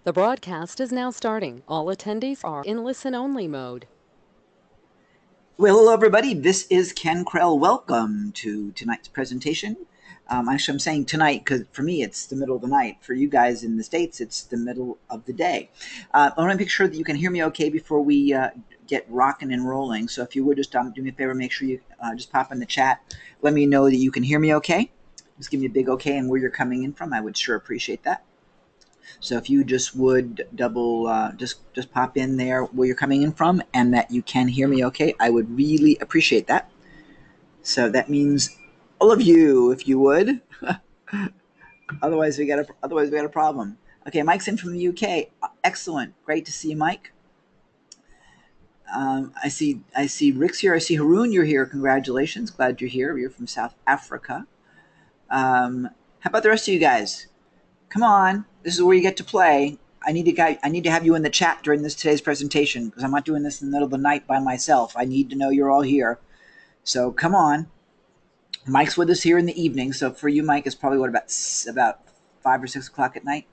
The broadcast is now starting. All attendees are in listen-only mode. Well, hello, everybody. This is Ken Krell. Welcome to tonight's presentation. Actually, I'm saying tonight because for me, it's the middle of the night. For you guys in the States, it's the middle of the day. I want to make sure that you can hear me okay before we get rocking and rolling. So if you would just do me a favor, make sure you just pop in the chat. Let me know that you can hear me okay. Just give me a big okay and where you're coming in from. I would sure appreciate that. So if you just would just pop in there where you're coming in from and that you can hear me okay, I would really appreciate that. So that means all of you, if you would. Otherwise we got a problem. Okay, Mike's in from the UK. Excellent, great to see you, Mike. I see Rick's here. I see Haroon, you're here. Congratulations, glad you're here. You're from South Africa. How about the rest of you guys? Come on, this is where you get to play. I need to have you in the chat during today's presentation because I'm not doing this in the middle of the night by myself. I need to know you're all here. So come on. Mike's with us here in the evening. So for you, Mike, it's probably about 5 or 6 o'clock at night.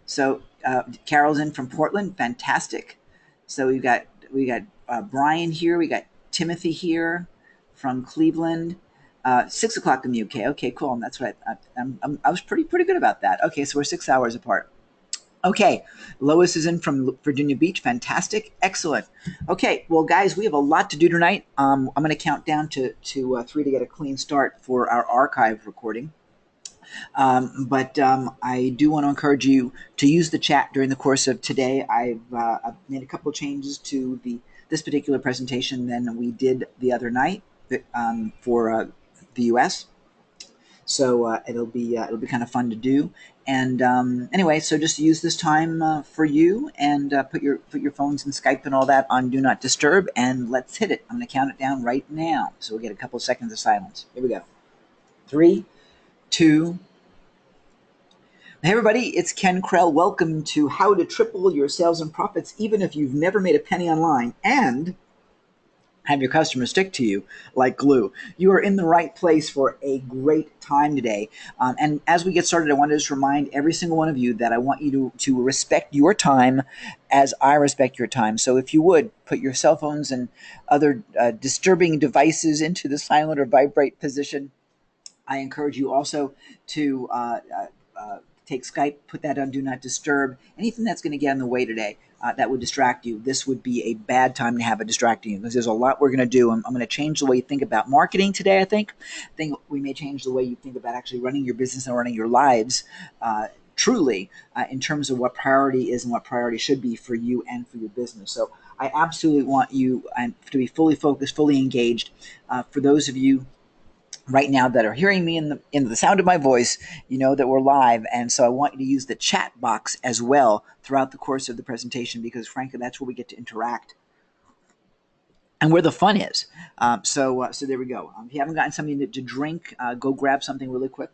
So Carol's in from Portland. Fantastic. So we got Brian here. We got Timothy here from Cleveland. 6 o'clock in the UK. Okay, cool. And that's what I was pretty good about that. Okay, so we're 6 hours apart. Okay, Lois is in from Virginia Beach. Fantastic, excellent. Okay, well, guys, we have a lot to do tonight. I'm going to count down to 3 to get a clean start for our archive recording. But I do want to encourage you to use the chat during the course of today. I've made a couple of changes to this particular presentation than we did the other night for the U.S. So it'll be kind of fun to do. And anyway, so just use this time for you and put your phones and Skype and all that on Do Not Disturb, and let's hit it. I'm going to count it down right now, so we'll get a couple of seconds of silence. Here we go. 3, 2. Hey everybody, it's Ken Krell. Welcome to How to Triple Your Sales and Profits Even If You've Never Made a Penny Online and have your customers stick to you like glue. You are in the right place for a great time today. And as we get started, I want to just remind every single one of you that I want you to respect your time as I respect your time. So if you would, put your cell phones and other disturbing devices into the silent or vibrate position. I encourage you also to take Skype, put that on Do Not Disturb. Anything that's going to get in the way today that would distract you, this would be a bad time to have it distracting you because there's a lot we're going to do. I'm going to change the way you think about marketing today, I think we may change the way you think about actually running your business and running your lives truly in terms of what priority is and what priority should be for you and for your business. So I absolutely want you to be fully focused, fully engaged. For those of you right now that are hearing me in the sound of my voice, you know that we're live, and so I want you to use the chat box as well throughout the course of the presentation because frankly that's where we get to interact and where the fun is. So there we go. If you haven't gotten something to drink, go grab something really quick.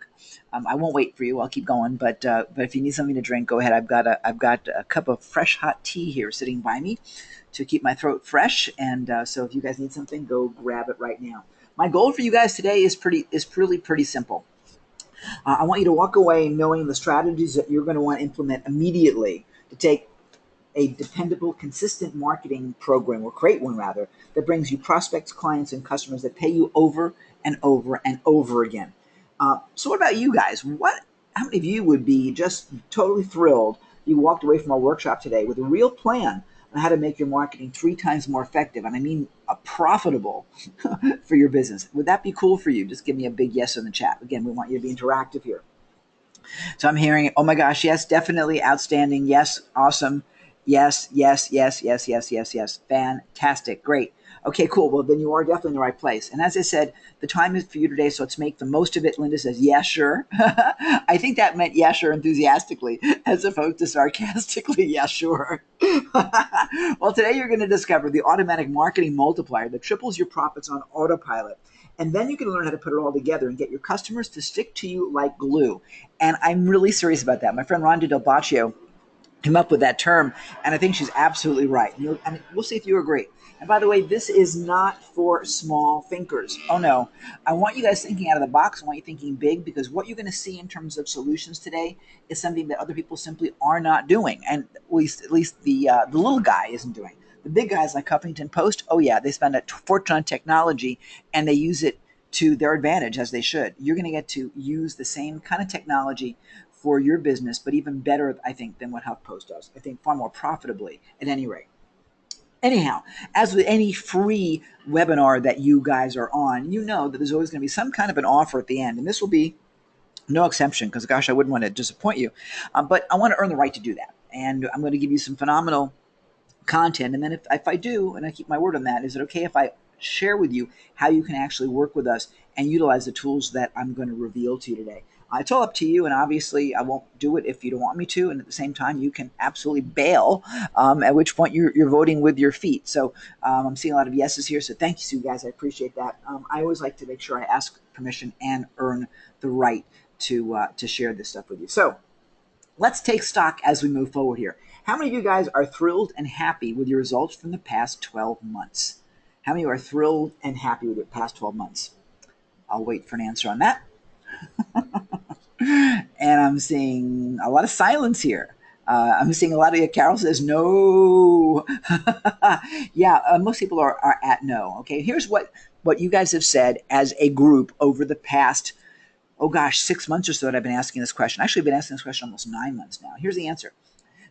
I won't wait for you. I'll keep going. But if you need something to drink, go ahead. I've got a cup of fresh hot tea here sitting by me to keep my throat fresh. And so if you guys need something, go grab it right now. My goal for you guys today is pretty simple. I want you to walk away knowing the strategies that you're going to want to implement immediately to take a dependable, consistent marketing program, or create one rather, that brings you prospects, clients, and customers that pay you over and over and over again. So what about you guys? How many of you would be just totally thrilled you walked away from our workshop today with a real plan on how to make your marketing 3 times more effective, and I mean profitable for your business? Would that be cool for you? Just give me a big yes in the chat. Again, we want you to be interactive here. So I'm hearing, oh my gosh, yes, definitely, outstanding, yes, awesome, yes, yes, yes, yes, yes, yes, yes, fantastic, great. Okay, cool. Well, then you are definitely in the right place. And as I said, the time is for you today, so let's make the most of it. Linda says, yeah, sure. I think that meant yeah, sure, enthusiastically, as opposed to sarcastically, yeah, sure. Well, today you're going to discover the automatic marketing multiplier that triples your profits on autopilot. And then you can learn how to put it all together and get your customers to stick to you like glue. And I'm really serious about that. My friend Rhonda Del Baccio came up with that term, and I think she's absolutely right. And we'll see if you agree. And by the way, this is not for small thinkers. Oh no, I want you guys thinking out of the box. I want you thinking big, because what you're going to see in terms of solutions today is something that other people simply are not doing, and at least the little guy isn't doing. The big guys like Huffington Post, oh yeah, they spend a fortune on technology and they use it to their advantage, as they should. You're going to get to use the same kind of technology for your business, but even better, I think, than what HuffPost does. I think far more profitably, at any rate. Anyhow, as with any free webinar that you guys are on, you know that there's always going to be some kind of an offer at the end, and this will be no exception, because gosh, I wouldn't want to disappoint you. But I want to earn the right to do that, and I'm going to give you some phenomenal content. And then if I do, and I keep my word on that, is it okay if I share with you how you can actually work with us and utilize the tools that I'm going to reveal to you today? It's all up to you, and obviously I won't do it if you don't want me to. And at the same time, you can absolutely bail, at which point you're voting with your feet. So I'm seeing a lot of yeses here, so thank you, guys. I appreciate that. I always like to make sure I ask permission and earn the right to share this stuff with you. So let's take stock as we move forward here. How many of you guys are thrilled and happy with your results from the past 12 months? How many of you are thrilled and happy with your past 12 months? I'll wait for an answer on that. And I'm seeing a lot of silence here. I'm seeing a lot of Carol says no. Yeah, most people are at no. Okay, here's what you guys have said as a group over the past, oh gosh, 6 months or so that I've been asking this question. Actually, I've been asking this question almost 9 months now. Here's the answer.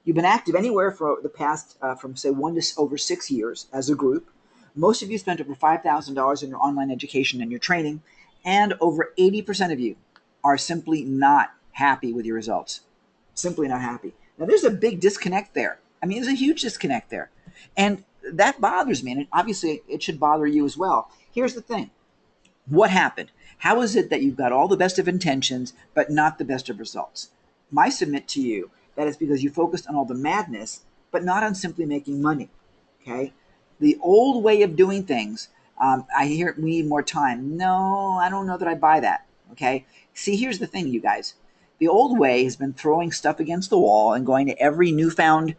You've been active anywhere for the past, from say 1 to over 6 years as a group. Most of you spent over $5,000 in your online education and your training, and over 80% of you are simply not happy with your results. Simply not happy. Now, there's a big disconnect there. I mean, there's a huge disconnect there. And that bothers me, and obviously it should bother you as well. Here's the thing. What happened? How is it that you've got all the best of intentions, but not the best of results? My submit to you that is because you focused on all the madness, but not on simply making money. Okay? The old way of doing things, I hear we need more time. No, I don't know that I buy that. Okay? See, here's the thing, you guys. The old way has been throwing stuff against the wall and going to every newfound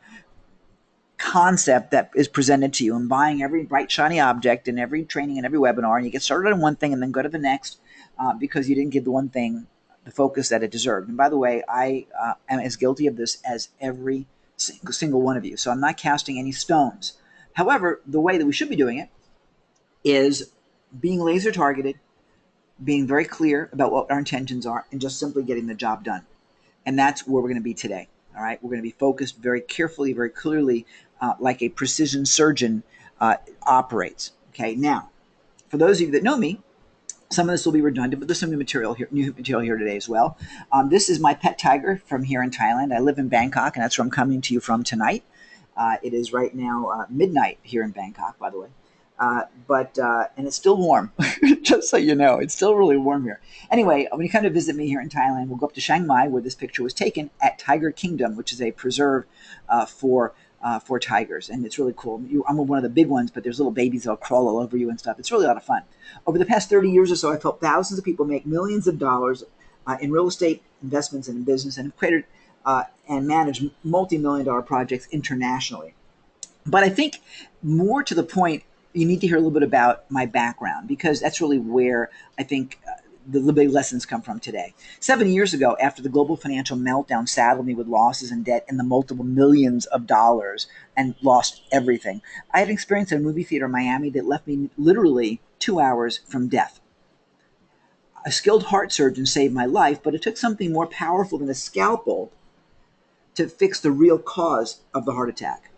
concept that is presented to you and buying every bright shiny object in every training and every webinar, and you get started on one thing and then go to the next, because you didn't give the one thing the focus that it deserved. And by the way, I am as guilty of this as every single one of you, so I'm not casting any stones. However, the way that we should be doing it is being laser targeted, being very clear about what our intentions are, and just simply getting the job done. And that's where we're going to be today. All right, we're going to be focused very carefully, very clearly, like a precision surgeon operates. Okay, now, for those of you that know me, some of this will be redundant, but there's some new material here today as well. This is my pet tiger from here in Thailand. I live in Bangkok, and that's where I'm coming to you from tonight. It is right now midnight here in Bangkok, by the way. And it's still warm, just so you know. It's still really warm here. Anyway, when you come to visit me here in Thailand, we'll go up to Chiang Mai, where this picture was taken at Tiger Kingdom, which is a preserve for tigers. And it's really cool. I'm one of the big ones, but there's little babies that'll crawl all over you and stuff. It's really a lot of fun. Over the past 30 years or so, I've helped thousands of people make millions of dollars in real estate investments and in business, and have created and managed multi-million-dollar projects internationally. But I think more to the point, you need to hear a little bit about my background, because that's really where I think the big lessons come from today. 7 years ago, after the global financial meltdown saddled me with losses and debt in the multiple millions of dollars and lost everything, I had experienced a movie theater in Miami that left me literally 2 hours from death. A skilled heart surgeon saved my life, but it took something more powerful than a scalpel to fix the real cause of the heart attack.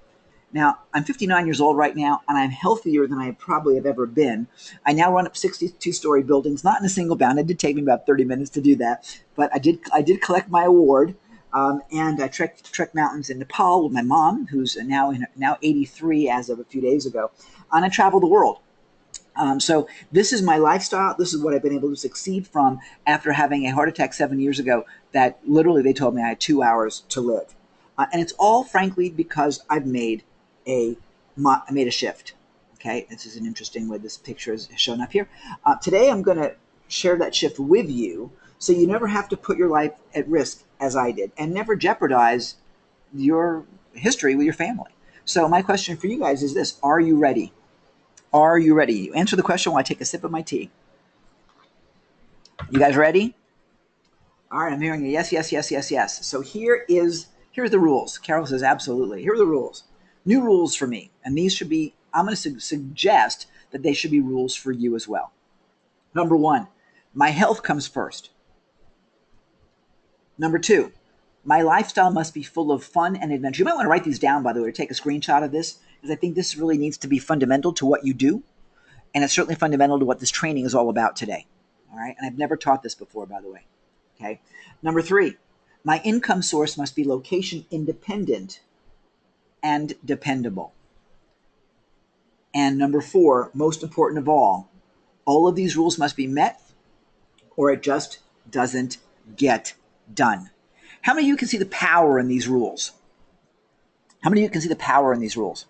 Now, I'm 59 years old right now, and I'm healthier than I probably have ever been. I now run up 62-story buildings, not in a single bound. It did take me about 30 minutes to do that, but I did collect my award, and I trekked mountains in Nepal with my mom, who's now 83 as of a few days ago, and I travel the world. So this is my lifestyle. This is what I've been able to succeed from after having a heart attack 7 years ago that literally they told me I had 2 hours to live. And it's all, frankly, because I've made a shift. Okay, this is an interesting way this picture is shown up here. Today I'm going to share that shift with you, so you never have to put your life at risk as I did, and never jeopardize your history with your family. So my question for you guys is this: are you ready? Are you ready? You answer the question while I take a sip of my tea. You guys ready? All right, I'm hearing a yes, yes, yes, yes, yes. So here's the rules. Carol says absolutely. Here are the rules. New rules for me, and these should be. I'm going to suggest that they should be rules for you as well. Number one, my health comes first. Number two, my lifestyle must be full of fun and adventure. You might want to write these down, by the way, or take a screenshot of this, because I think this really needs to be fundamental to what you do. And it's certainly fundamental to what this training is all about today. All right. And I've never taught this before, by the way. Okay. Number three, my income source must be location independent and dependable. And number four, most important of all of these rules must be met or it just doesn't get done. How many of you can see the power in these rules? How many of you can see the power in these rules?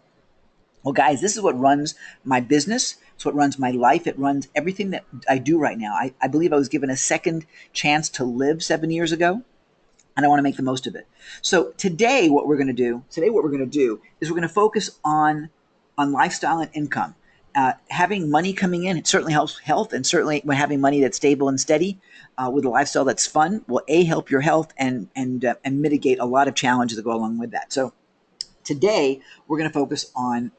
Well, guys, this is what runs my business. It's what runs my life. It runs everything that I do right now. I believe I was given a second chance to live 7 years ago, and I want to make the most of it. So today, what we're going to do is we're going to focus on lifestyle and income. Having money coming in, it certainly helps health, and certainly when having money that's stable and steady with a lifestyle that's fun will help your health and mitigate a lot of challenges that go along with that. So today, we're going to focus on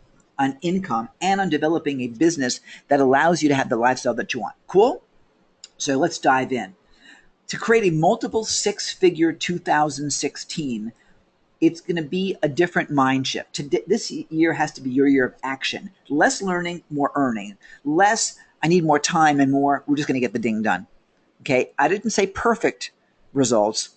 income and on developing a business that allows you to have the lifestyle that you want. Cool? So let's dive in. To create a multiple six-figure 2016, it's going to be a different mind shift. This year has to be your year of action. Less learning, more earning. Less, I need more time, and more, we're just going to get the ding done. Okay? I didn't say perfect results.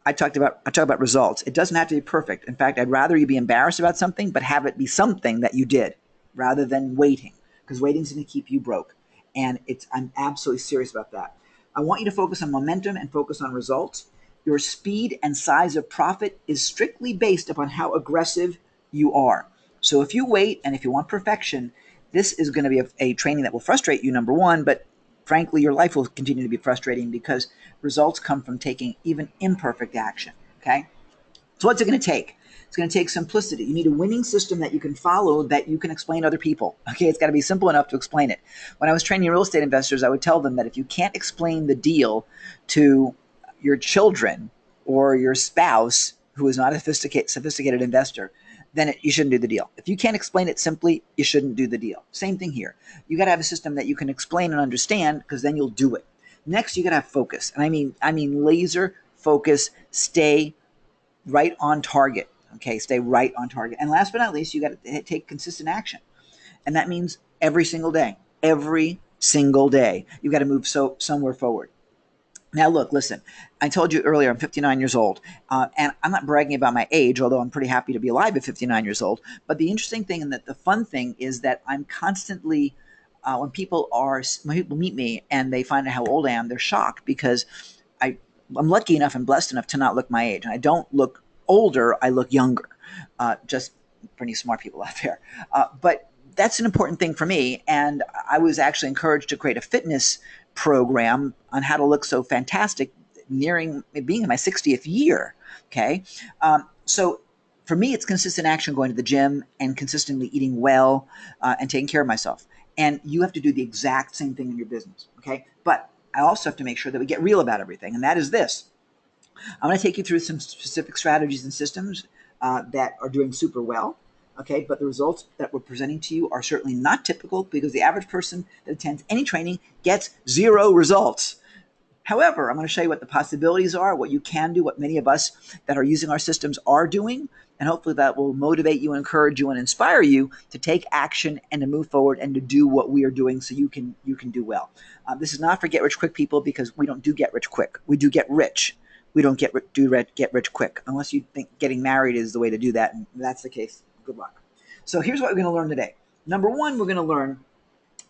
I talk about results. It doesn't have to be perfect. In fact, I'd rather you be embarrassed about something, but have it be something that you did rather than waiting, because waiting is going to keep you broke. And I'm absolutely serious about that. I want you to focus on momentum and focus on results. Your speed and size of profit is strictly based upon how aggressive you are. So if you wait and if you want perfection, this is going to be a training that will frustrate you, number one, but frankly, your life will continue to be frustrating because results come from taking even imperfect action. Okay? So what's it going to take? It's going to take simplicity. You need a winning system that you can follow, that you can explain to other people. Okay, it's got to be simple enough to explain it. When I was training real estate investors, I would tell them that if you can't explain the deal to your children or your spouse who is not a sophisticated investor, then you shouldn't do the deal. If you can't explain it simply, you shouldn't do the deal. Same thing here. You got to have a system that you can explain and understand, because then you'll do it. Next, you got to have focus. And I mean laser focus, stay right on target. Okay, stay right on target. And last but not least, you got to take consistent action. And that means every single day. Every single day, you've got to move somewhere forward. Now, look, listen, I told you earlier I'm 59 years old, and I'm not bragging about my age, although I'm pretty happy to be alive at 59 years old. But the interesting thing and the fun thing is that I'm constantly, when people meet me and they find out how old I am, they're shocked, because I'm lucky enough and blessed enough to not look my age. And I don't look older, I look younger. Just pretty smart people out there. But that's an important thing for me. And I was actually encouraged to create a fitness program on how to look so fantastic, being in my 60th year. Okay. So for me, it's consistent action, going to the gym and consistently eating well and taking care of myself. And you have to do the exact same thing in your business. Okay. But I also have to make sure that we get real about everything. And that is this. I'm going to take you through some specific strategies and systems that are doing super well. Okay, but the results that we're presenting to you are certainly not typical, because the average person that attends any training gets zero results. However, I'm going to show you what the possibilities are, what you can do, what many of us that are using our systems are doing, and hopefully that will motivate you, encourage you, and inspire you to take action and to move forward and to do what we are doing, so you can do well. This is not for get rich quick people, because we don't do get rich quick. We do get rich. We don't get rich quick, unless you think getting married is the way to do that, and if that's the case, good luck. So here's what we're going to learn today. Number one, we're going to learn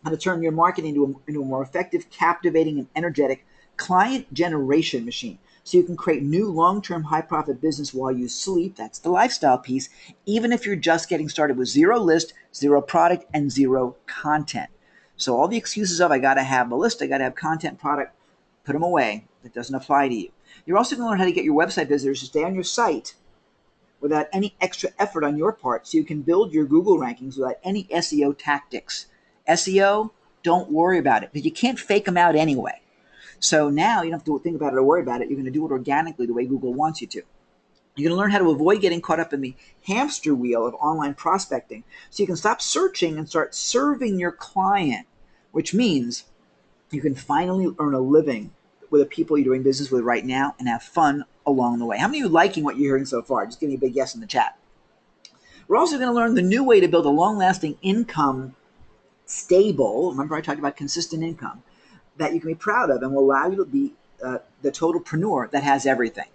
how to turn your marketing into a more effective, captivating, and energetic client generation machine, so you can create new long-term high-profit business while you sleep. That's the lifestyle piece, even if you're just getting started with zero list, zero product, and zero content. So all the excuses of I got to have a list, I got to have content, product, put them away. That doesn't apply to you. You're also going to learn how to get your website visitors to stay on your site without any extra effort on your part, so you can build your Google rankings without any SEO tactics. SEO, don't worry about it, because you can't fake them out anyway. So now you don't have to think about it or worry about it. You're going to do it organically the way Google wants you to. You're going to learn how to avoid getting caught up in the hamster wheel of online prospecting, so you can stop searching and start serving your client, which means you can finally earn a living with the people you're doing business with right now and have fun along the way. How many of you liking what you're hearing so far? Just give me a big yes in the chat. We're also going to learn the new way to build a long-lasting income, stable, remember I talked about consistent income, that you can be proud of and will allow you to be the totalpreneur that has everything.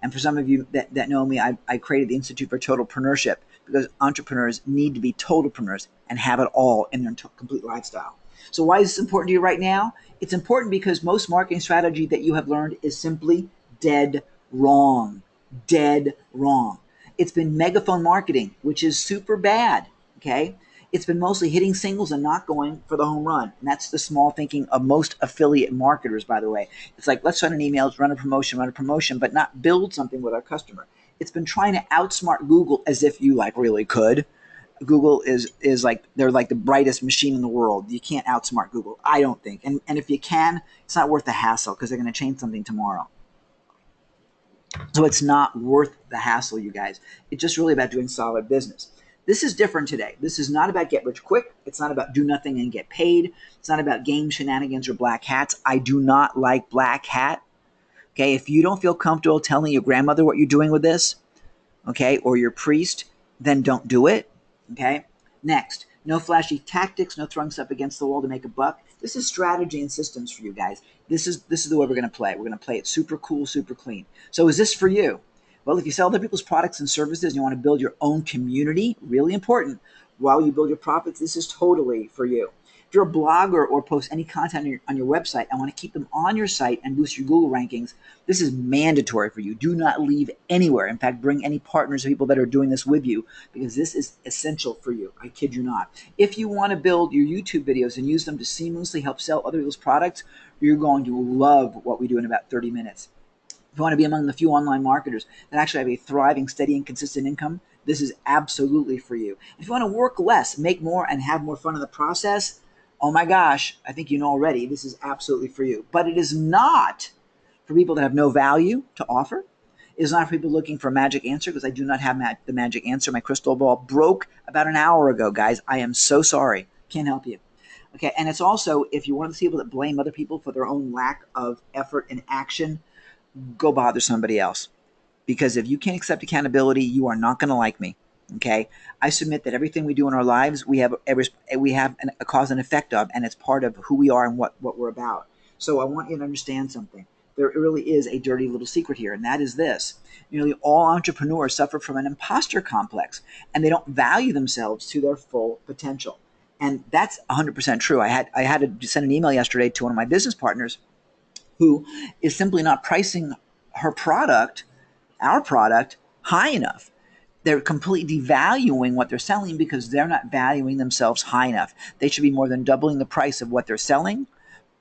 And for some of you that know me, I created the Institute for Totalpreneurship because entrepreneurs need to be totalpreneurs and have it all in their complete lifestyle. So why is this important to you right now? It's important because most marketing strategy that you have learned is simply dead wrong. Dead wrong. It's been megaphone marketing, which is super bad, okay? It's been mostly hitting singles and not going for the home run. And that's the small thinking of most affiliate marketers, by the way. It's like, let's send an email, run a promotion, but not build something with our customer. It's been trying to outsmart Google as if you like really could. Google is like, they're like the brightest machine in the world. You can't outsmart Google, I don't think. And if you can, it's not worth the hassle because they're going to change something tomorrow. So it's not worth the hassle, you guys. It's just really about doing solid business. This is different today. This is not about get rich quick. It's not about do nothing and get paid. It's not about game shenanigans or black hats. I do not like black hat. Okay, if you don't feel comfortable telling your grandmother what you're doing with this, okay, or your priest, then don't do it. Okay. Next, no flashy tactics, no throwing stuff against the wall to make a buck. This is strategy and systems for you guys. This is the way we're going to play. We're going to play it super cool, super clean. So is this for you? Well, if you sell other people's products and services and you want to build your own community, really important, while you build your profits, this is totally for you. If you're a blogger or post any content on your website and want to keep them on your site and boost your Google rankings, this is mandatory for you. Do not leave anywhere. In fact, bring any partners or people that are doing this with you because this is essential for you. I kid you not. If you want to build your YouTube videos and use them to seamlessly help sell other people's products, you're going to love what we do in about 30 minutes. If you want to be among the few online marketers that actually have a thriving, steady, and consistent income, this is absolutely for you. If you want to work less, make more, and have more fun in the process, oh my gosh, I think you know already, this is absolutely for you. But it is not for people that have no value to offer. It is not for people looking for a magic answer because I do not have the magic answer. My crystal ball broke about an hour ago, guys. I am so sorry. Can't help you. Okay, and it's also, if you want to see people that blame other people for their own lack of effort and action, go bother somebody else. Because if you can't accept accountability, you are not going to like me. Okay, I submit that everything we do in our lives, we have a cause and effect of, and it's part of who we are and what we're about. So I want you to understand something. There really is a dirty little secret here, and that is this. Nearly all entrepreneurs suffer from an imposter complex, and they don't value themselves to their full potential. And that's 100% true. I had to send an email yesterday to one of my business partners who is simply not pricing her product, our product, high enough. They're completely devaluing what they're selling because they're not valuing themselves high enough. They should be more than doubling the price of what they're selling,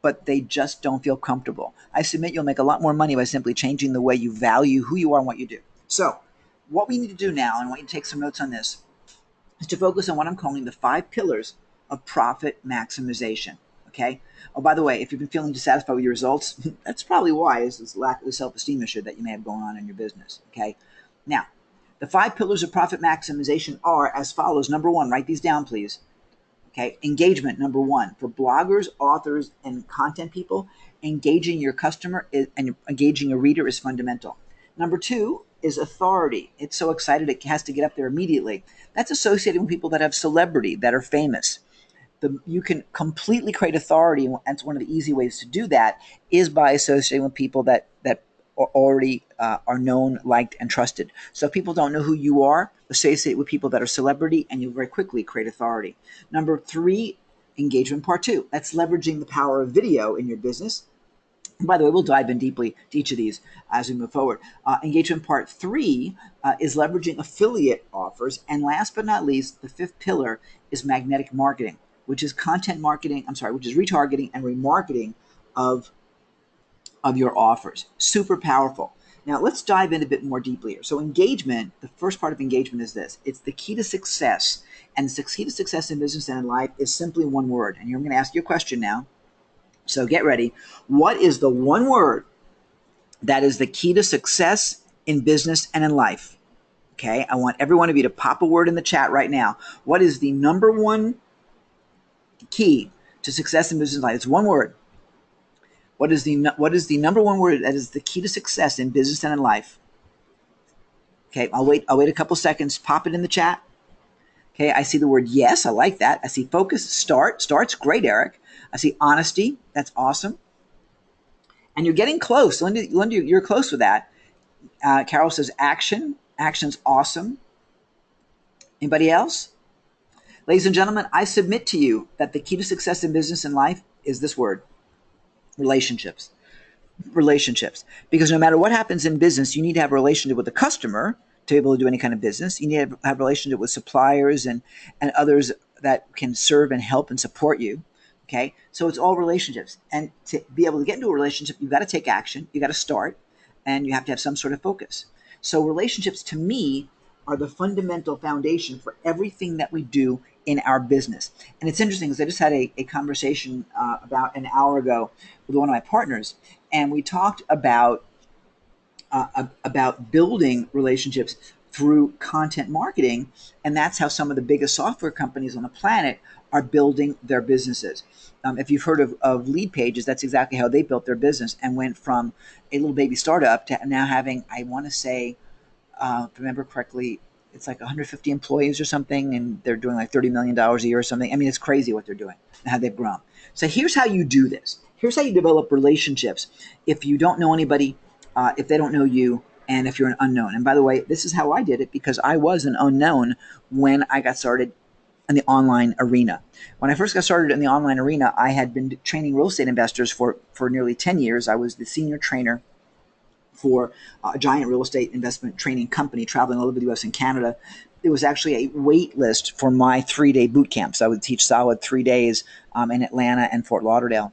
but they just don't feel comfortable. I submit you'll make a lot more money by simply changing the way you value who you are and what you do. So what we need to do now, and I want you to take some notes on this, is to focus on what I'm calling the 5 pillars of profit maximization. Okay. Oh, by the way, if you've been feeling dissatisfied with your results, that's probably why is this lack of self-esteem issue that you may have going on in your business. Okay. Now, the 5 pillars of profit maximization are as follows. Number 1, write these down, please. Okay. Engagement, number 1. For bloggers, authors, and content people, engaging your customer and engaging your reader is fundamental. Number 2 is authority. It's so excited it has to get up there immediately. That's associated with people that have celebrity, that are famous. You can completely create authority, and that's one of the easy ways to do that is by associating with people that already are known, liked, and trusted. So if people don't know who you are, associate with people that are celebrity, and you'll very quickly create authority. Number 3, engagement part 2. That's leveraging the power of video in your business. And by the way, we'll dive in deeply to each of these as we move forward. Engagement part 3 is leveraging affiliate offers. And last but not least, the 5th pillar is magnetic marketing, which is content marketing, which is retargeting and remarketing of your offers. Super powerful. Now let's dive in a bit more deeply here. So engagement, the first part of engagement is this. It's the key to success. And the key to success in business and in life is simply one word. And here I'm going to ask you a question now. So get ready. What is the one word that is the key to success in business and in life? Okay, I want every one of you to pop a word in the chat right now. What is the number one key to success in business and life? It's one word. What is the number one word that is the key to success in business and in life? Okay, I'll wait a couple seconds. Pop it in the chat. Okay, I see the word yes. I like that. I see focus, start. Start's great, Eric. I see honesty. That's awesome. And you're getting close. Linda, you're close with that. Carol says action. Action's awesome. Anybody else? Ladies and gentlemen, I submit to you that the key to success in business and life is this word: relationships. Relationships. Because no matter what happens in business, you need to have a relationship with the customer to be able to do any kind of business. You need to have a relationship with suppliers and others that can serve and help and support you. Okay, so it's all relationships. And to be able to get into a relationship, you've got to take action, you got to start, and you have to have some sort of focus. So relationships, to me, are the fundamental foundation for everything that we do in our business. And it's interesting because I just had a conversation about an hour ago with one of my partners, and we talked about building relationships through content marketing, and that's how some of the biggest software companies on the planet are building their businesses. If you've heard of Lead Pages, that's exactly how they built their business and went from a little baby startup to now having, I want to say, if I remember correctly, it's like 150 employees or something, and they're doing like $30 million a year or something. I mean, it's crazy what they're doing and how they've grown. So here's how you do this. Here's how you develop relationships if you don't know anybody, if they don't know you, and if you're an unknown. And by the way, this is how I did it because I was an unknown when I got started in the online arena. When I first got started in the online arena, I had been training real estate investors for nearly 10 years. I was the senior trainer for a giant real estate investment training company traveling all over the U.S. and Canada. It was actually a wait list for my 3-day boot camps. I would teach solid 3 days in Atlanta and Fort Lauderdale.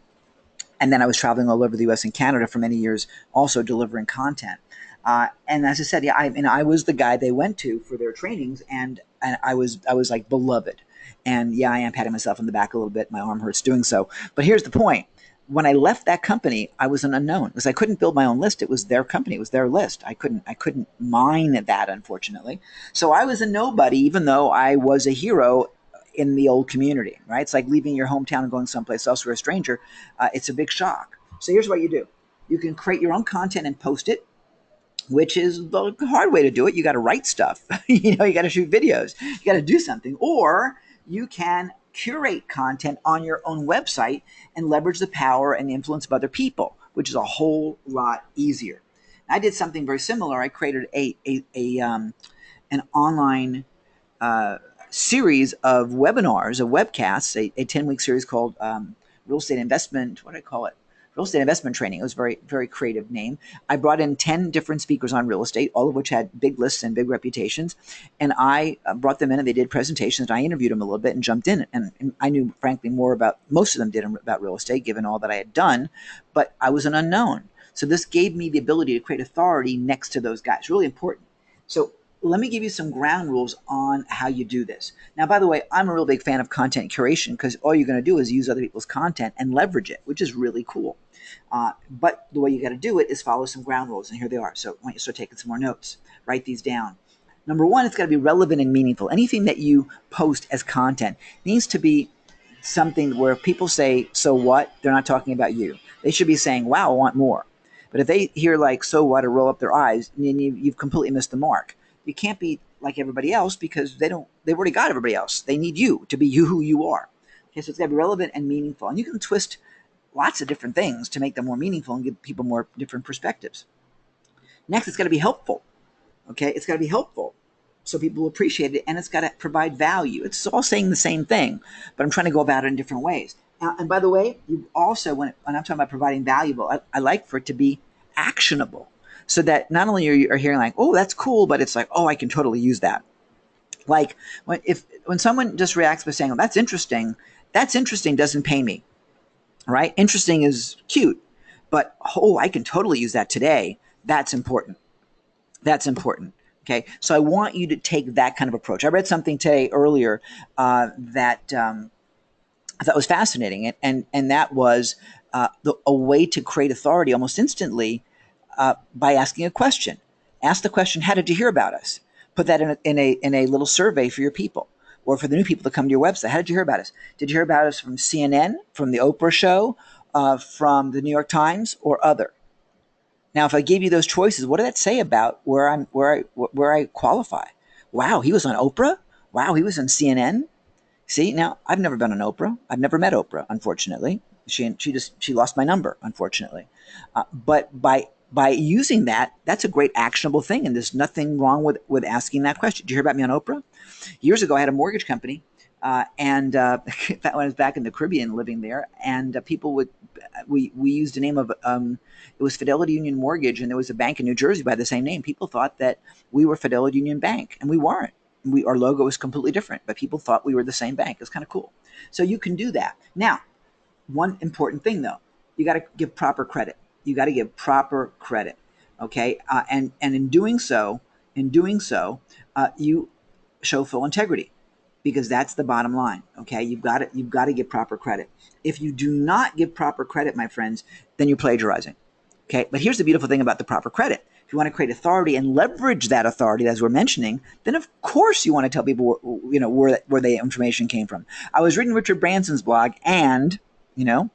And then I was traveling all over the U.S. and Canada for many years, also delivering content. And as I said, yeah, I was the guy they went to for their trainings, and I was like beloved. And yeah, I am patting myself on the back a little bit. My arm hurts doing so. But here's the point. When I left that company, I was an unknown because I couldn't build my own list. It was their company. It was their list. I couldn't mine that, unfortunately. So I was a nobody, even though I was a hero in the old community, right? It's like leaving your hometown and going someplace else where a stranger. It's a big shock. So here's what you do. You can create your own content and post it, which is the hard way to do it. You got to write stuff. You got to shoot videos. You got to do something. Or you can curate content on your own website and leverage the power and the influence of other people, which is a whole lot easier. I did something very similar. I created an online series of webinars, of webcasts, a 10-week series called Real Estate Investment. What do I call it? Real estate investment training. It was a very, very creative name. I brought in 10 different speakers on real estate, all of which had big lists and big reputations. And I brought them in and they did presentations. And I interviewed them a little bit and jumped in. And I knew, frankly, more about, most of them did about real estate, given all that I had done. But I was an unknown. So this gave me the ability to create authority next to those guys. Really important. So let me give you some ground rules on how you do this. Now, by the way, I'm a real big fan of content curation because all you're going to do is use other people's content and leverage it, which is really cool. But the way you got to do it is follow some ground rules, and here they are. So why don't you start taking some more notes? Write these down. Number one, it's got to be relevant and meaningful. Anything that you post as content needs to be something where people say, so what? They're not talking about you. They should be saying, wow, I want more. But if they hear like, so what, or roll up their eyes, then you've completely missed the mark. You can't be like everybody else because they've already got everybody else. They need you to be you who you are. Okay, so it's got to be relevant and meaningful. And you can twist lots of different things to make them more meaningful and give people more different perspectives. Next, it's got to be helpful. Okay, it's got to be helpful so people will appreciate it, and it's got to provide value. It's all saying the same thing, but I'm trying to go about it in different ways. And by the way, you also, when I'm talking about providing valuable, I like for it to be actionable. So that not only are you hearing like, oh, that's cool, but it's like, oh, I can totally use that. Like when someone just reacts by saying, oh, that's interesting doesn't pay me, right? Interesting is cute, but oh, I can totally use that today. That's important. That's important. Okay, so I want you to take that kind of approach. I read something today earlier that I thought was fascinating, and that was a way to create authority almost instantly by asking a question. Ask the question, "How did you hear about us?" Put that in a little survey for your people, or for the new people that come to your website. How did you hear about us? Did you hear about us from CNN, from the Oprah Show, from the New York Times, or other? Now, if I gave you those choices, what did that say about where I qualify? Wow, he was on Oprah. Wow, he was on CNN. See, now I've never been on Oprah. I've never met Oprah, unfortunately. She lost my number, unfortunately. But by using that, that's a great actionable thing, and there's nothing wrong with asking that question. Did you hear about me on Oprah? Years ago, I had a mortgage company, and when I was back in the Caribbean, living there, and people would we used the name of it was Fidelity Union Mortgage, and there was a bank in New Jersey by the same name. People thought that we were Fidelity Union Bank, and we weren't. Our logo was completely different, but people thought we were the same bank. It's kind of cool. So you can do that. Now, one important thing though, you got to give proper credit. You got to give proper credit. Okay, and in doing so, you show full integrity, because that's the bottom line. Okay, you've got to give proper credit. If you do not give proper credit, my friends, then you're plagiarizing. Okay, but here's the beautiful thing about the proper credit. If you want to create authority and leverage that authority, as we're mentioning, then of course you want to tell people where the information came from. I was reading Richard Branson's blog, and you know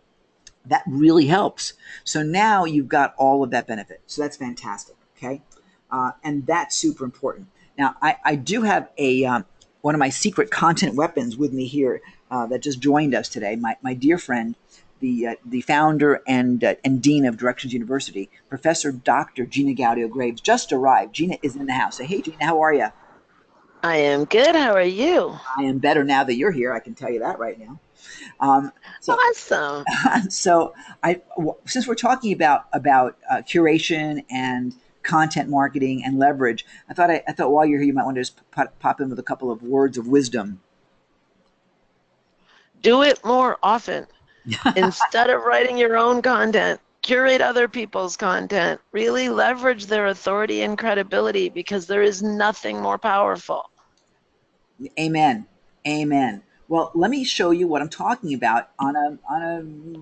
that really helps. So now you've got all of that benefit. So that's fantastic. Okay, and that's super important. Now I do have a one of my secret content weapons with me here that just joined us today. My dear friend, the founder and dean of Directions University, Professor Dr. Gina Gaudio Graves, just arrived. Gina is in the house. Say, hey, Gina, how are you? I am good. How are you? I am better now that you're here. I can tell you that right now. Um, so, Awesome. so since we're talking about curation and content marketing and leverage, I thought while you're here, you might want to just pop in with a couple of words of wisdom. Do it more often. Instead of writing your own content, curate other people's content. Really leverage their authority and credibility because there is nothing more powerful. Amen. Amen. Well, let me show you what I'm talking about on a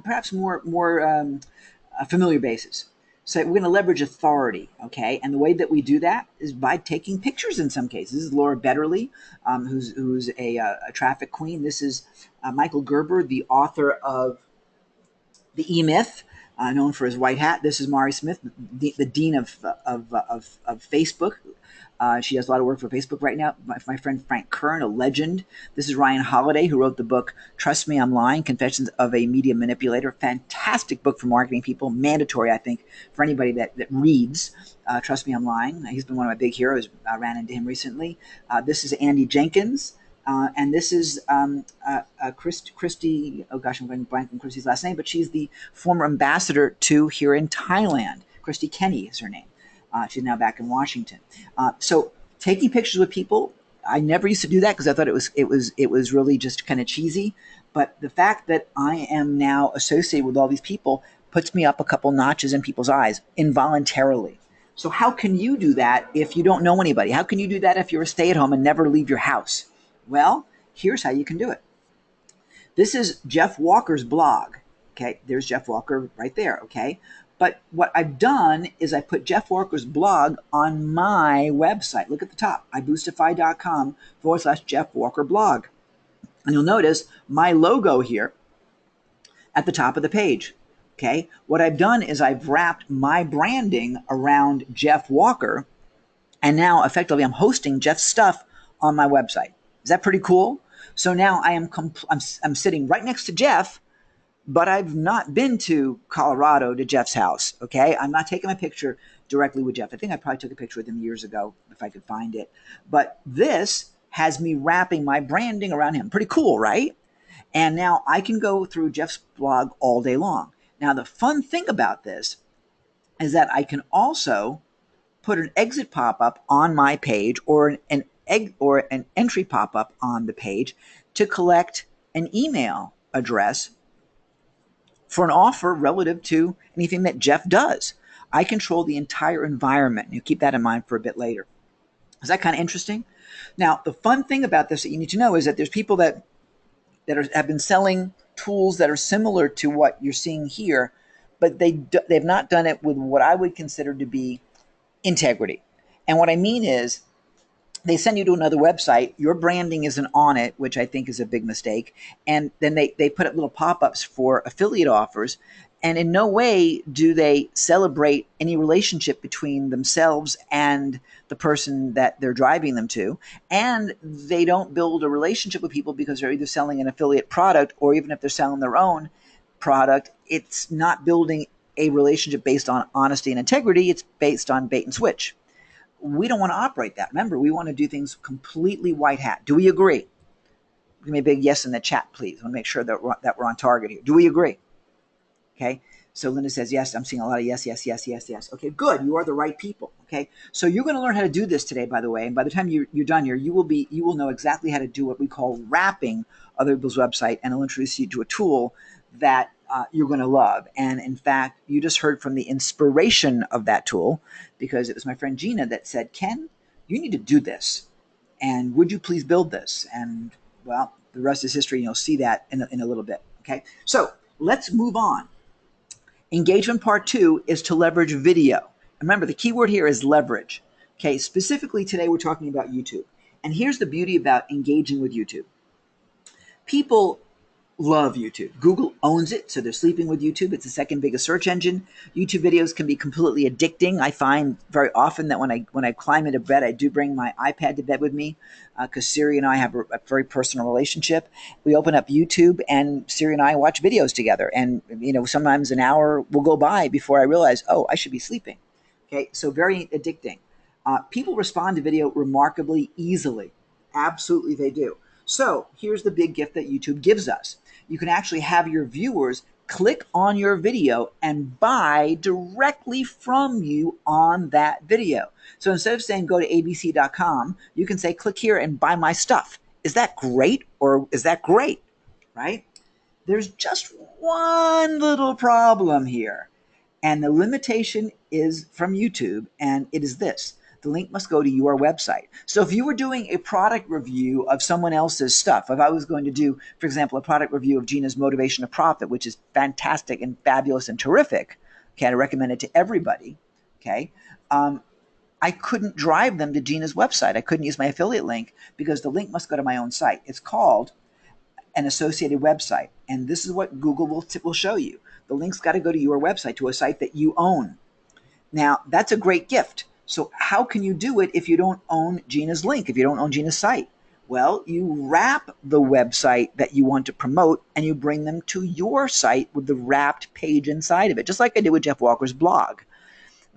perhaps more a familiar basis. So we're going to leverage authority, okay? And the way that we do that is by taking pictures. In some cases, this is Laura Betterly, who's a traffic queen. This is Michael Gerber, the author of the E-Myth, known for his white hat. This is Mari Smith, the dean of Facebook. She does a lot of work for Facebook right now. My friend Frank Kern, a legend. This is Ryan Holiday, who wrote the book Trust Me, I'm Lying, Confessions of a Media Manipulator. Fantastic book for marketing people. Mandatory, I think, for anybody that reads Trust Me, I'm Lying. He's been one of my big heroes. I ran into him recently. This is Andy Jenkins. And this is Christy. Oh gosh, I'm going to blank on Christy's last name, but she's the former ambassador to here in Thailand. Christy Kenny is her name. She's now back in Washington. So taking pictures with people, I never used to do that because I thought it was really just kind of cheesy. But the fact that I am now associated with all these people puts me up a couple notches in people's eyes involuntarily. So how can you do that if you don't know anybody? How can you do that if you're a stay-at-home and never leave your house? Well, here's how you can do it. This is Jeff Walker's blog. Okay, there's Jeff Walker right there. Okay, but what I've done is I put Jeff Walker's blog on my website. Look at the top, iboostify.com/Jeff Walker blog. And you'll notice my logo here at the top of the page. Okay, what I've done is I've wrapped my branding around Jeff Walker, and now effectively I'm hosting Jeff's stuff on my website. Is that pretty cool? So now I'm sitting right next to Jeff, but I've not been to Colorado to Jeff's house. Okay, I'm not taking my picture directly with Jeff. I think I probably took a picture with him years ago if I could find it. But this has me wrapping my branding around him. Pretty cool, right? And now I can go through Jeff's blog all day long. Now the fun thing about this is that I can also put an exit pop-up on my page, or an entry pop-up on the page to collect an email address for an offer relative to anything that Jeff does. I control the entire environment. You keep that in mind for a bit later. Is that kind of interesting? Now, the fun thing about this that you need to know is that there's people that have been selling tools that are similar to what you're seeing here, but they've not done it with what I would consider to be integrity. And what I mean is, they send you to another website, your branding isn't on it, which I think is a big mistake, and then they put up little pop-ups for affiliate offers, and in no way do they celebrate any relationship between themselves and the person that they're driving them to, and they don't build a relationship with people because they're either selling an affiliate product, or even if they're selling their own product, it's not building a relationship based on honesty and integrity, it's based on bait and switch. We don't want to operate that. Remember, we want to do things completely white hat. Do we agree? Give me a big yes in the chat, please. I want to make sure that we're on target here. Do we agree? Okay. So Linda says, yes, I'm seeing a lot of yes, yes, yes, yes, yes. Okay, good. You are the right people. Okay. So you're going to learn how to do this today, by the way. And by the time you're done here, you will know exactly how to do what we call wrapping other people's website. And I'll introduce you to a tool that you're going to love. And in fact, you just heard from the inspiration of that tool, because it was my friend Gina that said, Ken, you need to do this. And would you please build this? And well, the rest is history. And you'll see that in a little bit. Okay. So let's move on. Engagement part 2 is to leverage video. Remember, the key word here is leverage. Okay. Specifically today, we're talking about YouTube. And here's the beauty about engaging with YouTube. People love YouTube. Google owns it, so they're sleeping with YouTube. It's the second biggest search engine. YouTube videos can be completely addicting. I find very often that when I climb into bed, I do bring my iPad to bed with me, because Siri and I have a very personal relationship. We open up YouTube, and Siri and I watch videos together. And sometimes an hour will go by before I realize, oh, I should be sleeping. Okay, so very addicting. People respond to video remarkably easily. Absolutely, they do. So here's the big gift that YouTube gives us. You can actually have your viewers click on your video and buy directly from you on that video. So instead of saying go to abc.com, you can say click here and buy my stuff. Is that great, or is that great? Right? There's just one little problem here. And the limitation is from YouTube, and it is this. The link must go to your website. So if you were doing a product review of someone else's stuff, if I was going to do, for example, a product review of Gina's Motivation to Profit, which is fantastic and fabulous and terrific, okay, I recommend it to everybody, okay, I couldn't drive them to Gina's website. I couldn't use my affiliate link because the link must go to my own site. It's called an associated website, and this is what Google will show you. The link's got to go to your website, to a site that you own. Now, that's a great gift. So how can you do it if you don't own Gina's link, if you don't own Gina's site? Well, you wrap the website that you want to promote, and you bring them to your site with the wrapped page inside of it, just like I did with Jeff Walker's blog.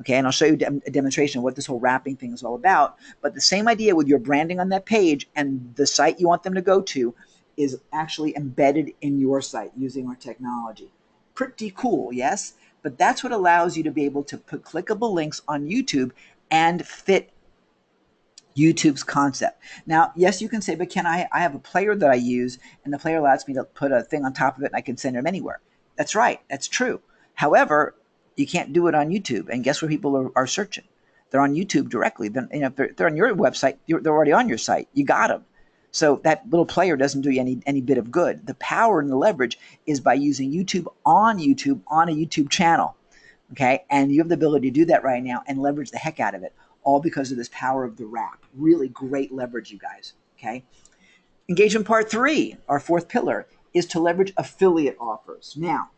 Okay, and I'll show you a demonstration of what this whole wrapping thing is all about. But the same idea with your branding on that page and the site you want them to go to is actually embedded in your site using our technology. Pretty cool, yes? But that's what allows you to be able to put clickable links on YouTube and fit YouTube's concept. Now, yes, you can say, but Ken, I have a player that I use, and the player allows me to put a thing on top of it, and I can send them anywhere. That's right. That's true. However, you can't do it on YouTube. And guess where people are searching? They're on YouTube directly. Then, if they're on your website, they're already on your site. You got them. So that little player doesn't do you any bit of good. The power and the leverage is by using YouTube on a YouTube channel. Okay, and you have the ability to do that right now and leverage the heck out of it, all because of this power of the wrap. Really great leverage, you guys. Okay. Engagement part 3, our fourth pillar, is to leverage affiliate offers. Now,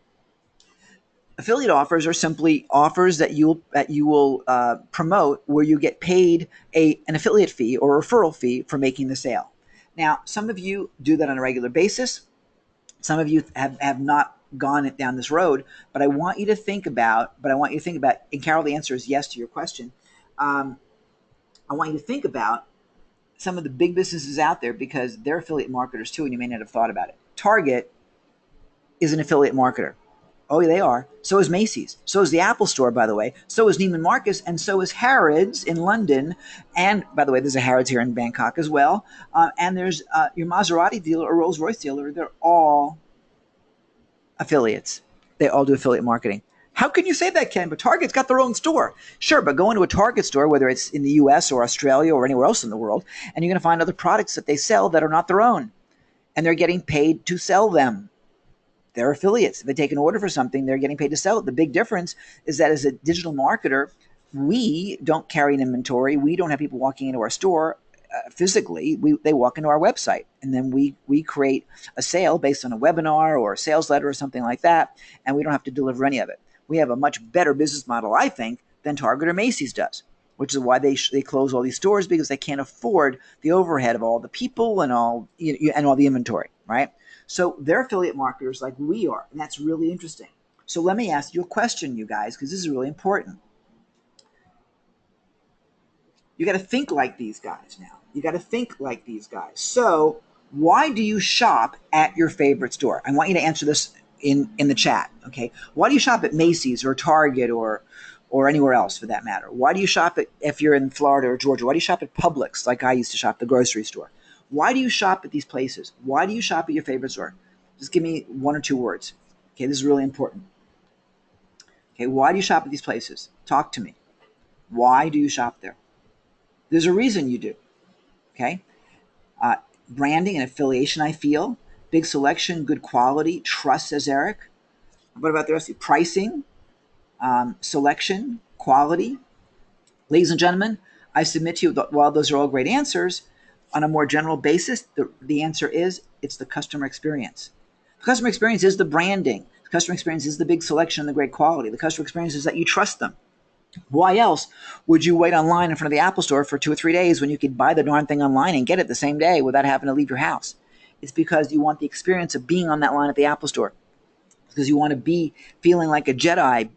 affiliate offers are simply offers that you will promote where you get paid an affiliate fee or referral fee for making the sale. Now, some of you do that on a regular basis. Some of you have not gone down this road, but I want you to think about, and Carol, the answer is yes to your question. I want you to think about some of the big businesses out there, because they're affiliate marketers too, and you may not have thought about it. Target is an affiliate marketer. Oh, yeah, they are. So is Macy's. So is the Apple Store, by the way. So is Neiman Marcus, and so is Harrods in London. And by the way, there's a Harrods here in Bangkok as well. And there's your Maserati dealer or Rolls-Royce dealer. They're all affiliates. They all do affiliate marketing. How can you say that, Ken? But Target's got their own store. Sure, but go into a Target store, whether it's in the US or Australia or anywhere else in the world, and you're going to find other products that they sell that are not their own. And they're getting paid to sell them. They're affiliates. If they take an order for something, they're getting paid to sell it. The big difference is that as a digital marketer, we don't carry an inventory. We don't have people walking into our store physically. They walk into our website, and then we create a sale based on a webinar or a sales letter or something like that, and we don't have to deliver any of it. We have a much better business model, I think, than Target or Macy's does, which is why they close all these stores, because they can't afford the overhead of all the people and all the inventory, right? So they're affiliate marketers like we are, and that's really interesting. So let me ask you a question, you guys, because this is really important. You got to think like these guys now. You got to think like these guys. So why do you shop at your favorite store? I want you to answer this in the chat, okay? Why do you shop at Macy's or Target or anywhere else for that matter? Why do you shop at, if you're in Florida or Georgia, why do you shop at Publix like I used to shop, the grocery store? Why do you shop at these places? Why do you shop at your favorite store? Just give me one or two words. Okay, this is really important. Okay, why do you shop at these places? Talk to me. Why do you shop there? There's a reason you do. Okay, branding and affiliation, I feel. Big selection, good quality, trust, says Eric. What about the rest of you? Pricing, selection, quality. Ladies and gentlemen, I submit to you that while those are all great answers, on a more general basis, the answer is it's the customer experience. The customer experience is the branding. The customer experience is the big selection and the great quality. The customer experience is that you trust them. Why else would you wait online in front of the Apple Store for 2 or 3 days when you could buy the darn thing online and get it the same day without having to leave your house? It's because you want the experience of being on that line at the Apple Store. Because you want to be feeling like a Jedi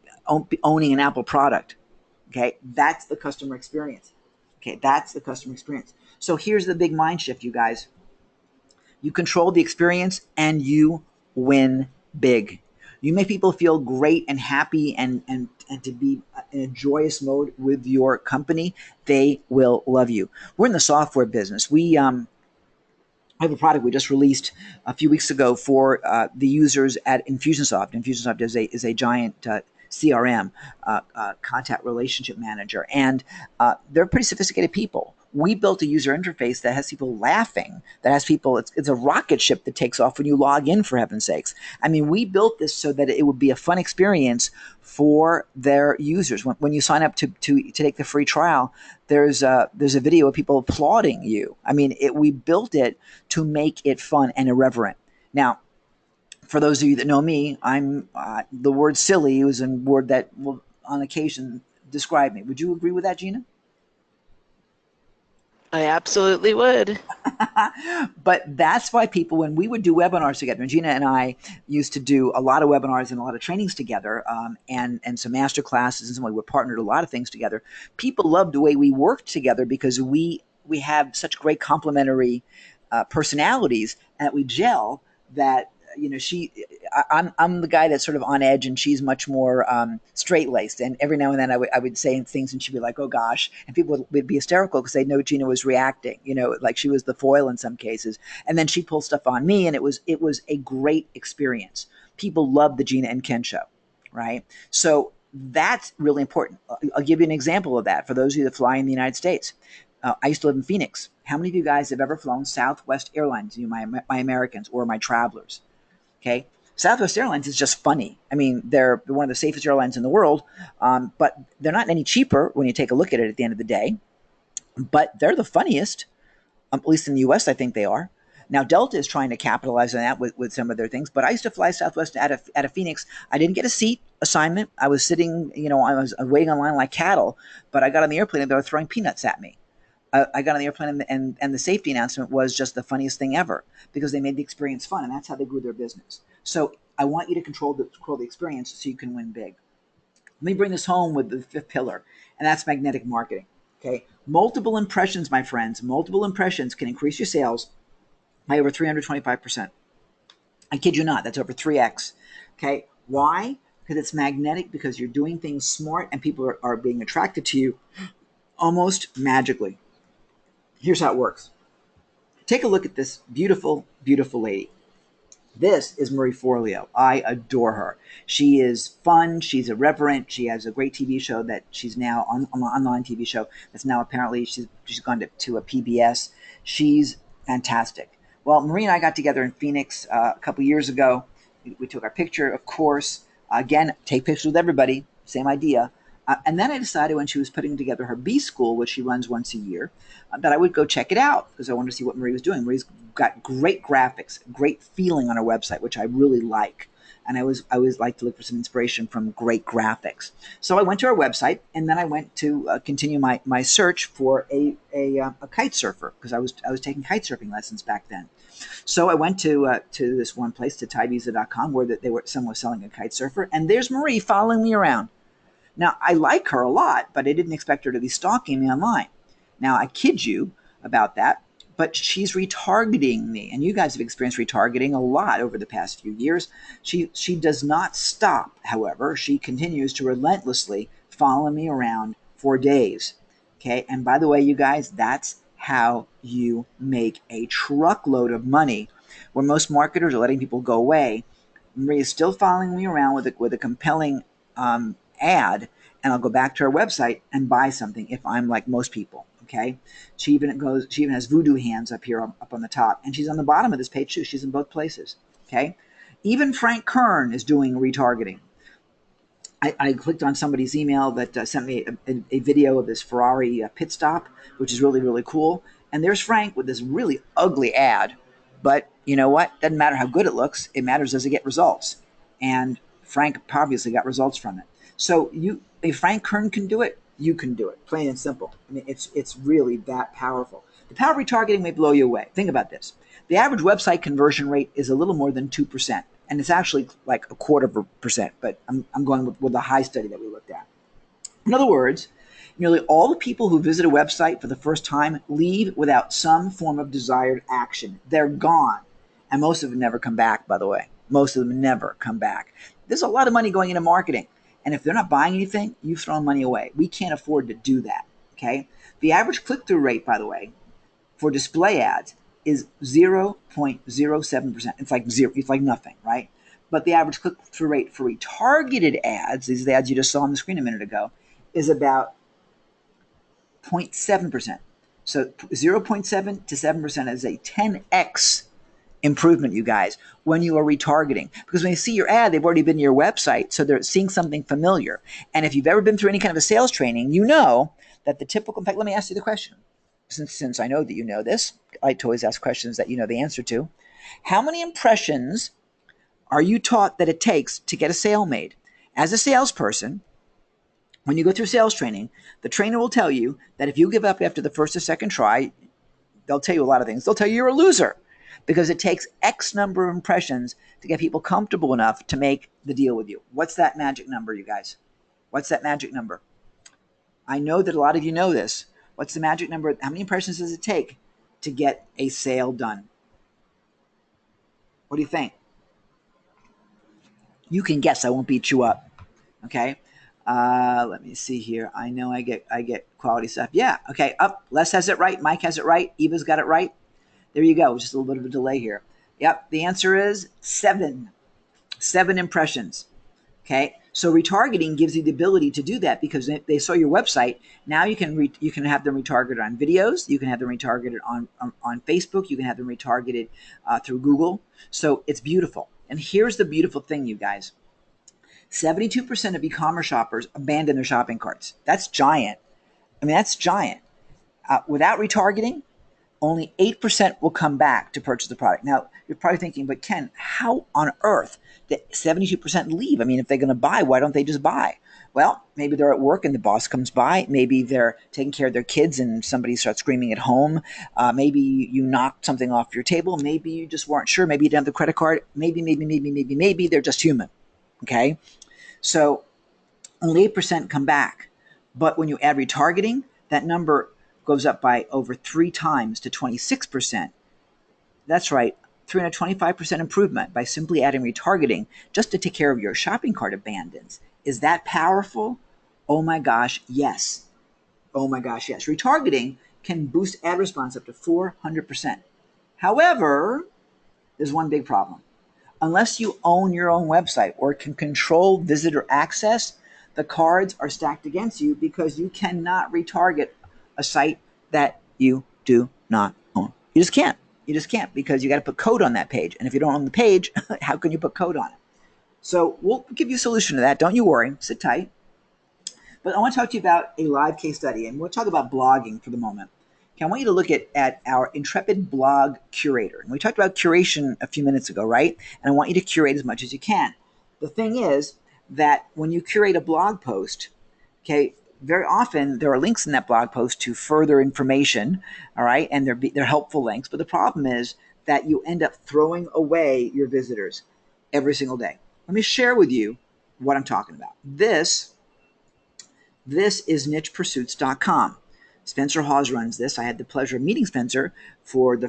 owning an Apple product. Okay, that's the customer experience. Okay, that's the customer experience. So here's the big mind shift, you guys. You control the experience and you win big. You make people feel great and happy and to be in a joyous mode with your company. They will love you. We're in the software business. We I have a product we just released a few weeks ago for the users at Infusionsoft. Infusionsoft is a giant CRM, contact relationship manager, and they're pretty sophisticated people. We built a user interface that has people laughing, that has people, it's a rocket ship that takes off when you log in, for heaven's sakes. I mean, we built this so that it would be a fun experience for their users. When you sign up to take the free trial, there's a video of people applauding you. I mean, we built it to make it fun and irreverent. Now, for those of you that know me, I'm the word silly is a word that will on occasion describe me. Would you agree with that, Gina? I absolutely would. But that's why people, when we would do webinars together, and Gina and I used to do a lot of webinars and a lot of trainings together, and some master classes, and some way we partnered a lot of things together. People loved the way we worked together because we have such great complementary personalities, and we gel that I'm the guy that's sort of on edge, and she's much more straight laced. And every now and then I would say things, and she'd be like, "Oh gosh," and people would be hysterical because they know Gina was reacting, like she was the foil in some cases. And then she'd pull stuff on me, and it was a great experience. People loved the Gina and Ken show, right? So that's really important. I'll give you an example of that for those of you that fly in the United States. I used to live in Phoenix. How many of you guys have ever flown Southwest Airlines? My Americans or my travelers? Okay, Southwest Airlines is just funny. I mean, they're one of the safest airlines in the world, but they're not any cheaper when you take a look at it at the end of the day. But they're the funniest, at least in the U.S. I think they are. Now, Delta is trying to capitalize on that with some of their things. But I used to fly Southwest out of Phoenix. I didn't get a seat assignment. I was sitting, I was waiting online like cattle. But I got on the airplane and they were throwing peanuts at me. I got on the airplane and the safety announcement was just the funniest thing ever because they made the experience fun, and that's how they grew their business. So I want you to control the experience so you can win big. Let me bring this home with the fifth pillar, and that's magnetic marketing. Okay, multiple impressions, my friends, multiple impressions can increase your sales by over 325%. I kid you not, that's over 3x. Okay, why? Because it's magnetic, because you're doing things smart and people are being attracted to you almost magically. Here's how it works. Take a look at this beautiful, beautiful lady. This is Marie Forleo. I adore her. She is fun. She's irreverent. She has a great TV show that she's now on an online TV show that's now apparently she's gone to a PBS. She's fantastic. Well, Marie and I got together in Phoenix a couple years ago. We took our picture, of course. Again, take pictures with everybody. Same idea. And then I decided when she was putting together her B school, which she runs once a year, that I would go check it out because I wanted to see what Marie was doing. Marie's got great graphics, great feeling on her website, which I really like. And I always like to look for some inspiration from great graphics. So I went to her website, and then I went to continue my search for a kite surfer because I was taking kite surfing lessons back then. So I went to this one place, to ThaiVisa.com, where someone was selling a kite surfer, and there's Marie following me around. Now, I like her a lot, but I didn't expect her to be stalking me online. Now, I kid you about that, but she's retargeting me. And you guys have experienced retargeting a lot over the past few years. She does not stop, however. She continues to relentlessly follow me around for days. Okay, and by the way, you guys, that's how you make a truckload of money. Where most marketers are letting people go away, Maria is still following me around with a compelling ad, and I'll go back to her website and buy something if I'm like most people. Okay, she even has voodoo hands up here up on the top, and she's on the bottom of this page too. She's in both places. Okay, even Frank Kern is doing retargeting. I clicked on somebody's email that sent me a video of this Ferrari pit stop, which is really, really cool. And there's Frank with this really ugly ad. But you know what? Doesn't matter how good it looks. It matters, does it get results? And Frank obviously got results from it. So if Frank Kern can do it, you can do it. Plain and simple. I mean, it's really that powerful. The power of retargeting may blow you away. Think about this. The average website conversion rate is a little more than 2%. And it's actually like 0.25%, but I'm going with the high study that we looked at. In other words, nearly all the people who visit a website for the first time leave without some form of desired action. They're gone. And most of them never come back, by the way. Most of them never come back. There's a lot of money going into marketing. And if they're not buying anything, you've thrown money away. We can't afford to do that, okay? The average click-through rate, by the way, for display ads is 0.07%. It's like zero. It's like nothing, right? But the average click-through rate for retargeted ads, these are the ads you just saw on the screen a minute ago, is about 0.7%. So 0.7 to 7% is a 10x improvement, you guys, when you are retargeting. Because when they see your ad, they've already been to your website, so they're seeing something familiar. And if you've ever been through any kind of a sales training, you know that the typical, in fact, let me ask you the question. Since I know that you know this, I like to always ask questions that you know the answer to. How many impressions are you taught that it takes to get a sale made? As a salesperson, when you go through sales training, the trainer will tell you that if you give up after the first or second try, they'll tell you a lot of things. They'll tell you you're a loser because it takes X number of impressions to get people comfortable enough to make the deal with you. What's that magic number, you guys? What's that magic number? I know that a lot of you know this. What's the magic number? How many impressions does it take to get a sale done? What do you think? You can guess. I won't beat you up. Okay. Let me see here. I know I get quality stuff. Yeah. Okay. Up. Les has it right. Mike has it right. Eva's got it right. There you go. Just a little bit of a delay here. Yep. The answer is 7. 7 impressions. Okay. So retargeting gives you the ability to do that because they saw your website. Now you can have them retargeted on videos. You can have them retargeted on Facebook. You can have them retargeted through Google. So it's beautiful. And here's the beautiful thing, you guys. 72% of e-commerce shoppers abandon their shopping carts. That's giant. I mean, that's giant. Without retargeting, only 8% will come back to purchase the product. Now, you're probably thinking, but Ken, how on earth did 72% leave? I mean, if they're going to buy, why don't they just buy? Well, maybe they're at work and the boss comes by. Maybe they're taking care of their kids and somebody starts screaming at home. Maybe you knocked something off your table. Maybe you just weren't sure. Maybe you didn't have the credit card. Maybe they're just human. Okay? So only 8% come back. But when you add retargeting, that number goes up by over 3 times to 26%. That's right, 325% improvement by simply adding retargeting just to take care of your shopping cart abandons. Is that powerful? Oh my gosh, yes. Oh my gosh, yes. Retargeting can boost ad response up to 400%. However, there's one big problem. Unless you own your own website or can control visitor access, the cards are stacked against you because you cannot retarget a site that you do not own. You just can't. You just can't, because you got to put code on that page. And if you don't own the page, how can you put code on it? So we'll give you a solution to that. Don't you worry. Sit tight. But I want to talk to you about a live case study, and we'll talk about blogging for the moment. Okay, I want you to look at our Intrepid Blog Curator. And we talked about curation a few minutes ago, right? And I want you to curate as much as you can. The thing is that when you curate a blog post, okay, very often there are links in that blog post to further information, all right? And they're helpful links. But the problem is that you end up throwing away your visitors every single day. Let me share with you what I'm talking about. This is nichepursuits.com. Spencer Hawes runs this. I had the pleasure of meeting Spencer for the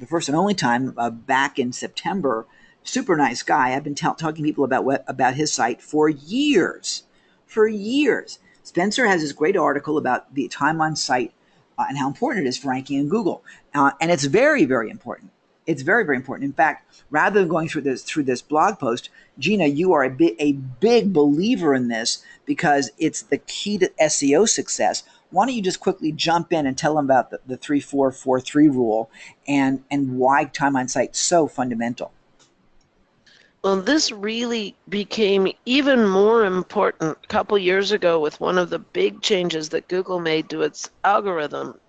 first and only time back in September. Super nice guy. I've been talking to people about his site for years. For years. Spencer has this great article about the time on site and how important it is for ranking in Google. And it's very, very important. It's very, very important. In fact, rather than going through this blog post, Gina, you are a big believer in this because it's the key to SEO success. Why don't you just quickly jump in and tell them about the 3-4-4-3 rule and why time on site is so fundamental? Well, this really became even more important a couple years ago with one of the big changes that Google made to its algorithm.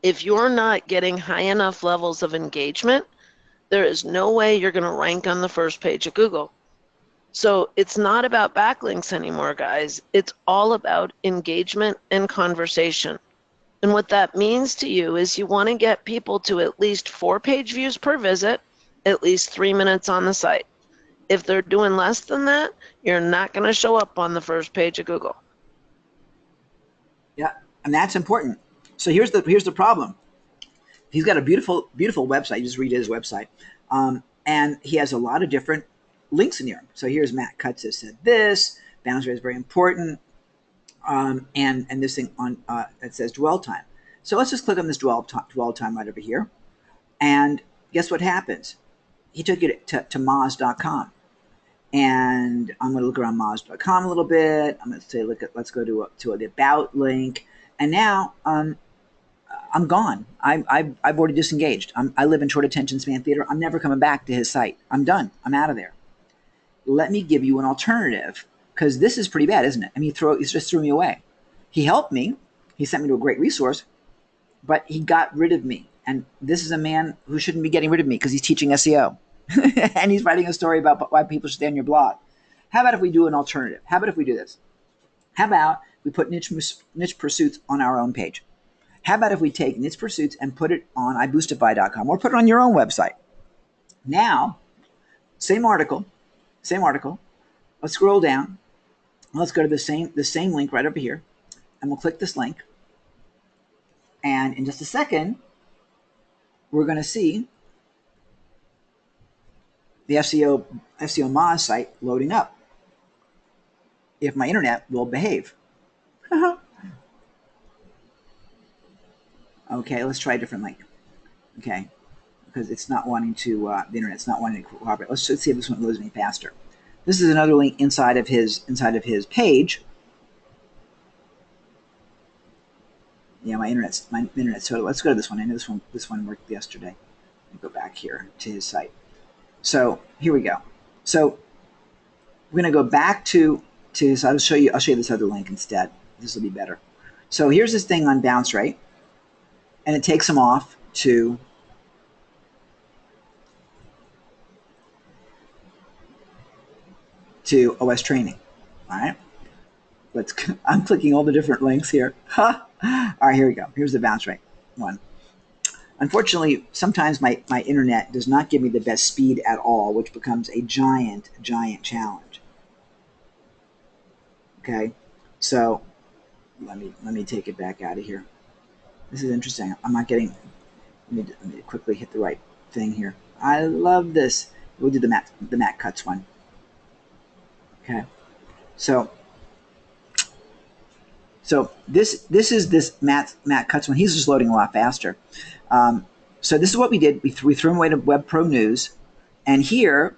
If you're not getting high enough levels of engagement, there is no way you're going to rank on the first page of Google. So it's not about backlinks anymore, guys. It's all about engagement and conversation. And what that means to you is you want to get people to at least 4 page views per visit, at least 3 minutes on the site. If they're doing less than that, you're not going to show up on the first page of Google. Yeah, and that's important. So here's the problem. He's got a beautiful website. You just read his website, and he has a lot of different links in here. So here's Matt Cutts has said this. Bounce rate is very important, and this thing on that says dwell time. So let's just click on this dwell time right over here, and guess what happens? He took it to Moz.com. And I'm going to look around Moz.com a little bit. I'm going to say, let's go to the about link. And now I'm gone. I've already disengaged. I live in short attention span theater. I'm never coming back to his site. I'm done. I'm out of there. Let me give you an alternative, because this is pretty bad, isn't it? I mean, he just threw me away. He helped me. He sent me to a great resource, but he got rid of me. And this is a man who shouldn't be getting rid of me because he's teaching SEO. And he's writing a story about why people should stay on your blog. How about if we do an alternative? How about if we do this? How about we put niche pursuits on our own page? How about if we take niche pursuits and put it on iBoostify.com or put it on your own website? Now, same article. Let's scroll down. Let's go to the same link right over here, and we'll click this link. And in just a second, we're going to see the SEO Moz site loading up, if my internet will behave. Okay, let's try a different link. Okay, because it's not wanting to, the internet's not wanting to cooperate. Let's see if this one loads any faster. This is another link inside of his page. Yeah, my internet's total. Let's go to this one. I know this one worked yesterday. Let me go back here to his site. So here we go. So we're going to go back to his. I'll show you this other link instead. This will be better. So here's this thing on bounce rate, and it takes him off to OS training. All right. I'm clicking all the different links here. All right, here we go. Here's the bounce rate one. Unfortunately, sometimes my internet does not give me the best speed at all, which becomes a giant challenge. Okay, so let me take it back out of here. This is interesting. I'm not getting. Let me quickly hit the right thing here. I love this. We'll do the Matt Cutts one. Okay, so this is this Matt Cutts one. He's just loading a lot faster. So this is what we did. We threw him away to Web Pro News, And here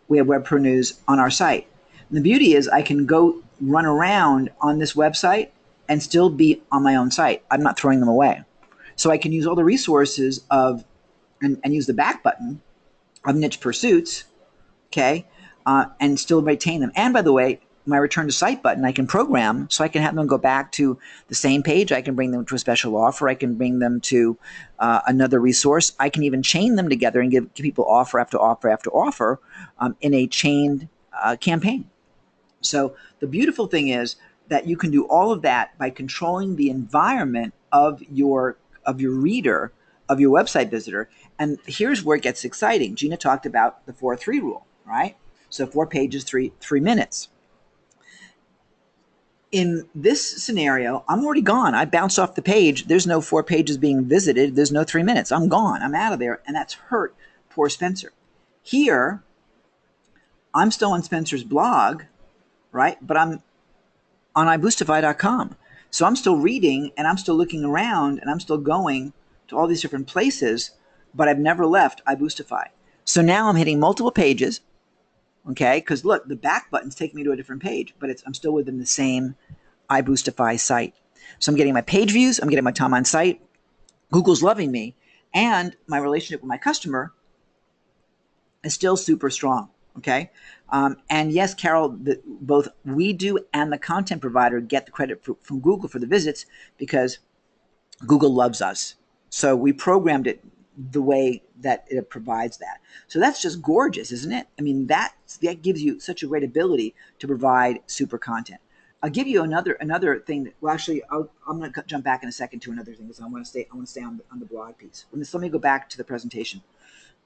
we have Web Pro News on our site. And the beauty is I can go run around on this website and still be on my own site. I'm not throwing them away. So I can use all the resources of and use the back button of niche pursuits, okay, and still retain them. And by the way, my return to site button I can program so I can have them go back to the same page. I can bring them to a special offer. I can bring them to another resource. I can even chain them together and give people offer after offer after offer in a chained campaign. So the beautiful thing is that you can do all of that by controlling the environment of your reader, of your website visitor. And here's where it gets exciting. Gina talked about the 4-3 rule, right? So 4 pages, 3 minutes. In this scenario, I'm already gone. I bounced off the page. There's no 4 pages being visited. There's no 3 minutes. I'm gone. I'm out of there. And that's hurt poor Spencer. Here, I'm still on Spencer's blog, right? But I'm on iBoostify.com. So I'm still reading and I'm still looking around and I'm still going to all these different places, but I've never left iBoostify. So now I'm hitting multiple pages, okay? Because look, the back button's taking me to a different page, but I'm still within the same iBoostify site. So I'm getting my page views, I'm getting my time on site, Google's loving me, and my relationship with my customer is still super strong. Okay. And yes, Carol, both we do and the content provider get the credit from Google for the visits because Google loves us. So we programmed it the way that it provides that. So that's just gorgeous, isn't it? I mean, that gives you such a great ability to provide super content. I'll give you another thing that, well, actually, I'm going to jump back in a second to another thing because I want to stay on the blog piece. Let me go back to the presentation.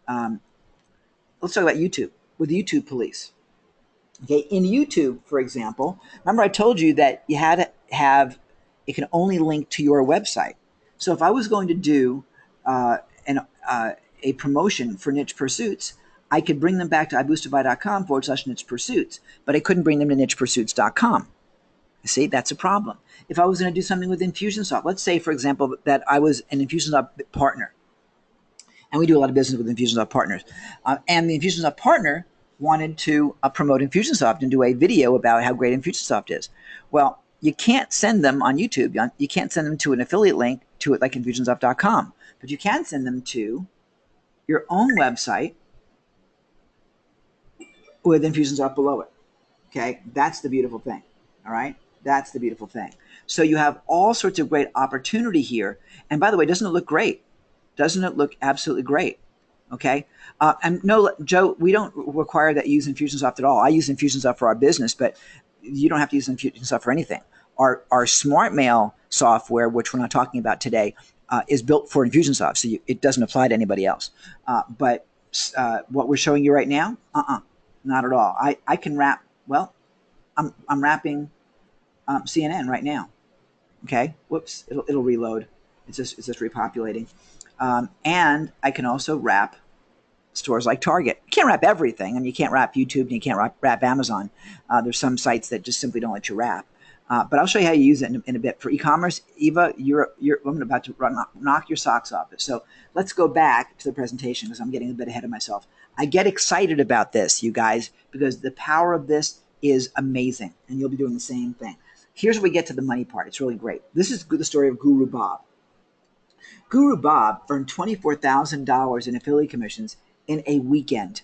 Let's talk about YouTube with YouTube police. Okay, in YouTube, for example, remember I told you that you had to have, it can only link to your website. So if I was going to do a promotion for niche pursuits, I could bring them back to iBoostify.com/niche pursuits, but I couldn't bring them to nichepursuits.com. You see, that's a problem. If I was going to do something with Infusionsoft, let's say, for example, that I was an Infusionsoft partner, and we do a lot of business with Infusionsoft partners, and the Infusionsoft partner wanted to promote Infusionsoft and do a video about how great Infusionsoft is. Well, you can't send them on YouTube. You can't send them to an affiliate link to it like Infusionsoft.com, but you can send them to your own website with Infusionsoft below it. Okay, that's the beautiful thing. All right, that's the beautiful thing. So you have all sorts of great opportunity here. And by the way, doesn't it look great? Doesn't it look absolutely great? Okay. And no, Joe, we don't require that you use Infusionsoft at all. I use Infusionsoft for our business, but you don't have to use Infusionsoft for anything. Our Smart Mail software, which we're not talking about today, is built for Infusionsoft, so it doesn't apply to anybody else. But what we're showing you right now, not at all. I can wrap. Well, I'm wrapping CNN right now. Okay. Whoops. It'll reload. It's just repopulating. And I can also wrap stores like Target. You can't wrap everything, and you can't wrap YouTube, and you can't wrap Amazon. There's some sites that just simply don't let you wrap. But I'll show you how you use it in a bit. For e-commerce, Eva, I'm about to knock your socks off. So let's go back to the presentation because I'm getting a bit ahead of myself. I get excited about this, you guys, because the power of this is amazing, and you'll be doing the same thing. Here's where we get to the money part. It's really great. This is the story of Guru Bob. Guru Bob earned $24,000 in affiliate commissions in a weekend.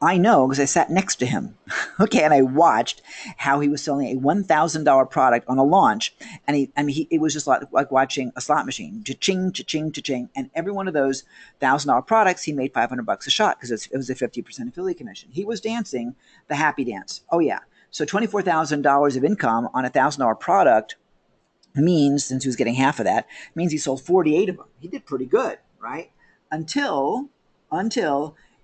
I know because I sat next to him. Okay, and I watched how he was selling a $1,000 product on a launch, and it was just like watching a slot machine, cha-ching, cha-ching, cha-ching, and every one of those $1,000 products he made $500 a shot because it was a 50% affiliate commission. He was dancing the happy dance. Oh yeah, so $24,000 of income on a $1,000 product means, since he was getting half of that, means he sold 48 of them. He did pretty good, right? Until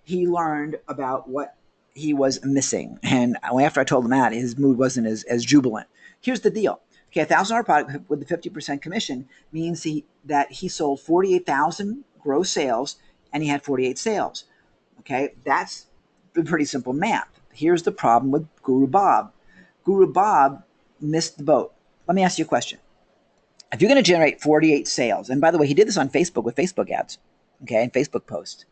he learned about what he was missing. And after I told him that, his mood wasn't as jubilant. Here's the deal. Okay, a $1,000 product with the 50% commission means that he sold 48,000 gross sales and he had 48 sales. Okay, that's pretty simple math. Here's the problem with Guru Bob. Guru Bob missed the boat. Let me ask you a question. If you're going to generate 48 sales, and by the way, he did this on Facebook with Facebook ads, okay, and Facebook posts.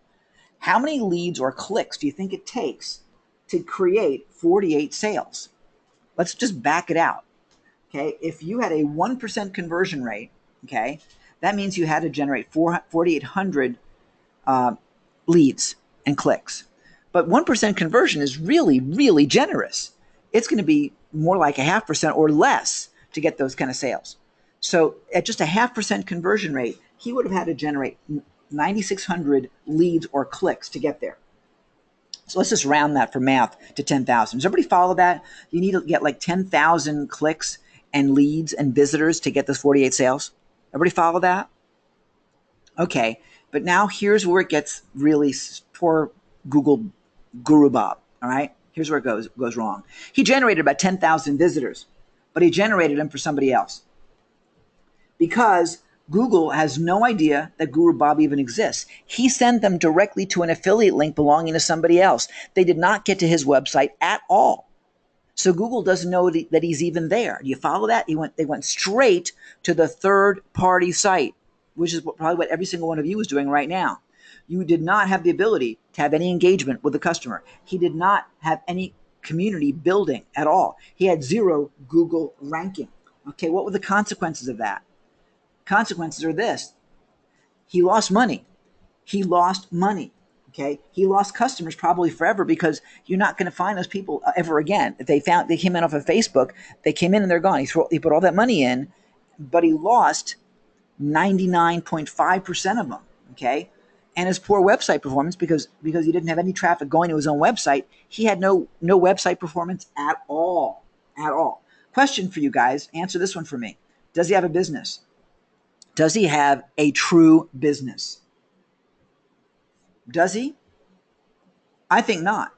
How many leads or clicks do you think it takes to create 48 sales? Let's just back it out. Okay, if you had a 1% conversion rate, okay, that means you had to generate 4,800 leads and clicks. But 1% conversion is really, really generous. It's going to be more like a 0.5% or less to get those kind of sales. So at just a 0.5% conversion rate, he would have had to generate 9,600 leads or clicks to get there. So let's just round that for math to 10,000. Does everybody follow that? You need to get like 10,000 clicks and leads and visitors to get those 48 sales. Everybody follow that? Okay, but now here's where it gets really poor Google Guru Bob. All right, here's where it goes wrong. He generated about 10,000 visitors, but he generated them for somebody else because Google has no idea that Guru Bob even exists. He sent them directly to an affiliate link belonging to somebody else. They did not get to his website at all. So Google doesn't know that he's even there. Do you follow that? They went straight to the third-party site, which is probably what every single one of you is doing right now. You did not have the ability to have any engagement with the customer. He did not have any community building at all. He had 0 Google ranking. Okay, what were the consequences of that? Consequences are this. He lost money. He lost money. Okay, he lost customers probably forever because you're not going to find those people ever again. If they came in off of Facebook, they came in and they're gone. He put all that money in, but he lost 99.5% of them. Okay, and his poor website performance because he didn't have any traffic going to his own website. He had no website performance at all. Question for you guys. Answer this one for me. Does he have a business? Does he have a true business? Does he? I think not.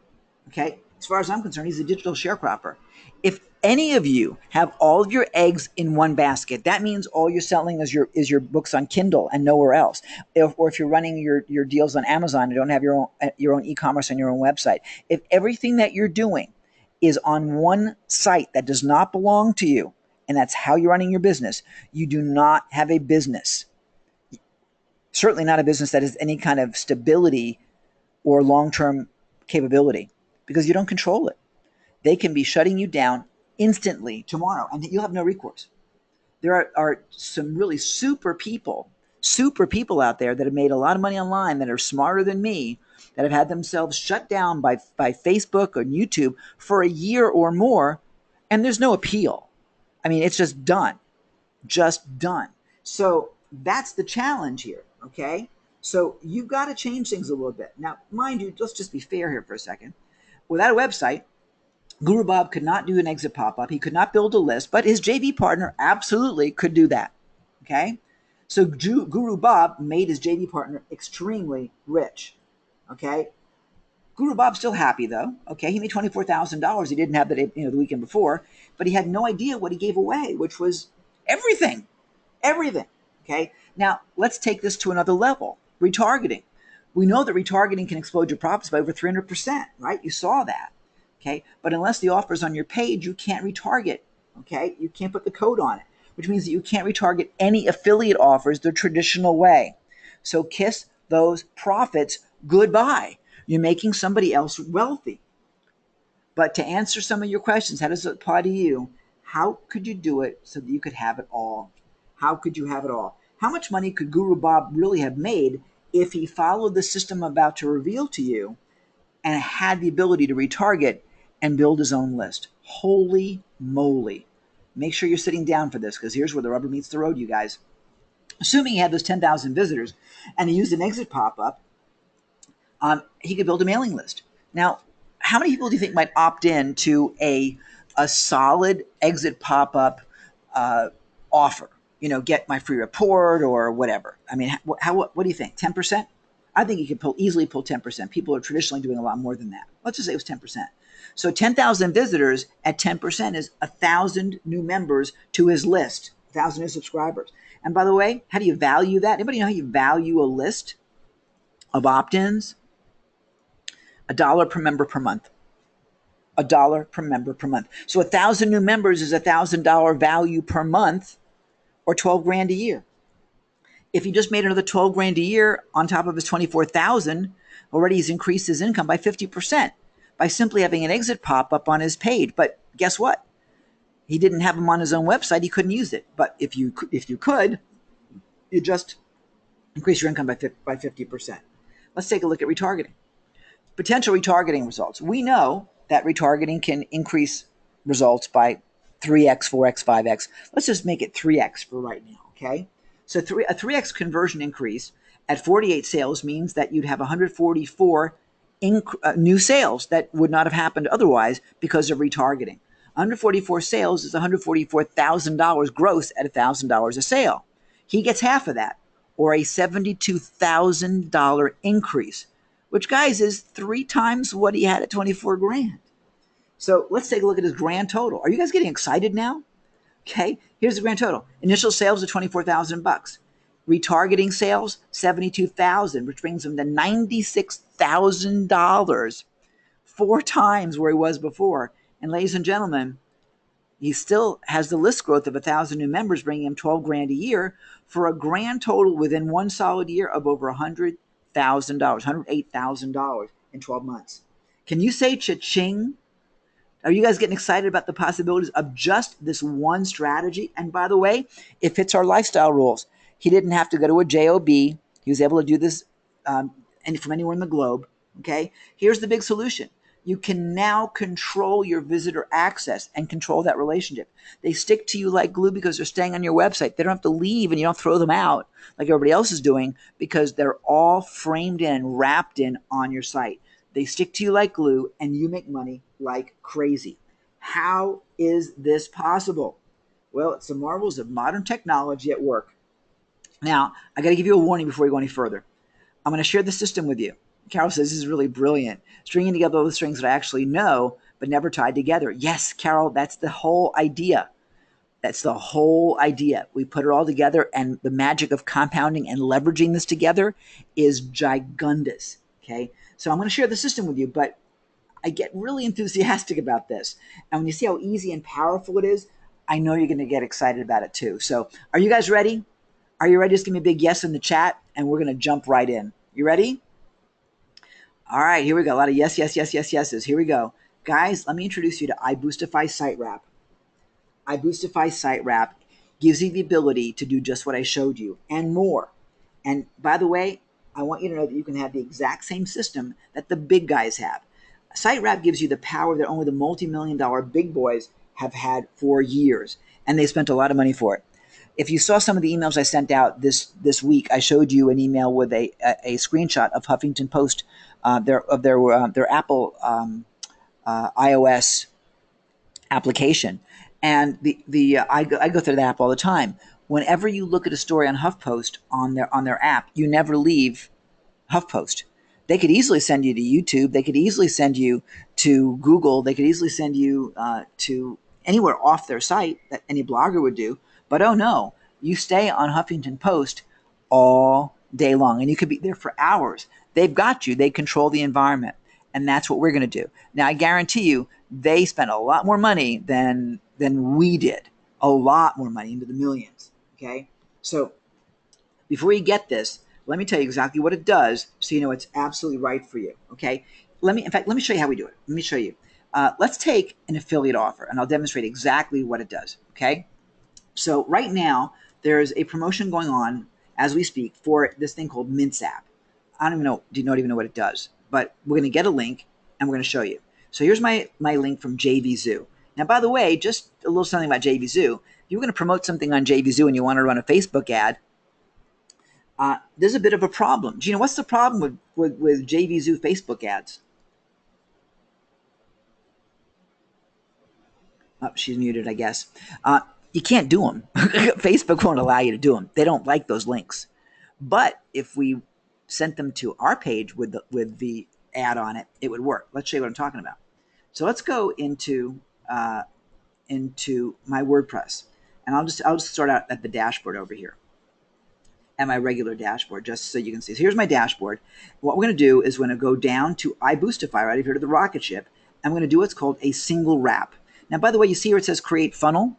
Okay. As far as I'm concerned, he's a digital sharecropper. If any of you have all of your eggs in one basket, that means all you're selling is your books on Kindle and nowhere else. Or if you're running your deals on Amazon and don't have your own e-commerce on your own website. If everything that you're doing is on one site that does not belong to you, and that's how you're running your business, you do not have a business. Certainly not a business that has any kind of stability or long-term capability because you don't control it. They can be shutting you down instantly tomorrow and you'll have no recourse. There are some really super people out there that have made a lot of money online that are smarter than me, that have had themselves shut down by Facebook or YouTube for a year or more, and there's no appeal. I mean, it's just done. So that's the challenge here, okay? So you've got to change things a little bit. Now, mind you, let's just be fair here for a second. Without a website, Guru Bob could not do an exit pop-up. He could not build a list, but his JV partner absolutely could do that, okay? So Guru Bob made his JV partner extremely rich, okay? Guru Bob's still happy though, okay? He made $24,000. He didn't have that, the weekend before, but he had no idea what he gave away, which was everything, okay? Now, let's take this to another level. Retargeting. We know that retargeting can explode your profits by over 300%, right? You saw that, okay? But unless the offer is on your page, you can't retarget, okay? You can't put the code on it, which means that you can't retarget any affiliate offers the traditional way. So kiss those profits goodbye. You're making somebody else wealthy. But to answer some of your questions, how does it apply to you? How could you do it so that you could have it all? How could you have it all? How much money could Guru Bob really have made if he followed the system I'm about to reveal to you and had the ability to retarget and build his own list? Holy moly. Make sure you're sitting down for this because here's where the rubber meets the road, you guys. Assuming he had those 10,000 visitors and he used an exit pop-up, he could build a mailing list. Now, how many people do you think might opt in to a solid exit pop-up offer? Get my free report or whatever. I mean, what do you think? 10%? I think you could easily pull 10%. People are traditionally doing a lot more than that. Let's just say it was 10%. So 10,000 visitors at 10% is 1,000 new members to his list, 1,000 new subscribers. And by the way, how do you value that? Anybody know how you value a list of opt-ins? $1 per member per month. $1 per member per month. So 1,000 new members is $1,000 value per month, or 12 grand a year. if he just made another 12 grand a year on top of his 24,000, already he's increased his income by 50% by simply having an exit pop up on his page. But guess what? He didn't have them on his own website. He couldn't use it. But if you could, you just increase your income by 50%. Let's take a look at retargeting. Potential retargeting results. We know that retargeting can increase results by 3x, 4x, 5x. Let's just make it 3x for right now, okay? So a 3x conversion increase at 48 sales means that you'd have 144 new sales that would not have happened otherwise because of retargeting. 144 sales is $144,000 gross at $1,000 a sale. He gets half of that, or a $72,000 increase, which, guys, is 3 times what he had at 24 grand. So let's take a look at his grand total. Are you guys getting excited now? Okay, here's the grand total. Initial sales of $24,000. Retargeting sales, $72,000, which brings him to $96,000, 4 times where he was before. And ladies and gentlemen, he still has the list growth of 1,000 new members, bringing him 12 grand a year for a grand total within one solid year of over $100,000, $108,000 in 12 months. Can you say cha-ching? Are you guys getting excited about the possibilities of just this one strategy? And by the way, it fits our lifestyle rules. He didn't have to go to a job. He was able to do this from anywhere in the globe. Okay, here's the big solution. You can now control your visitor access and control that relationship. They stick to you like glue because they're staying on your website. They don't have to leave, and you don't throw them out like everybody else is doing because they're all framed in and wrapped in on your site. They stick to you like glue, and you make money like crazy. How is this possible? Well, it's the marvels of modern technology at work. Now, I got to give you a warning before we go any further. I'm going to share the system with you. Carol says this is really brilliant. Stringing together all the strings that I actually know, but never tied together. Yes, Carol, that's the whole idea. That's the whole idea. We put it all together, and the magic of compounding and leveraging this together is gigundous. Okay, so I'm going to share the system with you, but I get really enthusiastic about this. And when you see how easy and powerful it is, I know you're going to get excited about it too. So are you guys ready? Are you ready? Just give me a big yes in the chat, and we're going to jump right in. You ready? All right, here we go. A lot of yes, yes, yes, yes, yeses. Here we go. Guys, let me introduce you to iBoostify Site Wrap. iBoostify Site Wrap gives you the ability to do just what I showed you and more. And by the way, I want you to know that you can have the exact same system that the big guys have. Site Wrap gives you the power that only the multi-million-dollar big boys have had for years, and they spent a lot of money for it. If you saw some of the emails I sent out this week, I showed you an email with a screenshot of Huffington Post, their Apple iOS application, and I go through the app all the time. Whenever you look at a story on HuffPost on their app, you never leave HuffPost. They could easily send you to YouTube. They could easily send you to Google. They could easily send you to anywhere off their site that any blogger would do. But oh no, you stay on Huffington Post all day long, and you could be there for hours. They've got you. They control the environment, and that's what we're going to do. Now, I guarantee you, they spent a lot more money than we did. A lot more money, into the millions. Okay, so before you get this, let me tell you exactly what it does, so you know it's absolutely right for you. Okay, let me show you how we do it. Let me show you. Let's take an affiliate offer, and I'll demonstrate exactly what it does. Okay. So right now, there's a promotion going on as we speak for this thing called Mints app. I don't even know, do you not even know what it does, but we're going to get a link and we're going to show you. So here's my link from JVZoo. Now, by the way, just a little something about JVZoo. If you're going to promote something on JVZoo and you want to run a Facebook ad, there's a bit of a problem. Do you know what's the problem with JVZoo Facebook ads? Oh, she's muted, I guess. You can't do them. Facebook won't allow you to do them. They don't like those links. But if we sent them to our page with the ad on it, it would work. Let's show you what I'm talking about. So let's go into my WordPress, and I'll just start out at the dashboard over here, at my regular dashboard, just so you can see. So here's my dashboard. What we're going to do is we're going to go down to iBoostify right here to the rocket ship, and we're going to do what's called a single wrap. Now, by the way, you see where it says create funnel?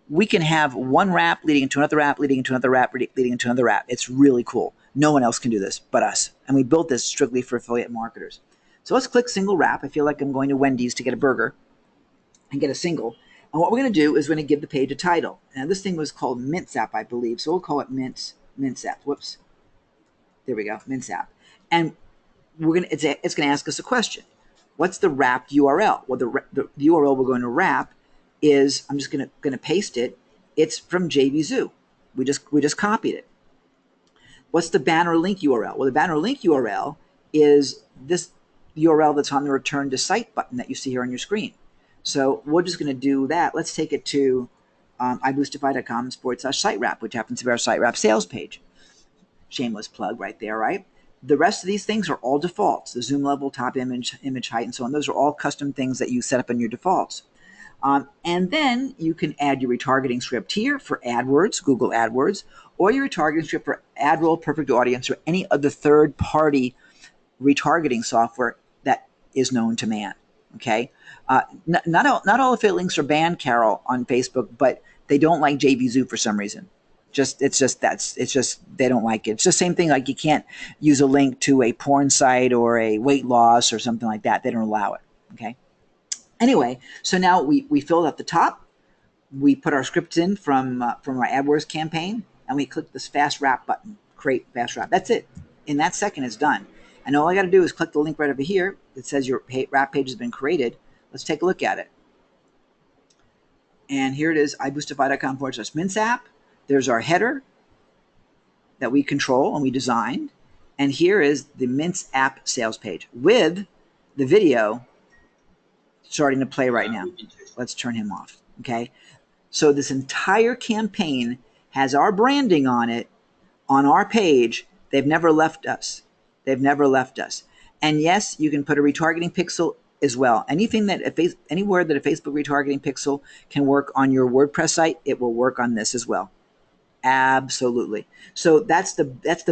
we can have one wrap leading into another wrap, leading into another wrap, leading into another wrap. It's really cool. No one else can do this but us. And we built this strictly for affiliate marketers. So let's click single wrap. I feel like I'm going to Wendy's to get a burger and get a single. And what we're going to do is we're going to give the page a title. Now this thing was called Mince App, I believe. So we'll call it Mince App. Whoops. There we go, Mince App. And it's going to ask us a question. What's the wrapped URL? Well, the URL we're going to wrap is, I'm just going to paste it. It's from JVZoo. We just copied it. What's the banner link URL? Well, the banner link URL is this URL that's on the return to site button that you see here on your screen. So we're just going to do that. Let's take it to iboostify.com/site wrap, which happens to be our site wrap sales page. Shameless plug right there, right? The rest of these things are all defaults. The zoom level, top image height, and so on. Those are all custom things that you set up in your defaults. And then you can add your retargeting script here for AdWords, Google AdWords, or your retargeting script for AdRoll, Perfect Audience, or any other third-party retargeting software that is known to man. Okay, not all affiliate links are banned, Carol, on Facebook, but they don't like JVZoo for some reason. It's just they don't like it. It's the same thing, like you can't use a link to a porn site or a weight loss or something like that. They don't allow it. Okay. Anyway, so now we filled up the top. We put our scripts in from our AdWords campaign, and we click this fast wrap button, create fast wrap. That's it. In that second, it's done. And all I got to do is click the link right over here that says your wrap page has been created. Let's take a look at it. And here it is, iboostify.com/Mince App. There's our header that we control and we designed. And here is the Mince App sales page with the video starting to play right now. Let's turn him off. Okay. So this entire campaign has our branding on it, on our page. They've never left us. They've never left us. And yes, you can put a retargeting pixel as well. Anything that anywhere that a Facebook retargeting pixel can work on your WordPress site, it will work on this as well. Absolutely. So that's the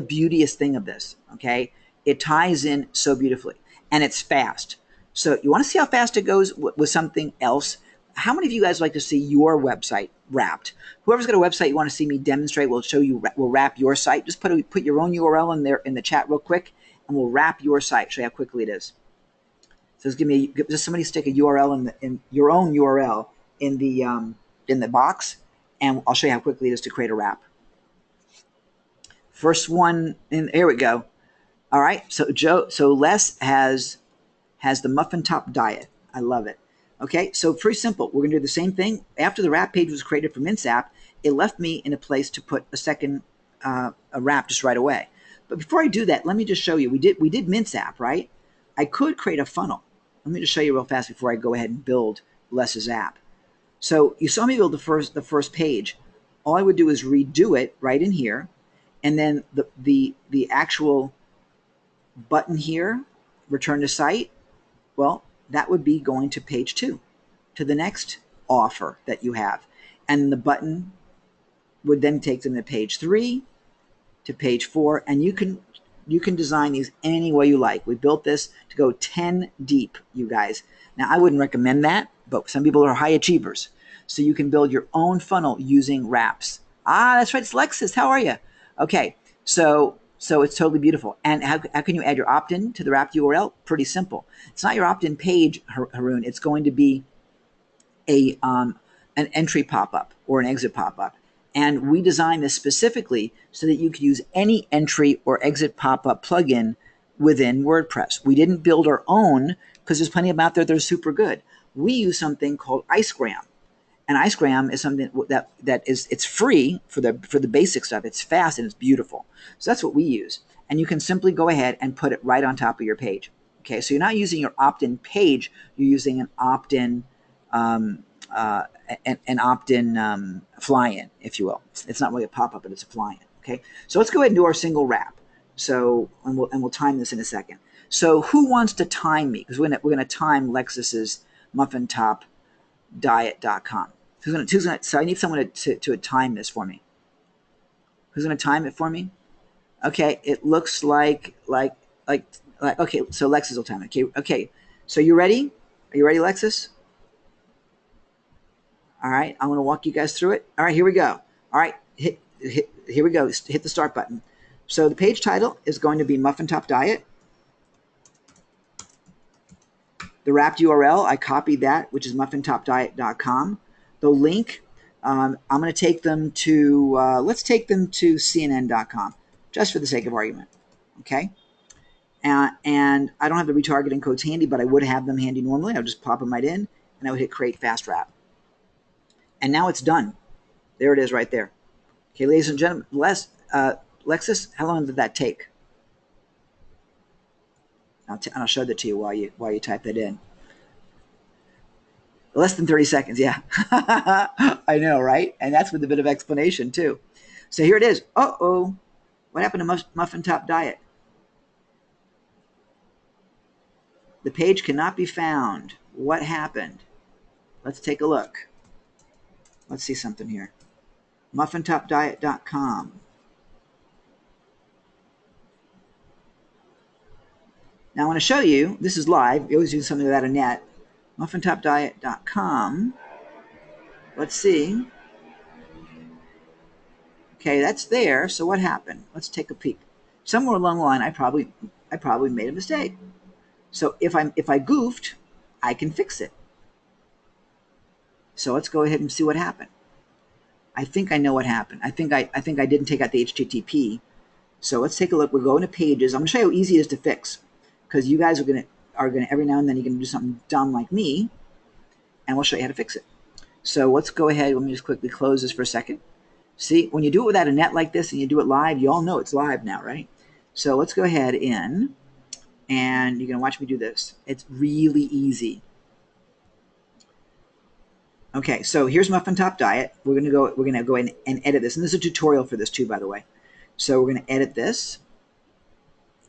beautiest thing of this. Okay. It ties in so beautifully and it's fast. So you want to see how fast it goes with something else? How many of you guys like to see your website wrapped? Whoever's got a website you want to see me demonstrate, we'll show you, we'll wrap your site. Just put your own URL in there in the chat real quick, and we'll wrap your site. Show you how quickly it is. So just somebody stick a URL in your own URL in the box, and I'll show you how quickly it is to create a wrap. First one, and here we go. All right. So Les has the muffin top diet. I love it. Okay, so pretty simple. We're going to do the same thing. After the wrap page was created for Mince App, it left me in a place to put a second a wrap just right away. But before I do that, let me just show you. We did Mince App, right? I could create a funnel. Let me just show you real fast before I go ahead and build Les's app. So you saw me build the first page. All I would do is redo it right in here, and then the actual button here, return to site. Well, that would be going to page 2, to the next offer that you have. And the button would then take them to page 3, to page 4, and you can design these any way you like. We built this to go 10 deep, you guys. Now, I wouldn't recommend that, but some people are high achievers. So you can build your own funnel using wraps. Ah, that's right, it's Lexus. How are you? Okay, so it's totally beautiful. And how can you add your opt-in to the wrapped URL? Pretty simple. It's not your opt-in page, Haroon. It's going to be an entry pop-up or an exit pop-up. And we designed this specifically so that you could use any entry or exit pop-up plugin within WordPress. We didn't build our own because there's plenty of them out there that are super good. We use something called Icegram. And Icegram is something it's free for the basic stuff. It's fast and it's beautiful. So that's what we use. And you can simply go ahead and put it right on top of your page. Okay, so you're not using your opt-in page. You're using an opt-in fly-in, if you will. It's not really a pop-up, but it's a fly-in. Okay, so let's go ahead and do our single wrap. So and we'll time this in a second. So who wants to time me? Because we're gonna time Lexus's muffin top diet.com. So I need someone to time this for me. Who's going to time it for me? Okay, it looks like okay, so Lexus will time it. Okay, so you ready? Are you ready, Lexus? All right, I'm going to walk you guys through it. All right, here we go. All right, here we go. Hit the start button. So the page title is going to be Muffin Top Diet. The wrapped URL, I copied that, which is muffintopdiet.com. The link, I'm going to take them to, let's take them to CNN.com, just for the sake of argument. Okay? And I don't have the retargeting codes handy, but I would have them handy normally. I would just pop them right in, and I would hit Create Fast Wrap. And now it's done. There it is right there. Okay, ladies and gentlemen, Lexus, how long did that take? I'll show that to you while you type that in. Less than 30 seconds, yeah. I know, right? And that's with a bit of explanation, too. So here it is. Uh-oh. What happened to Muffin Top Diet? The page cannot be found. What happened? Let's take a look. Let's see something here. muffintopdiet.com. Now I want to show you, this is live. You always do something without a net. muffintopdiet.com. Let's see. Okay, that's there. So what happened? Let's take a peek. Somewhere along the line, I probably made a mistake. So if I goofed, I can fix it. So let's go ahead and see what happened. I think I know what happened. I think I didn't take out the HTTP. So let's take a look. We're going to pages. I'm going to show you how easy it is to fix, because you guys are gonna every now and then you're gonna do something dumb like me, and we'll show you how to fix it. So let's go ahead. Let me just quickly close this for a second. See, when you do it without a net like this and you do it live, you all know it's live now, right? So let's go ahead in, and you're gonna watch me do this. It's really easy. Okay, so here's Muffin Top Diet. We're gonna go in and edit this, and there's a tutorial for this too, by the way. So we're gonna edit this,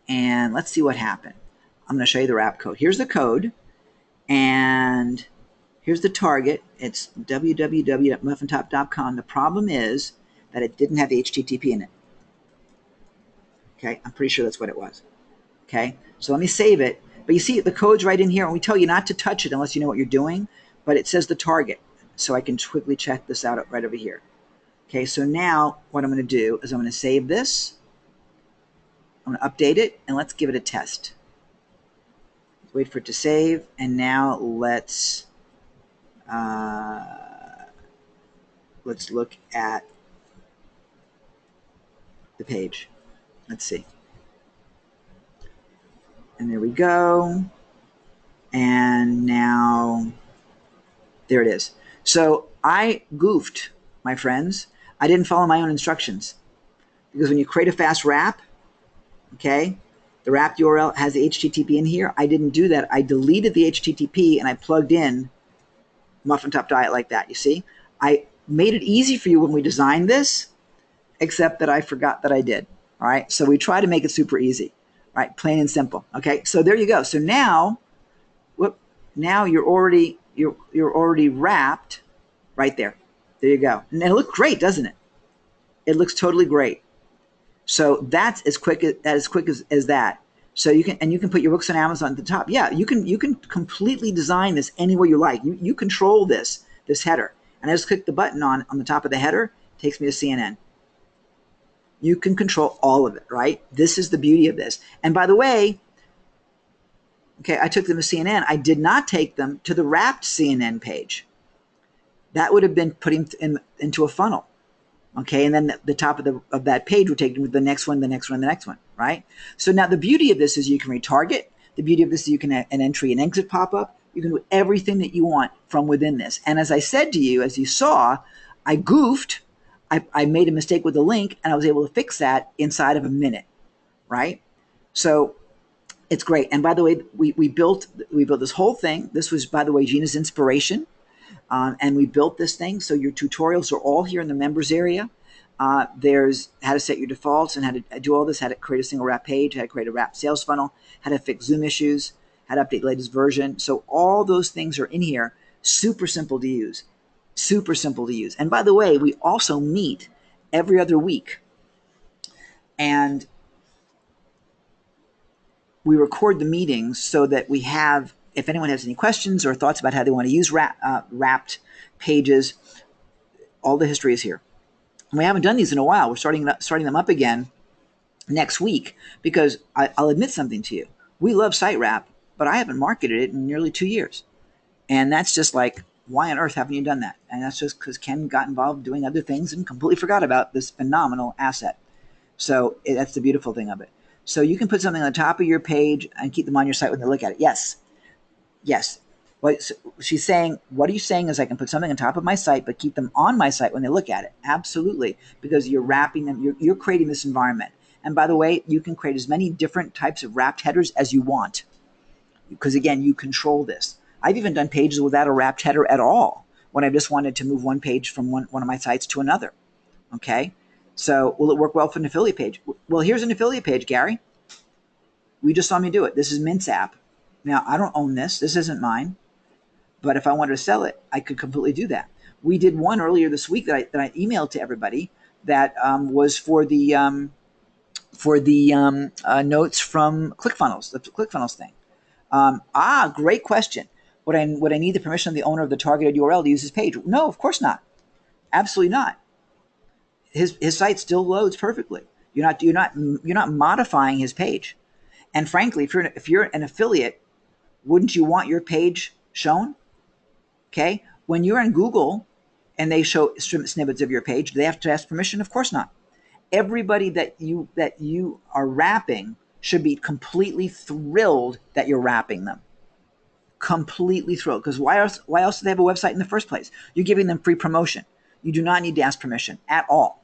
and let's see what happened. I'm gonna show you the wrap code. Here's the code, and here's the target. It's www.muffintop.com. The problem is that it didn't have the HTTP in it. Okay, I'm pretty sure that's what it was. Okay, so let me save it. But you see the code's right in here, and we tell you not to touch it unless you know what you're doing, but it says the target. So I can quickly check this out right over here. Okay, so now what I'm going to do is I'm going to save this. I'm going to update it, and let's give it a test. Wait for it to save, and now let's look at the page. Let's see. And there we go. And now there it is. So I goofed, my friends. I didn't follow my own instructions, because when you create a fast wrap, okay, the wrapped URL has the HTTP in here. I didn't do that. I deleted the HTTP and I plugged in Muffin Top Diet like that. You see, I made it easy for you when we designed this, except that I forgot that I did. All right, so we try to make it super easy. All right, plain and simple. Okay, so there you go. So now, now you're already wrapped right there. There you go. And it looks great, doesn't it? It looks totally great. So that's as quick as that. So you can put your books on Amazon at the top. Yeah, you can completely design this any way you like. You control this header. And I just click the button on the top of the header, it takes me to CNN. You can control all of it, right? This is the beauty of this. And by the way, okay, I took them to CNN. I did not take them to the wrapped CNN page. That would have been putting into a funnel. Okay, and then the top of that page would take you to the next one, the next one, the next one, right? So now the beauty of this is you can retarget. The beauty of this is you can have an entry and exit pop-up. You can do everything that you want from within this. And as I said to you, as you saw, I goofed. I made a mistake with the link, and I was able to fix that inside of a minute, right? So it's great. And by the way, we built this whole thing. This was, by the way, Gina's inspiration. And we built this thing. So your tutorials are all here in the members area. There's how to set your defaults and how to do all this, how to create a single wrap page, how to create a wrap sales funnel, how to fix Zoom issues, how to update latest version. So all those things are in here. Super simple to use. Super simple to use. And by the way, we also meet every other week. And we record the meetings so that we have if anyone has any questions or thoughts about how they want to use wrapped pages, all the history is here. We haven't done these in a while. We're starting them up again next week because I'll admit something to you. We love site wrap, but I haven't marketed it in nearly 2 years. And that's just like, why on earth haven't you done that? And that's just because Ken got involved doing other things and completely forgot about this phenomenal asset. So that's the beautiful thing of it. So you can put something on the top of your page and keep them on your site when they look at it. Yes. Yes. What she's saying, what are you saying is I can put something on top of my site, but keep them on my site when they look at it. Absolutely. Because you're wrapping them, you're creating this environment. And by the way, you can create as many different types of wrapped headers as you want. Because again, you control this. I've even done pages without a wrapped header at all when I just wanted to move one page from one of my sites to another. Okay. So will it work well for an affiliate page? Well, here's an affiliate page, Gary. We just saw me do it. This is Mint's app. Now, I don't own this. This isn't mine. But if I wanted to sell it, I could completely do that. We did one earlier this week that I emailed to everybody that was for the notes from ClickFunnels, the ClickFunnels thing. Great question. Would I need the permission of the owner of the targeted URL to use his page? No, of course not. Absolutely not. His site still loads perfectly. You're not modifying his page. And frankly, if you're an affiliate, wouldn't you want your page shown? Okay. When you're in Google and they show snippets of your page, do they have to ask permission? Of course not. Everybody that you are wrapping should be completely thrilled that you're wrapping them. Completely thrilled. Because why else do they have a website in the first place? You're giving them free promotion. You do not need to ask permission at all.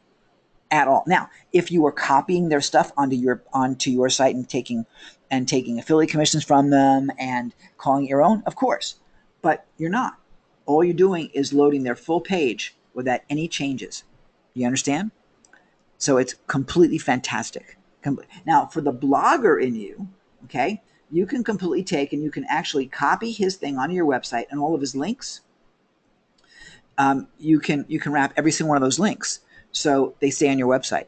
At all. Now, if you are copying their stuff onto your site and taking affiliate commissions from them and calling it your own, of course. But you're not. All you're doing is loading their full page without any changes. You understand? So it's completely fantastic. Now, for the blogger in you, okay, you can completely take and you can actually copy his thing onto your website and all of his links. You can wrap every single one of those links so they stay on your website.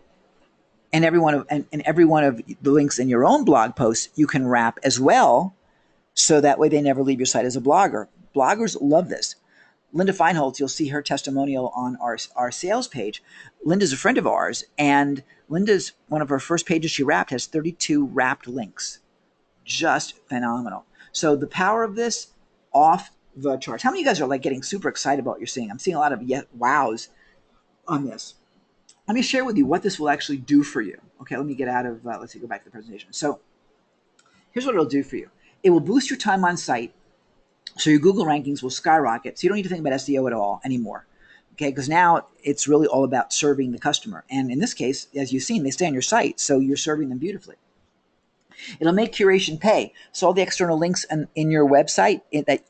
And every one of the links in your own blog posts you can wrap as well, so that way they never leave your site as a blogger. Bloggers love this. Linda Feinholz, you'll see her testimonial on our sales page. Linda's a friend of ours, and Linda's one of her first pages she wrapped has 32 wrapped links. Just phenomenal. So the power of this, off the charts. How many of you guys are like getting super excited about what you're seeing? I'm seeing a lot of wows on this. Let me share with you what this will actually do for you. Okay, let me get out of, let's see, go back to the presentation. So here's what it'll do for you. It will boost your time on site, so your Google rankings will skyrocket. So you don't need to think about SEO at all anymore. Okay, because now it's really all about serving the customer. And in this case, as you've seen, they stay on your site, so you're serving them beautifully. It'll make curation pay. So all the external links in your website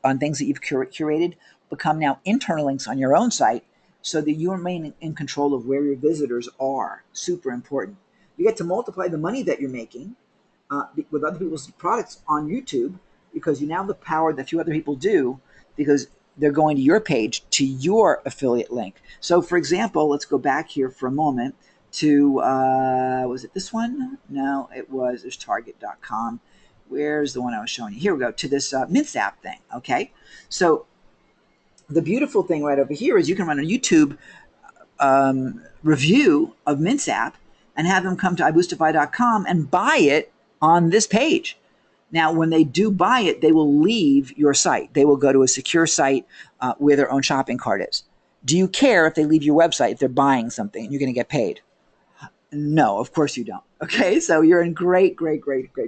on things that you've curated become now internal links on your own site, so that you remain in control of where your visitors are. Super important. You get to multiply the money that you're making with other people's products on YouTube, because you now have the power that few other people do, because they're going to your page, to your affiliate link. So for example, let's go back here for a moment to, was it this one? No, there's target.com. Where's the one I was showing you? Here we go, to this Mint app thing, okay? So the beautiful thing right over here is you can run a YouTube review of Mint app and have them come to iboostify.com and buy it on this page. Now, when they do buy it, they will leave your site. They will go to a secure site where their own shopping cart is. Do you care if they leave your website, if they're buying something and you're going to get paid? No, of course you don't. Okay, so you're in great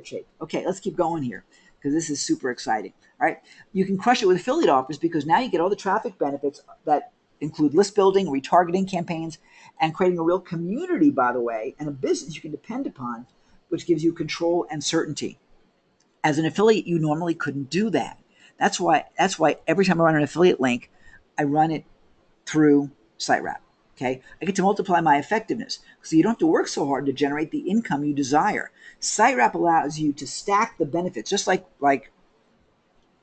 shape. Okay, let's keep going here, because this is super exciting. All right, you can crush it with affiliate offers, because now you get all the traffic benefits that include list building, retargeting campaigns, and creating a real community, by the way, and a business you can depend upon, which gives you control and certainty. As an affiliate, you normally couldn't do that. That's why every time I run an affiliate link, I run it through SiteWrap. Okay, I get to multiply my effectiveness, so you don't have to work so hard to generate the income you desire. SiteWrap allows you to stack the benefits, just like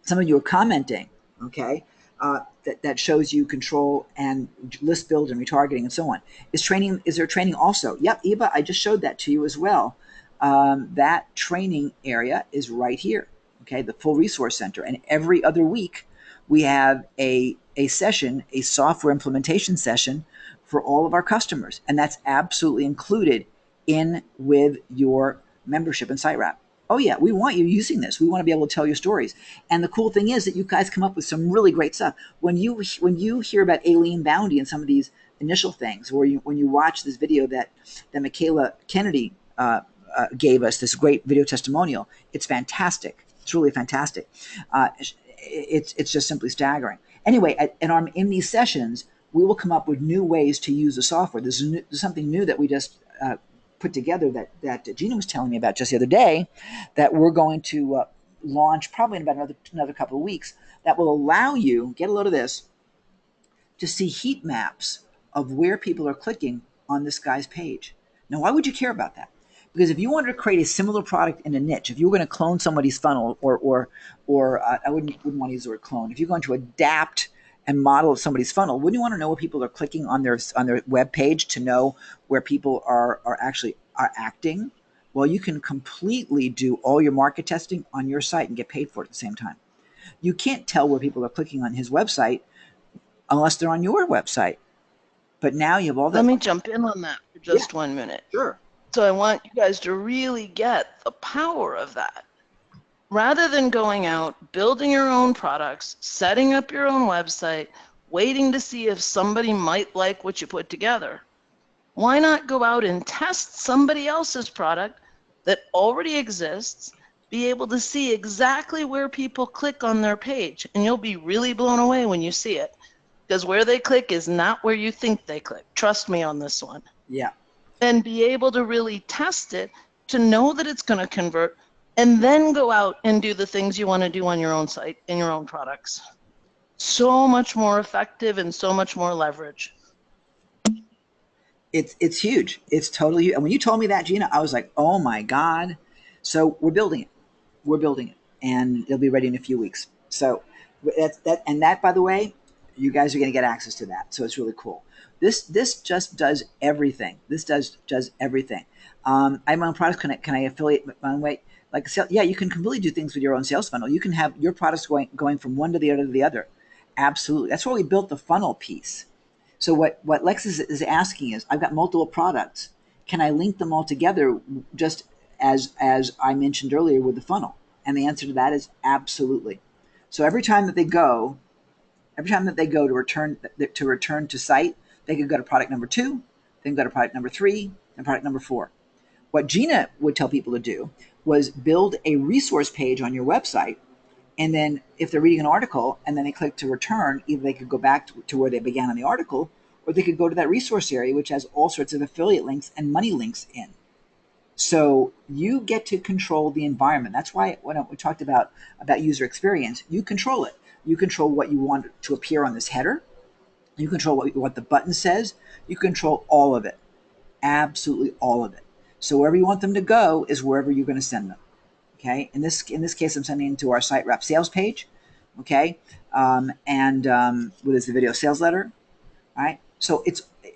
some of you are commenting. Okay, that shows you control and list build and retargeting and so on. Is there training also? Yep, Eva, I just showed that to you as well. That training area is right here. okay, the full resource center. And every other week, we have a session, a software implementation session for all of our customers. And that's absolutely included in with your membership and site wrap. Oh yeah, we want you using this. We want to be able to tell your stories. And the cool thing is that you guys come up with some really great stuff. When you hear about Aileen Bounty and some of these initial things, or when you watch this video that Michaela Kennedy gave us, this great video testimonial, it's fantastic. It's really fantastic. It's just simply staggering. Anyway, in these sessions, we will come up with new ways to use the software. There's something new that we just put together that Gina was telling me about just the other day, that we're going to launch probably in about another couple of weeks, that will allow you, get a load of this, to see heat maps of where people are clicking on this guy's page. Now, why would you care about that? Because if you wanted to create a similar product in a niche, if you were going to clone somebody's funnel, or I wouldn't want to use the word clone, if you're going to adapt and model somebody's funnel, wouldn't you want to know where people are clicking on their web page to know where people are acting? Well, you can completely do all your market testing on your site and get paid for it at the same time. You can't tell where people are clicking on his website unless they're on your website. But now you have all that. Let me jump in on that for just 1 minute. Sure. So I want you guys to really get the power of that. Rather than going out, building your own products, setting up your own website, waiting to see if somebody might like what you put together, why not go out and test somebody else's product that already exists, be able to see exactly where people click on their page, and you'll be really blown away when you see it. Because where they click is not where you think they click. Trust me on this one. Yeah. And be able to really test it to know that it's going to convert, and then go out and do the things you want to do on your own site and your own products. So much more effective and so much more leverage. It's huge. It's totally huge. And when you told me that, Gina, I was like, oh my God. So we're building it. We're building it. And it'll be ready in a few weeks. So that, by the way, you guys are going to get access to that. So it's really cool. This just does everything. This does everything. I have my own products. Can I affiliate my own way? Like, yeah, you can completely do things with your own sales funnel. You can have your products going from one to the other to the other. Absolutely. That's why we built the funnel piece. So what Lex is asking is, I've got multiple products. Can I link them all together just as I mentioned earlier with the funnel? And the answer to that is absolutely. So every time that they go to return to site, they could go to product number 2, then go to product number 3, and product number 4. What Gina would tell people to do was build a resource page on your website, and then if they're reading an article and then they click to return, either they could go back to where they began on the article, or they could go to that resource area, which has all sorts of affiliate links and money links in. So you get to control the environment. That's why when we talked about user experience, you control it. You control what you want to appear on this header. You control what the button says. You control all of it. Absolutely all of it. So wherever you want them to go is wherever you're going to send them. Okay. In this case, I'm sending them to our site wrap sales page. Okay. What is the video sales letter? All right. So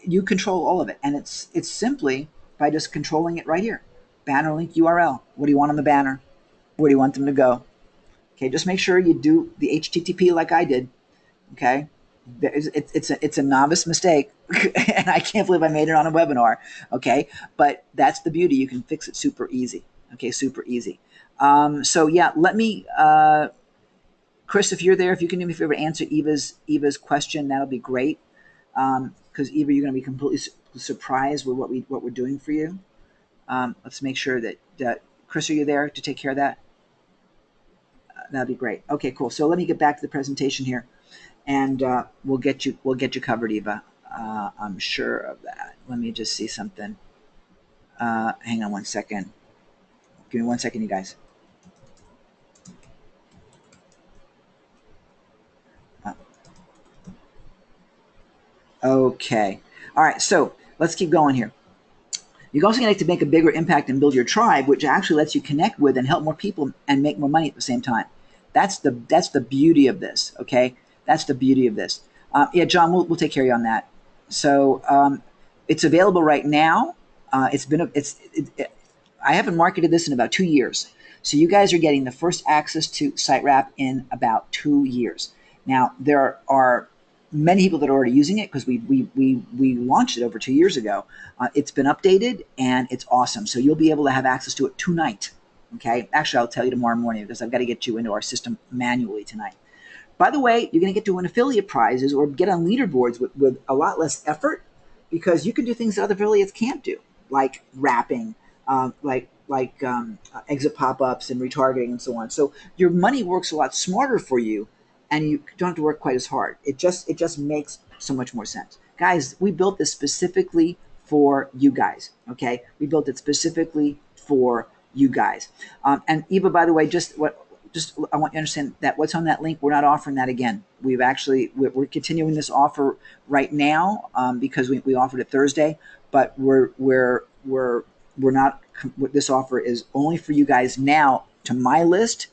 you control all of it, and it's simply by just controlling it right here. Banner link URL. What do you want on the banner? Where do you want them to go? Okay. Just make sure you do the HTTP like I did. Okay. It's a novice mistake, and I can't believe I made it on a webinar. Okay, but that's the beauty. You can fix it super easy. Okay, super easy. So yeah, let me, Chris, if you're there, if you can do me a favor, answer Eva's question, that'll be great. Because Eva, you're going to be completely surprised with what we're doing for you. Let's make sure that Chris, are you there to take care of that? That'd be great. Okay, cool. So let me get back to the presentation here. And we'll get you covered, Eva. I'm sure of that. Let me just see something. Hang on one second. Give me 1 second, you guys. Okay. All right. So let's keep going here. You're also going to make a bigger impact and build your tribe, which actually lets you connect with and help more people and make more money at the same time. That's the beauty of this. Okay. That's the beauty of this. Yeah, John, we'll take care of you on that. So it's available right now. I haven't marketed this in about 2 years. So you guys are getting the first access to SiteWrap in about 2 years. Now, there are many people that are already using it because we launched it over 2 years ago. It's been updated and it's awesome. So you'll be able to have access to it tonight. Okay. Actually, I'll tell you tomorrow morning because I've got to get you into our system manually tonight. By the way, you're going to get to win affiliate prizes or get on leaderboards with a lot less effort because you can do things that other affiliates can't do, like wrapping, exit pop-ups and retargeting and so on. So your money works a lot smarter for you, and you don't have to work quite as hard. It just makes so much more sense, guys. We built this specifically for you guys. Okay, we built it specifically for you guys. And Eva, by the way, just I want you to understand that what's on that link, we're not offering that again. We're continuing this offer right now because we offered it Thursday, but we're not. This offer is only for you guys now to my list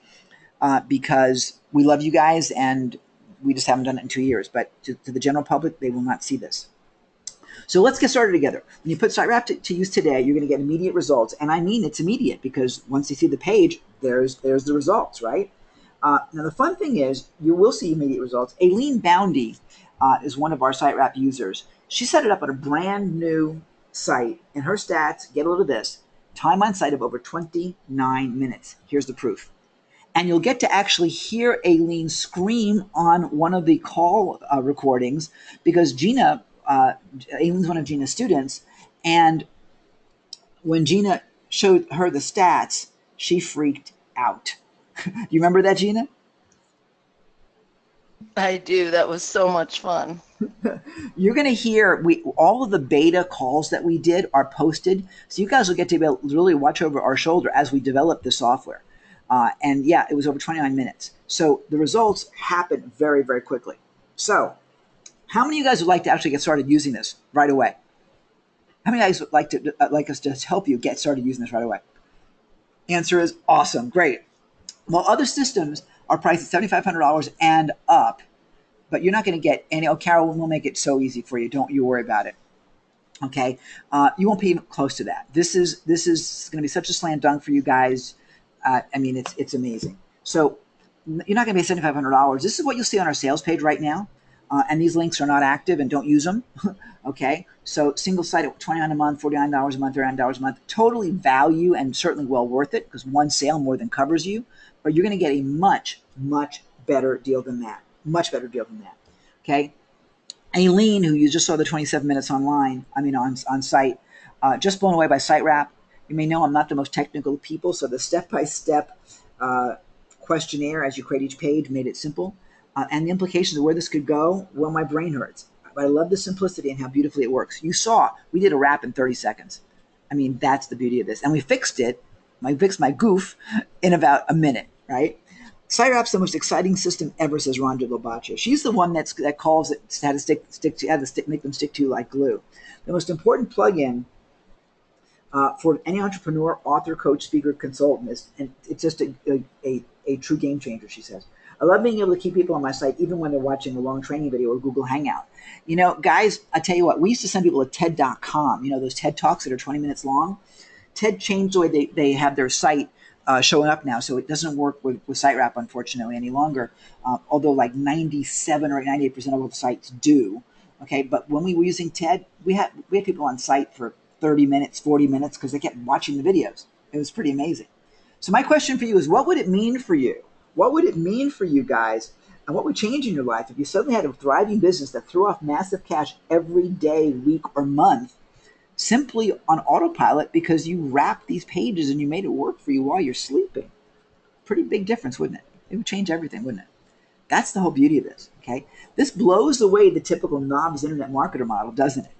because we love you guys and we just haven't done it in 2 years. But to the general public, they will not see this. So let's get started together. When you put SiteWrap to use today, you're going to get immediate results. And I mean it's immediate because once you see the page, there's the results, right? Now, the fun thing is you will see immediate results. Aileen Boundy is one of our SiteWrap users. She set it up on a brand new site. And her stats, get a load of this, time on site of over 29 minutes. Here's the proof. And you'll get to actually hear Aileen scream on one of the call recordings because Aileen's one of Gina's students, and when Gina showed her the stats, she freaked out. You remember that, Gina? I do. That was so much fun. You're going to hear all of the beta calls that we did are posted, so you guys will get to be able to really watch over our shoulder as we develop the software. And yeah, it was over 29 minutes. So the results happen very, very quickly. So how many of you guys would like to actually get started using this right away? How many of you guys would like us to help you get started using this right away? Answer is awesome, great. Well, other systems are priced at $7,500 and up, but you're not going to get any. Oh, Carol, we'll make it so easy for you. Don't you worry about it. Okay, you won't be even close to that. This is going to be such a slam dunk for you guys. I mean, it's amazing. So you're not going to pay $7,500. This is what you'll see on our sales page right now. And these links are not active and don't use them. Okay, so single site at $29 a month, $49 a month, $39 a month, totally value and certainly well worth it because one sale more than covers you. But you're going to get a much, much better deal than that. Much better deal than that. Okay, Aileen, who you just saw the 27 minutes on site, just blown away by SiteWrap. You may know I'm not the most technical of people, so the step-by-step questionnaire as you create each page made it simple. And the implications of where this could go, well, my brain hurts. But I love the simplicity and how beautifully it works. You saw, we did a wrap in 30 seconds. I mean, that's the beauty of this. And we fixed it, I fixed my goof in about a minute, right? SiteWrap's the most exciting system ever, says Rhonda Lobaccia. She's the one that calls it how to make them stick to you like glue. The most important plugin for any entrepreneur, author, coach, speaker, consultant is, and it's just a true game changer, she says. I love being able to keep people on my site even when they're watching a long training video or Google Hangout. You know, guys, I tell you what, we used to send people to TED.com, you know, those TED Talks that are 20 minutes long. TED changed the way they have their site showing up now, so it doesn't work with SiteWrap, unfortunately, any longer, although like 97 or 98% of all the sites do. Okay, but when we were using TED, we had people on site for 30 minutes, 40 minutes because they kept watching the videos. It was pretty amazing. So my question for you is, what would it mean for you? What would it mean for you guys, and what would change in your life if you suddenly had a thriving business that threw off massive cash every day, week, or month simply on autopilot because you wrapped these pages and you made it work for you while you're sleeping? Pretty big difference, wouldn't it? It would change everything, wouldn't it? That's the whole beauty of this, okay? This blows away the typical novice internet marketer model, doesn't it?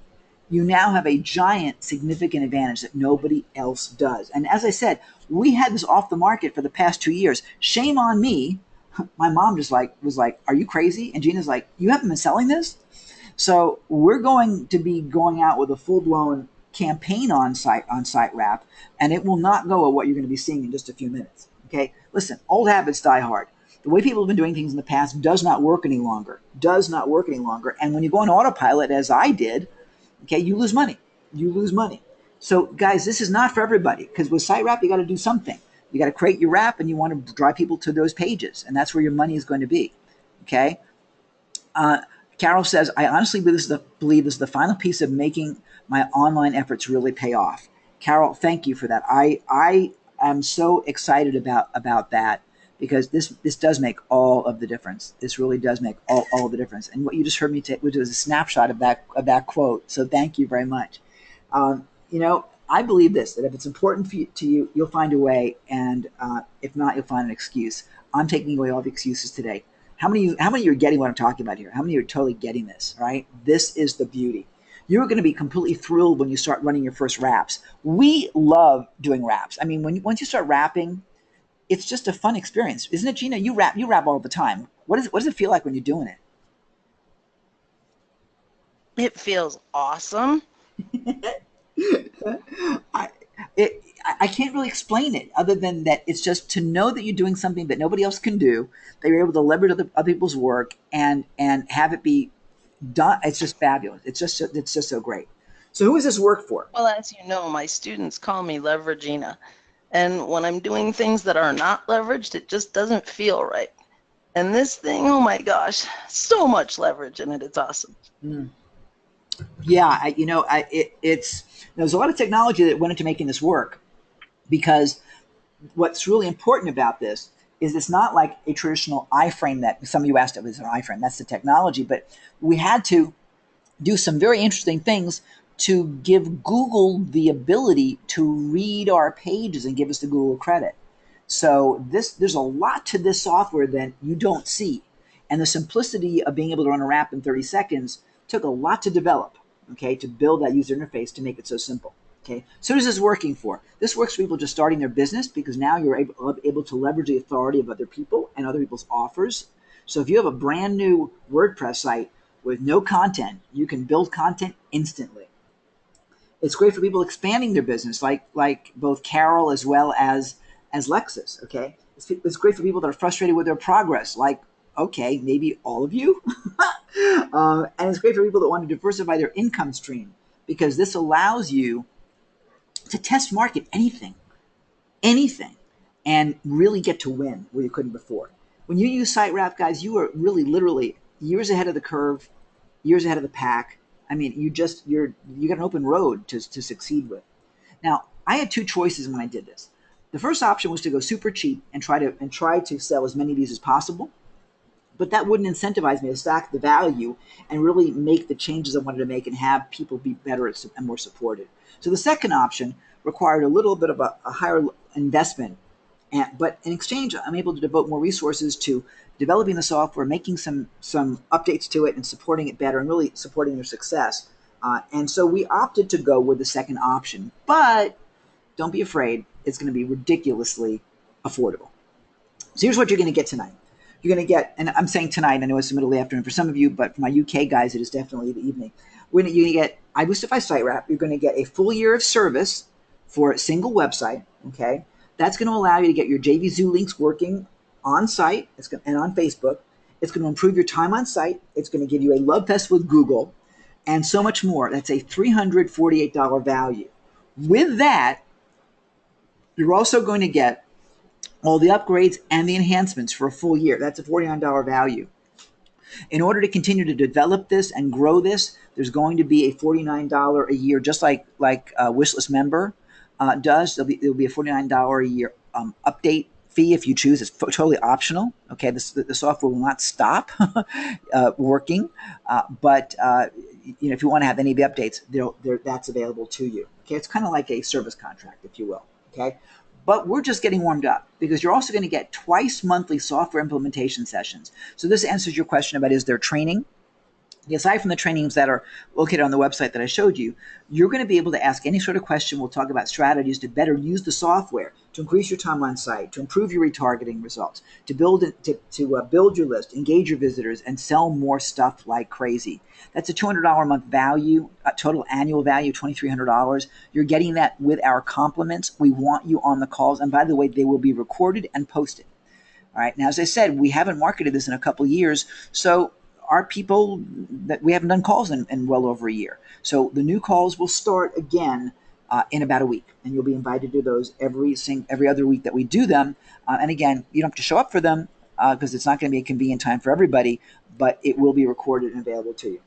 You now have a giant, significant advantage that nobody else does. And as I said, we had this off the market for the past 2 years. Shame on me. My mom just was like, are you crazy? And Gina's like, you haven't been selling this? So we're going to be going out with a full-blown campaign on SiteWrap, and it will not go at what you're going to be seeing in just a few minutes. Okay? Listen, old habits die hard. The way people have been doing things in the past does not work any longer. Does not work any longer. And when you go on autopilot, as I did, okay, you lose money. You lose money. So, guys, this is not for everybody because with SiteWrap, you got to do something. You got to create your wrap, and you want to drive people to those pages, and that's where your money is going to be. Okay. Uh, Carol says, I honestly believe this is the final piece of making my online efforts really pay off. Carol, thank you for that. I am so excited about that, because this does make all of the difference. This really does make all the difference. And what you just heard me take, which was a snapshot of that quote. So thank you very much. I believe this, that if it's important to you, you'll find a way, and if not, you'll find an excuse. I'm taking away all the excuses today. How many of you are getting what I'm talking about here? How many of you are totally getting this, right? This is the beauty. You're going to be completely thrilled when you start running your first wraps. We love doing wraps. I mean, once you start wrapping, it's just a fun experience, isn't it, Gina? You wrap all the time. What does it feel like when you're doing it? It feels awesome. I can't really explain it, other than that it's just to know that you're doing something that nobody else can do, that you're able to leverage other people's work and have it be done. It's just fabulous. It's just so great. So who is this work for? Well, as you know, my students call me Leveragina. And when I'm doing things that are not leveraged, it just doesn't feel right. And this thing, oh my gosh, so much leverage in it. It's awesome. Mm. Yeah, there's a lot of technology that went into making this work, because what's really important about this is it's not like a traditional iframe that some of you asked if it was an iframe. That's the technology, but we had to do some very interesting things to give Google the ability to read our pages and give us the Google credit. So there's a lot to this software that you don't see. And the simplicity of being able to run a wrap in 30 seconds took a lot to develop, okay, to build that user interface to make it so simple. Okay, so who's this working for? This works for people just starting their business, because now you're able to leverage the authority of other people and other people's offers. So if you have a brand new WordPress site with no content, you can build content instantly. It's great for people expanding their business, like both Carol as well as Lexus. Okay, it's great for people that are frustrated with their progress, like, okay, maybe all of you. And it's great for people that want to diversify their income stream, because this allows you to test market anything, and really get to win where you couldn't before. When you use SiteWrap, guys, you are really literally years ahead of the curve, years ahead of the pack. I mean, you got an open road to succeed with. Now, I had two choices when I did this. The first option was to go super cheap and try to sell as many of these as possible. But that wouldn't incentivize me to stack the value and really make the changes I wanted to make and have people be better and more supported. So the second option required a little bit of a higher investment, but in exchange, I'm able to devote more resources to developing the software, making some updates to it, and supporting it better, and really supporting their success. And so we opted to go with the second option. But don't be afraid; it's going to be ridiculously affordable. So here's what you're going to get tonight. You're going to get, and I'm saying tonight, I know it's the middle of the afternoon for some of you, but for my UK guys, it is definitely the evening. You're going to get iBoostify SiteWrap. You're going to get a full year of service for a single website, okay? That's going to allow you to get your JVZoo links working on site and on Facebook. It's going to improve your time on site. It's going to give you a love fest with Google and so much more. That's a $348 value. With that, you're also going to get all the upgrades and the enhancements for a full year. That's a $49 value. In order to continue to develop this and grow this, there's going to be a $49 a year, just like a Wishlist member does. There'll be a $49 a year update fee if you choose. It's totally optional. Okay, the software will not stop working, but if you want to have any of the updates, that's available to you. Okay, it's kind of like a service contract, if you will. Okay. But we're just getting warmed up, because you're also going to get twice monthly software implementation sessions. So this answers your question about, is there training? Aside from the trainings that are located on the website that I showed you, you're going to be able to ask any sort of question. We'll talk about strategies to better use the software, to increase your time on site, to improve your retargeting results, to build your list, engage your visitors, and sell more stuff like crazy. That's a $200 a month value, a total annual value, $2,300. You're getting that with our compliments. We want you on the calls. And by the way, they will be recorded and posted. All right. Now, as I said, we haven't marketed this in a couple years. So our people that we haven't done calls in well over a year. So the new calls will start again in about a week, and you'll be invited to those every other week that we do them. And again, you don't have to show up for them because it's not going to be a convenient time for everybody, but it will be recorded and available to you.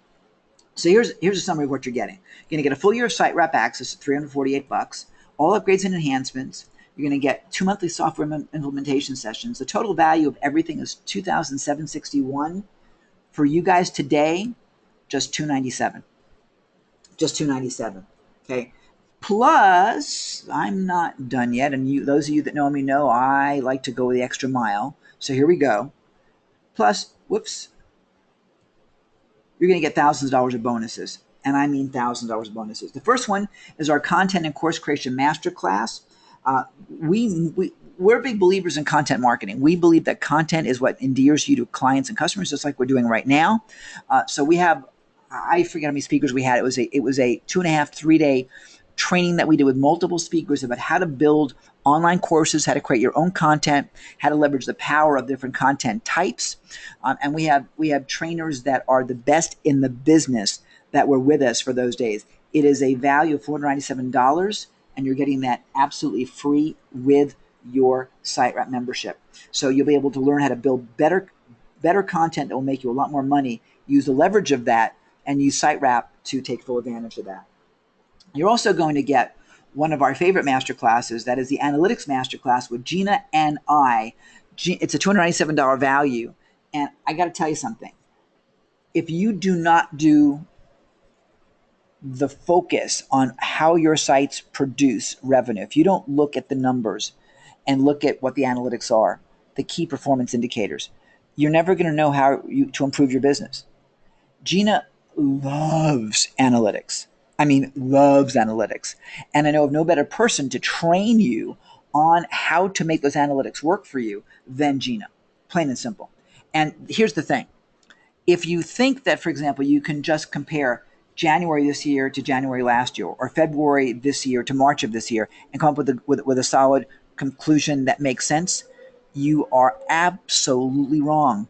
So here's a summary of what you're getting. You're going to get a full year of site rep access at $348, all upgrades and enhancements. You're going to get 2 monthly software implementation sessions. The total value of everything is $2,761. For you guys today, just $297. Just $297. Okay. Plus, I'm not done yet, and those of you that know me know I like to go the extra mile. So here we go. Plus, whoops, you're going to get thousands of dollars of bonuses, and I mean thousands of dollars of bonuses. The first one is our content and course creation masterclass. We're big believers in content marketing. We believe that content is what endears you to clients and customers, just like we're doing right now. So we have, I forget how many speakers we had. It was a 2.5, 3 day training that we did with multiple speakers about how to build online courses, how to create your own content, how to leverage the power of different content types. And we have trainers that are the best in the business that were with us for those days. It is a value of $497, and you're getting that absolutely free with your SiteRep membership. So you'll be able to learn how to build better content that will make you a lot more money, use the leverage of that, and use SiteRep to take full advantage of that. You're also going to get one of our favorite masterclasses, that is the Analytics Masterclass with Gina and I. It's a $297 value. And I got to tell you something. If you do not do the focus on how your sites produce revenue, if you don't look at the numbers and look at what the analytics are, the key performance indicators, you're never going to know how to improve your business. Gina loves analytics. I mean, loves analytics. And I know of no better person to train you on how to make those analytics work for you than Gina. Plain and simple. And here's the thing. If you think that, for example, you can just compare January this year to January last year, or February this year to March of this year, and come up with a solid conclusion that makes sense, you are absolutely wrong.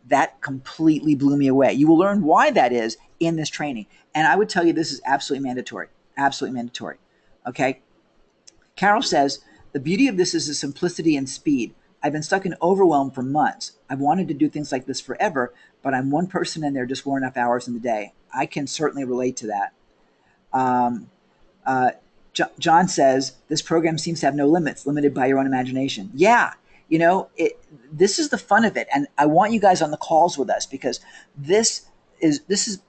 That completely blew me away. You will learn why that is in this training. And I would tell you this is absolutely mandatory. Absolutely mandatory. Okay? Carol says, the beauty of this is the simplicity and speed. I've been stuck in overwhelm for months. I've wanted to do things like this forever, but I'm one person and there just weren't enough hours in the day. I can certainly relate to that. John says, this program seems to have no limits, limited by your own imagination. Yeah. You know, this is the fun of it. And I want you guys on the calls with us because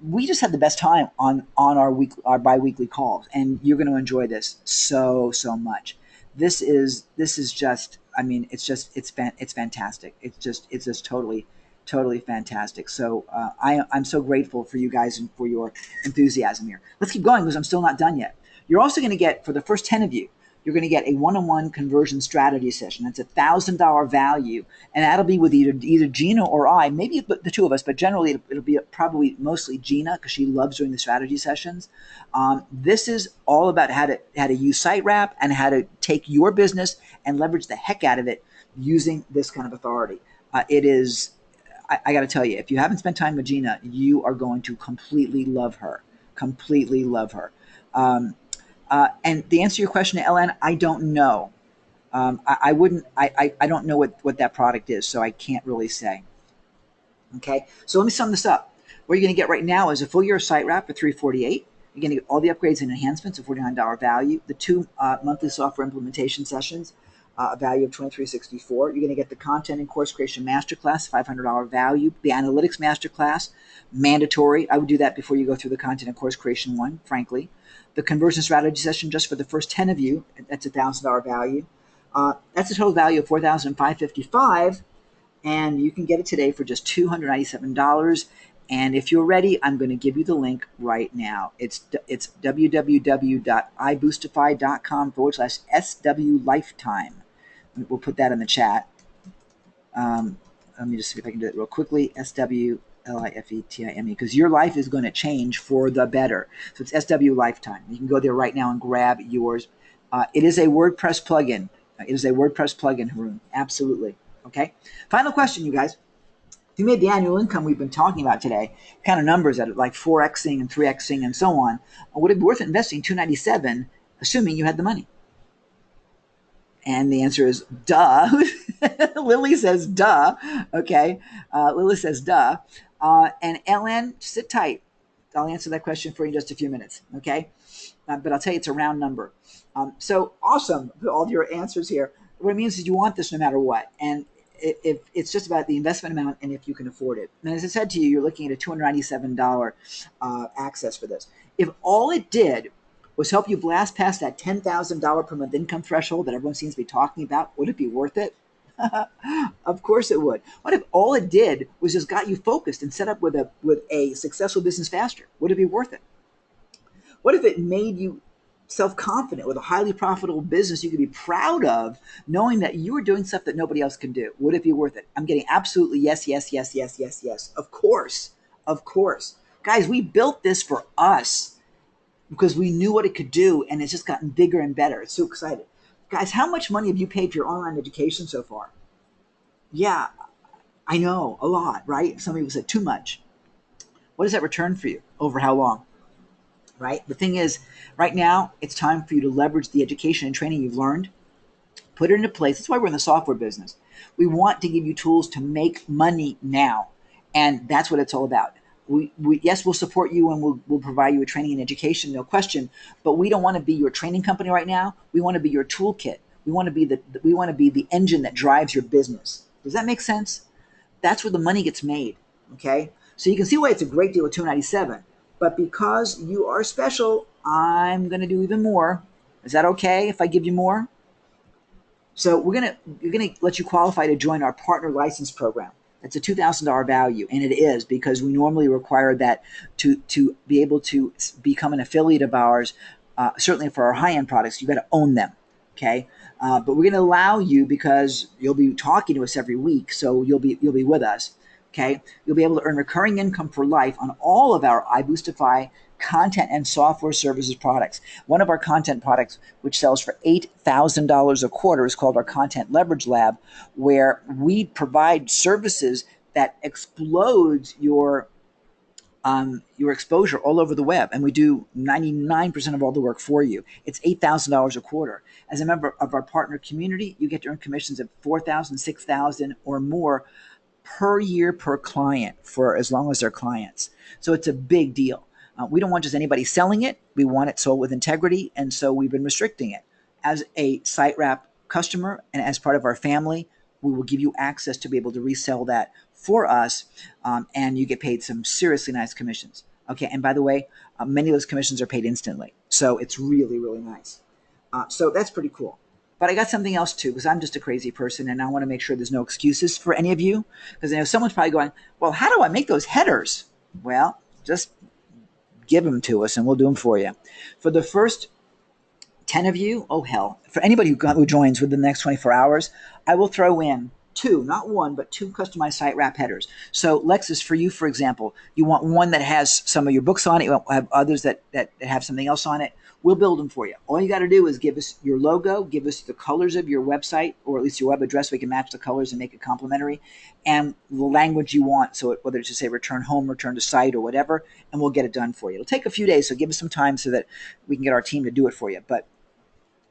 we just have the best time on our bi-weekly calls, and you're going to enjoy this so much. This is just, I mean, it's fantastic. It's just totally fantastic. So I'm so grateful for you guys and for your enthusiasm here. Let's keep going because I'm still not done yet. You're also going to get, for the first 10 of you, you're going to get a one-on-one conversion strategy session. That's a $1,000 value, and that'll be with either Gina or I, maybe the two of us, but generally it'll be probably mostly Gina because she loves doing the strategy sessions. This is all about how to use SiteRep and how to take your business and leverage the heck out of it using this kind of authority. It is, I got to tell you, if you haven't spent time with Gina, you are going to completely love her. Completely love her. And to answer your question, Ellen, I don't know. I don't know what that product is, so I can't really say. Okay, so let me sum this up. What you're going to get right now is a full year of SiteRep for $348. You're going to get all the upgrades and enhancements, a $49 value, the 2 monthly software implementation sessions, a value of $23.64. You're going to get the content and course creation masterclass, $500 value, the analytics masterclass, mandatory. I would do that before you go through the content and course creation one, frankly. The conversion strategy session just for the first 10 of you, that's a $1,000 value. That's a total value of $4,555, and you can get it today for just $297. And if you're ready, I'm going to give you the link right now. It's www.iboostify.com/SW Lifetime. We'll put that in the chat. Let me just see if I can do it real quickly. SW Lifetime, because your life is going to change for the better. So it's SW Lifetime. You can go there right now and grab yours. It is a WordPress plugin. It is a WordPress plugin, Haroon. Absolutely. Okay. Final question, you guys. If you made the annual income we've been talking about today, kind of numbers at it, like 4xing and 3xing and so on, would it be worth investing $297 assuming you had the money. And the answer is duh. Lily says duh. Okay. Lily says duh. And Ellen, sit tight. I'll answer that question for you in just a few minutes. Okay. But I'll tell you it's a round number. So awesome. All your answers here. What it means is you want this no matter what. And if it's just about the investment amount and if you can afford it. And as I said to you, you're looking at a $297 access for this. If all it did was help you blast past that $10,000 per month income threshold that everyone seems to be talking about, would it be worth it? Of course it would. What if all it did was just got you focused and set up with a successful business faster? Would it be worth it? What if it made you self-confident with a highly profitable business you could be proud of, knowing that you were doing stuff that nobody else can do? Would it be worth it? I'm getting absolutely yes, yes, yes, yes, yes, yes. Of course. Of course. Guys, we built this for us because we knew what it could do, and it's just gotten bigger and better. It's so exciting. Guys, how much money have you paid for your online education so far? Yeah, I know, a lot, right? Some people said too much. What does that return for you? Over how long? Right? The thing is, right now, it's time for you to leverage the education and training you've learned, put it into place. That's why we're in the software business. We want to give you tools to make money now, and that's what it's all about. Yes, we'll support you and we'll provide you with training and education, no question. But we don't want to be your training company right now. We want to be your toolkit. We want to be the engine that drives your business. Does that make sense? That's where the money gets made. Okay, so you can see why it's a great deal at $297. But because you are special, I'm going to do even more. Is that okay if I give you more? So we're gonna let you qualify to join our partner license program. It's a $2,000 value, and it is because we normally require that to be able to become an affiliate of ours. Certainly for our high-end products, you got to own them. Okay, but we're going to allow you because you'll be talking to us every week, so you'll be with us. Okay, you'll be able to earn recurring income for life on all of our iBoostify content and software services products. One of our content products, which sells for $8,000 a quarter, is called our Content Leverage Lab, where we provide services that explodes your exposure all over the web, and we do 99% of all the work for you. It's $8,000 a quarter. As a member of our partner community, you get to earn commissions of $4,000, $6,000, or more per year per client for as long as they're clients. So it's a big deal. We don't want just anybody selling it. We want it sold with integrity, and so we've been restricting it. As a SiteWrap customer and as part of our family, we will give you access to be able to resell that for us, and you get paid some seriously nice commissions. Okay, and by the way, many of those commissions are paid instantly, so it's really, really nice. So that's pretty cool. But I got something else too, because I'm just a crazy person, and I want to make sure there's no excuses for any of you, because I know someone's probably going, well, how do I make those headers? Well, just give them to us and we'll do them for you. For the first 10 of you, oh hell, for anybody who joins within the next 24 hours, I will throw in two, not one, but two customized SiteWrap headers. So Lexus, for you, for example, you want one that has some of your books on it, you have others that have something else on it. We'll build them for you. All you got to do is give us your logo, give us the colors of your website, or at least your web address. We can match the colors and make it complementary, and the language you want. So whether it's to say return home, return to site, or whatever, and we'll get it done for you. It'll take a few days, so give us some time so that we can get our team to do it for you. But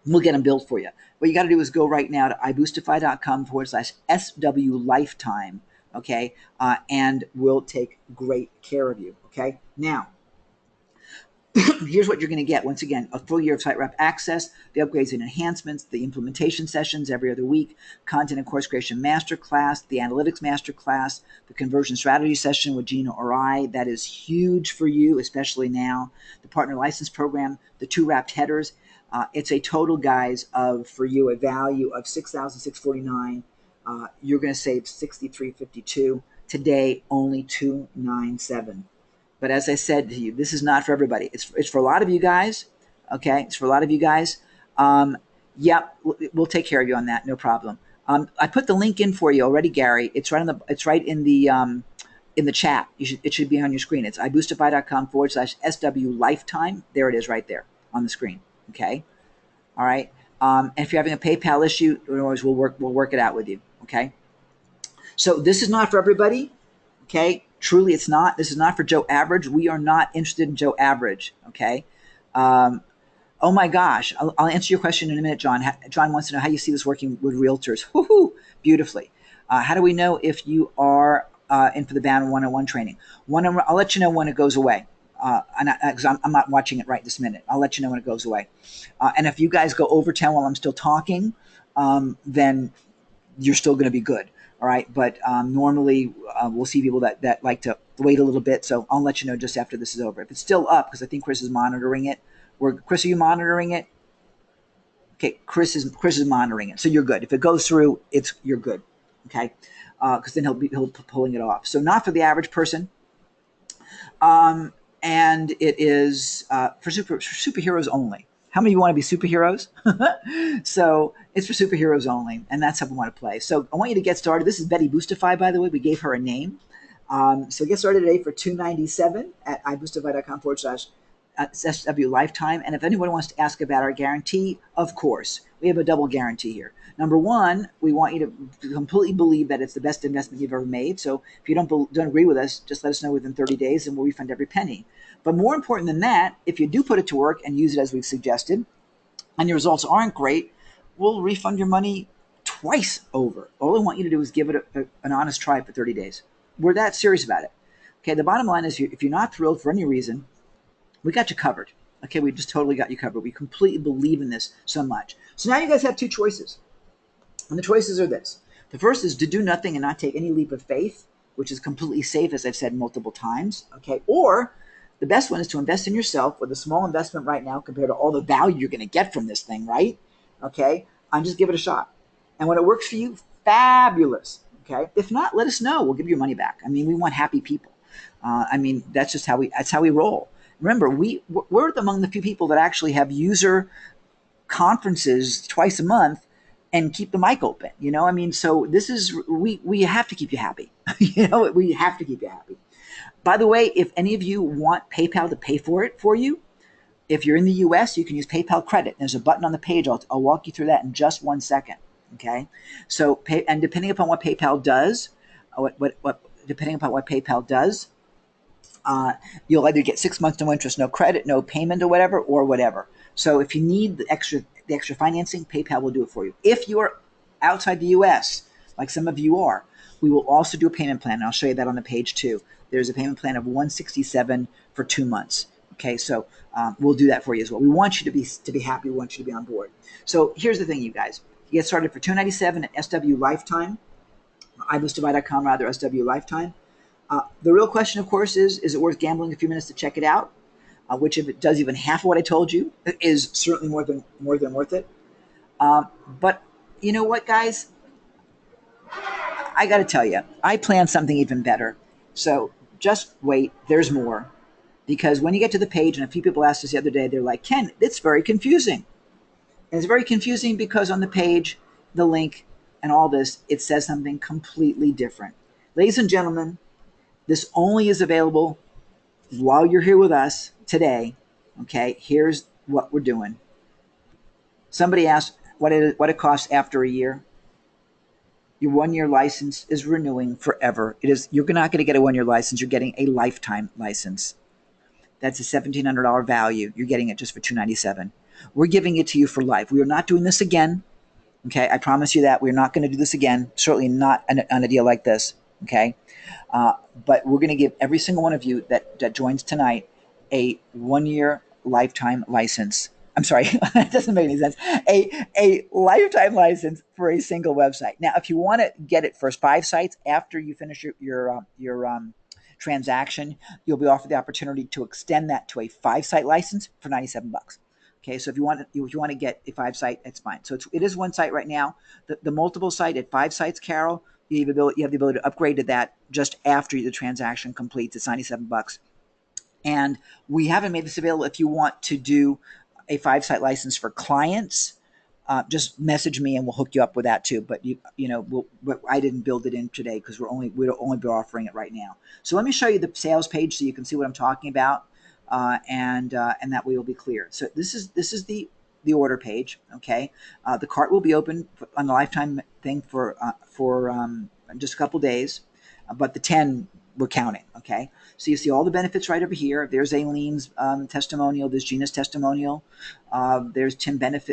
we'll get them built for you. What you got to do is go right now to iBoostify.com/SW Lifetime, okay? And we'll take great care of you, okay? Now, here's what you're going to get. Once again, a full year of SiteWrap access, the upgrades and enhancements, the implementation sessions every other week, content and course creation masterclass, the analytics masterclass, the conversion strategy session with Gina or I. That is huge for you, especially now. The partner license program, the two wrapped headers. It's a total, guys, for you a value of $6,649. You're going to save $6,352. Today, only $297. But as I said to you, this is not for everybody. It's for a lot of you guys. Okay, it's for a lot of you guys. Yep, we'll take care of you on that. No problem. I put the link in for you already, Gary. It's right in the chat. It should be on your screen. It's iBoostify.com/SW Lifetime. There it is, right there on the screen. Okay, all right. And if you're having a PayPal issue, we'll work it out with you. Okay. So this is not for everybody. Okay. Truly, it's not. This is not for Joe Average. We are not interested in Joe Average. Okay. Oh my gosh. I'll answer your question in a minute, John. John wants to know how you see this working with realtors. Woohoo! Beautifully. How do we know if you are in for the Bound 101 training? I'll let you know when it goes away. Because I'm not watching it right this minute. I'll let you know when it goes away. And if you guys go over 10 while I'm still talking, then you're still going to be good. All right. But normally we'll see people that like to wait a little bit. So I'll let you know just after this is over. If it's still up, because I think Chris is monitoring it. Chris, are you monitoring it? Okay, Chris is monitoring it, so you're good. If it goes through, you're good. Okay, because then he'll pulling it off. So not for the average person, and it is for superheroes only. How many of you want to be superheroes? So it's for superheroes only, and that's how we want to play. So I want you to get started. This is Betty Boostify, by the way. We gave her a name. So get started today for $297 at iboostify.com/SW lifetime. And if anyone wants to ask about our guarantee, of course, we have a double guarantee here. Number one, we want you to completely believe that it's the best investment you've ever made. So if you don't agree with us, just let us know within 30 days and we'll refund every penny. But more important than that, if you do put it to work and use it as we've suggested, and your results aren't great, we'll refund your money twice over. All we want you to do is give it an honest try for 30 days. We're that serious about it. Okay, the bottom line is if you're not thrilled for any reason, we got you covered. Okay, we just totally got you covered. We completely believe in this so much. So now you guys have two choices. And the choices are this. The first is to do nothing and not take any leap of faith, which is completely safe, as I've said multiple times. Okay, or the best one is to invest in yourself with a small investment right now compared to all the value you're going to get from this thing, right? Okay, and just give it a shot. And when it works for you, fabulous. Okay, if not, let us know. We'll give you your money back. I mean, we want happy people. That's just how we roll. Remember, we're among the few people that actually have user conferences twice a month and keep the mic open. So this is we have to keep you happy. We have to keep you happy. By the way, if any of you want PayPal to pay for it for you, if you're in the US, you can use PayPal credit. There's a button on the page. I'll walk you through that in just 1 second. Okay, so and depending upon what PayPal does, you'll either get 6 months no interest, no credit, no payment, or whatever. So if you need the extra financing, PayPal will do it for you. If you are outside the U.S., like some of you are, we will also do a payment plan. And I'll show you that on the page too. There's a payment plan of $167 for 2 months. Okay, so we'll do that for you as well. We want you to be happy. We want you to be on board. So here's the thing, you guys. You get started for $297 at SW Lifetime, iboostify.com rather, SW Lifetime. The real question, of course, is it worth gambling a few minutes to check it out? Which, if it does even half of what I told you, is certainly more than worth it. But you know what, guys? I got to tell you, I planned something even better. So just wait. There's more. Because when you get to the page, and a few people asked us the other day, they're like, Ken, it's very confusing. And it's very confusing because on the page, the link, and all this, it says something completely different. Ladies and gentlemen, this only is available while you're here with us today. Okay, here's what we're doing. Somebody asked what it costs after a year. Your 1-year license is renewing forever. You're not going to get a 1-year license. You're getting a lifetime license. That's a $1,700 value. You're getting it just for $297. We're giving it to you for life. We are not doing this again. Okay, I promise you that. We're not going to do this again. Certainly not on a deal like this. Okay, but we're going to give every single one of you that joins tonight a 1-year lifetime license. I'm sorry, that doesn't make any sense. A lifetime license for a single website. Now, if you want to get it for 5 sites after you finish your transaction, you'll be offered the opportunity to extend that to a 5-site license for $97. Okay, so if you want to get a 5-site, that's fine. So it is 1 site right now. The multiple site at 5 sites, Carol, you have the ability to upgrade to that just after the transaction completes. It's $97. And we haven't made this available if you want to do a 5-site license for clients. Just message me and we'll hook you up with that too. But I didn't build it in today because we'll only be offering it right now. So let me show you the sales page so you can see what I'm talking about, and that way you'll be clear. So this is the order page. Okay, the cart will be open on the lifetime thing for just a couple days, but the 10 we're counting. Okay, so you see all the benefits right over here. There's Aileen's testimonial. There's Gina's testimonial. There's Tim Bennett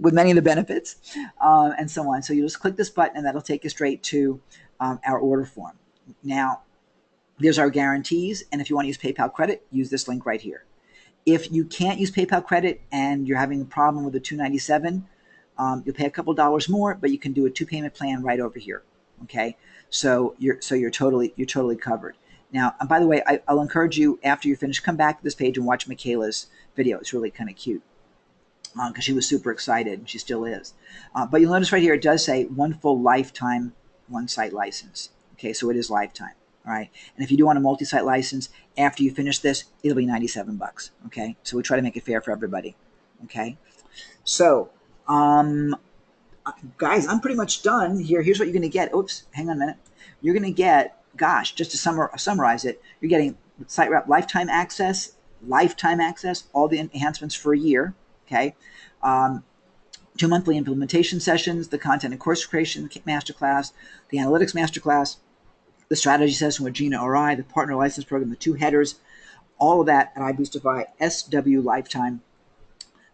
with many of the benefits, and so on. So you just click this button, and that'll take you straight to our order form. Now, there's our guarantees, and if you want to use PayPal credit, use this link right here. If you can't use PayPal credit and you're having a problem with the $297, you'll pay a couple dollars more, but you can do a 2-payment plan right over here. Okay, so you're totally covered. Now, and by the way, I'll encourage you after you're finished, come back to this page and watch Michaela's video. It's really kind of cute because she was super excited, and she still is. But you'll notice right here it does say 1 full lifetime 1-site license. Okay, so it is lifetime. All right, and if you do want a multi-site license after you finish this, it'll be $97. Okay, so we try to make it fair for everybody. Okay, so guys, I'm pretty much done here. Here's what you're going to get. Oops, hang on a minute. You're going to get, gosh, just to summarize it, you're getting SiteRep lifetime access, all the enhancements for a year. Okay, 2 monthly implementation sessions, the content and course creation masterclass, the analytics masterclass, the strategy session with Gina or I, the partner license program, the 2 headers, all of that at iBoostify SW Lifetime.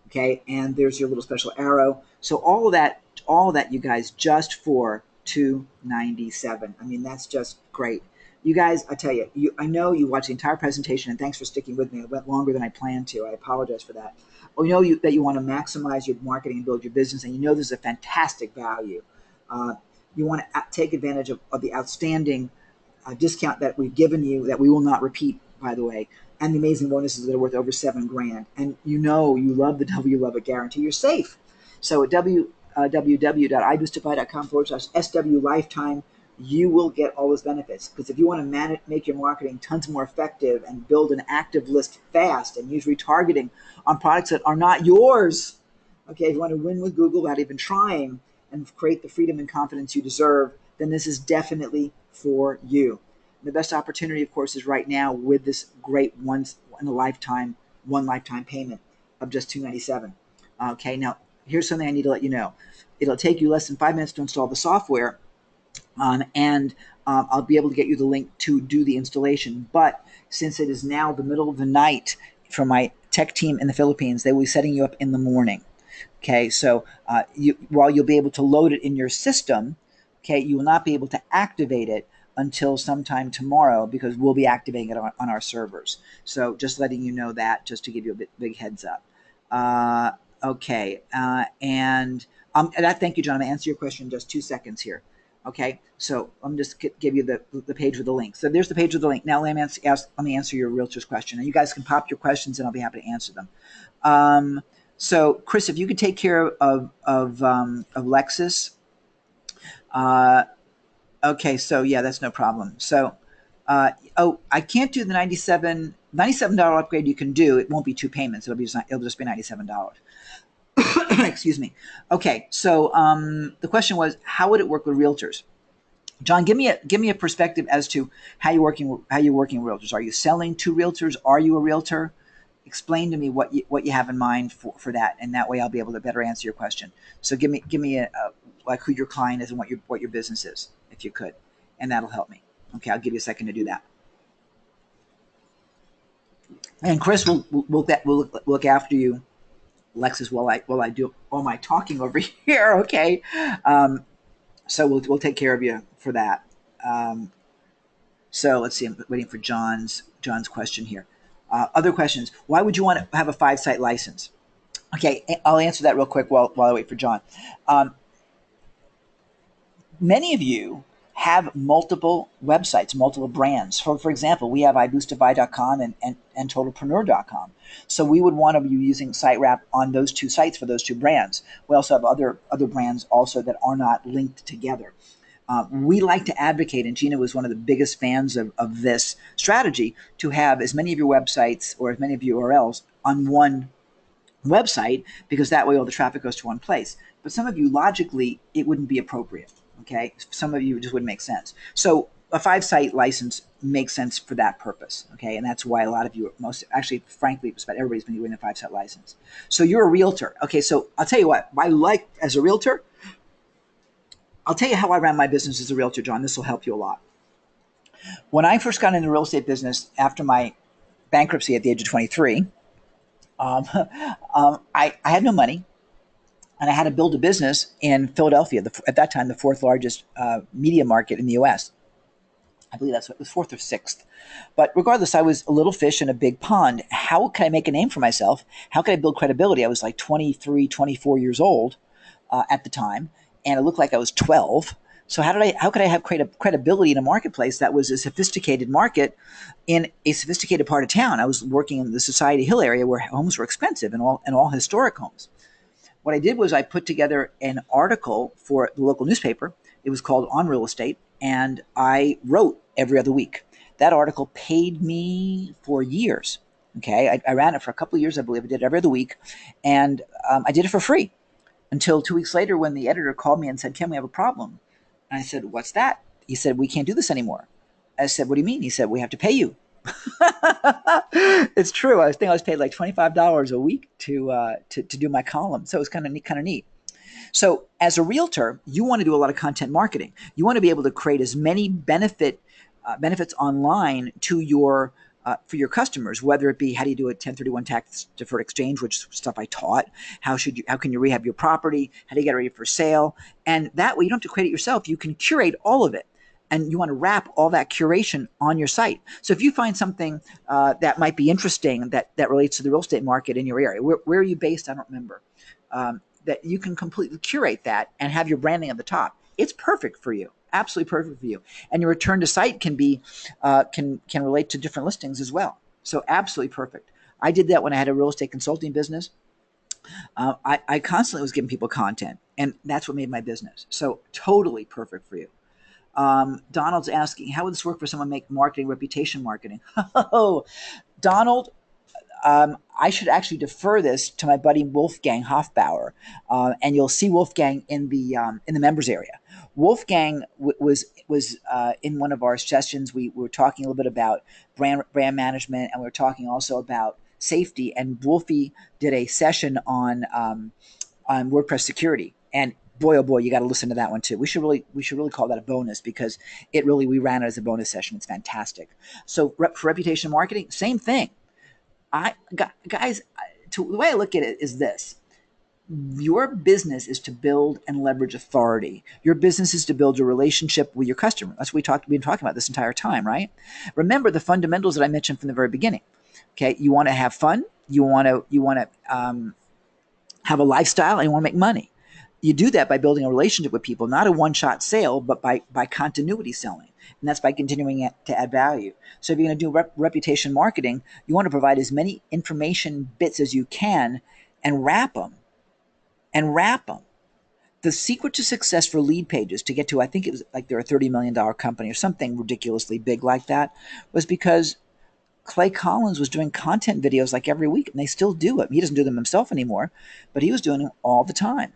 Okay, and there's your little special arrow. So all of that, you guys, just for $297. I mean, that's just great. You guys, I tell you, I know you watched the entire presentation, and thanks for sticking with me. It went longer than I planned to. I apologize for that. We know that you want to maximize your marketing and build your business, and you know this is a fantastic value. You want to take advantage of the outstanding discount that we've given you that we will not repeat, by the way, and the amazing bonuses that are worth over $7,000. And you know you love the W Love It guarantee. You're safe. So at www.iboostify.com/SW Lifetime, you will get all those benefits. Because if you want to make your marketing tons more effective and build an active list fast and use retargeting on products that are not yours, okay, if you want to win with Google without even trying and create the freedom and confidence you deserve, then this is definitely for you. And the best opportunity, of course, is right now with this great one lifetime payment of just $297. Okay, now here's something I need to let you know. It'll take you less than 5 minutes to install the software, and I'll be able to get you the link to do the installation. But since it is now the middle of the night for my tech team in the Philippines, they will be setting you up in the morning. Okay, so while you'll be able to load it in your system, okay, you will not be able to activate it until sometime tomorrow because we'll be activating it on our servers. So just letting you know that, just to give you a big heads up. Okay, and thank you, John. I'm going to answer your question in just 2 seconds here. Okay, so I'm just give you the page with the link. So there's the page with the link. Now let me answer your realtor's question. And you guys can pop your questions, and I'll be happy to answer them. So Chris, if you could take care of Lexus. Okay, so yeah, that's no problem. So, I can't do the $97 upgrade. You can do it. Won't be 2 payments. It'll just be $97. Excuse me. Okay, so the question was, how would it work with realtors? John, give me a perspective as to how you're working with realtors. Are you selling to realtors? Are you a realtor? Explain to me what you have in mind for that, and that way I'll be able to better answer your question. So give me a like who your client is and what your business is, if you could, and that'll help me. Okay, I'll give you a second to do that. And Chris will look after you, Lexus, while I do all my talking over here. Okay, so we'll take care of you for that. So let's see. I'm waiting for John's question here. Other questions? Why would you want to have a 5-site license? Okay, I'll answer that real quick while I wait for John. Many of you have multiple websites, multiple brands. For example, we have iBoostify.com and Totalpreneur.com. So we would want to be using SiteRep on those 2 sites for those 2 brands. We also have other brands also that are not linked together. We like to advocate, and Gina was one of the biggest fans of this strategy, to have as many of your websites or as many of your URLs on one website, because that way all the traffic goes to one place. But some of you, logically, it wouldn't be appropriate. Okay, some of you, it just wouldn't make sense. So a 5-site license makes sense for that purpose. Okay, and that's why a lot of you, frankly, everybody's been doing a 5-site license. So you're a realtor. Okay, so I'll tell you what, as a realtor, I'll tell you how I ran my business as a realtor, John. This will help you a lot. When I first got into the real estate business after my bankruptcy at the age of 23, um, I had no money, and I had to build a business in Philadelphia, at that time the fourth largest media market in the U.S. I believe that's what it was, fourth or sixth. But regardless, I was a little fish in a big pond. How could I make a name for myself? How could I build credibility? I was like 23, 24 years old at the time, and it looked like I was 12. So how could I have credibility in a marketplace that was a sophisticated market in a sophisticated part of town? I was working in the Society Hill area where homes were expensive and all historic homes. What I did was I put together an article for the local newspaper. It was called On Real Estate, and I wrote every other week. That article paid me for years. Okay, I ran it for a couple of years, I believe. I did it every other week, and I did it for free until 2 weeks later when the editor called me and said, "Kim, we have a problem." And I said, "What's that?" He said, "We can't do this anymore." I said, "What do you mean?" He said, "We have to pay you." It's true. I think I was paid like $25 a week to do my column, so it was kind of neat. So as a realtor, you want to do a lot of content marketing. You want to be able to create as many benefits online to your for your customers, whether it be how do you do a 1031 tax deferred exchange, which stuff I taught. How can you rehab your property? How do you get it ready for sale? And that way you don't have to create it yourself. You can curate all of it. And you want to wrap all that curation on your site. So if you find something that might be interesting that relates to the real estate market in your area, where are you based? I don't remember. That you can completely curate that and have your branding at the top. It's perfect for you, absolutely perfect for you. And your return to site can be can relate to different listings as well. So absolutely perfect. I did that when I had a real estate consulting business. I constantly was giving people content, and that's what made my business. So totally perfect for you. Donald's asking, how would this work for someone make marketing, reputation marketing? Oh, Donald, I should actually defer this to my buddy Wolfgang Hofbauer, and you'll see Wolfgang in the members area. Wolfgang was in one of our sessions. We were talking a little bit about brand management, and we were talking also about safety. And Wolfie did a session on WordPress security, and boy, oh boy, you got to listen to that one too. We should really call that a bonus because we ran it as a bonus session. It's fantastic. So for reputation marketing, same thing. Guys, the way I look at it is this. Your business is to build and leverage authority. Your business is to build a relationship with your customer. That's what we've been talking about this entire time, right? Remember the fundamentals that I mentioned from the very beginning. Okay, you want to have fun. You want to have a lifestyle, and you want to make money. You do that by building a relationship with people, not a one-shot sale, but by continuity selling. And that's by continuing to add value. So if you're going to do reputation marketing, you want to provide as many information bits as you can and wrap them. The secret to success for lead pages to get to, I think it was like they're a $30 million company or something ridiculously big like that, was because Clay Collins was doing content videos like every week, and they still do it. He doesn't do them himself anymore, but he was doing them all the time.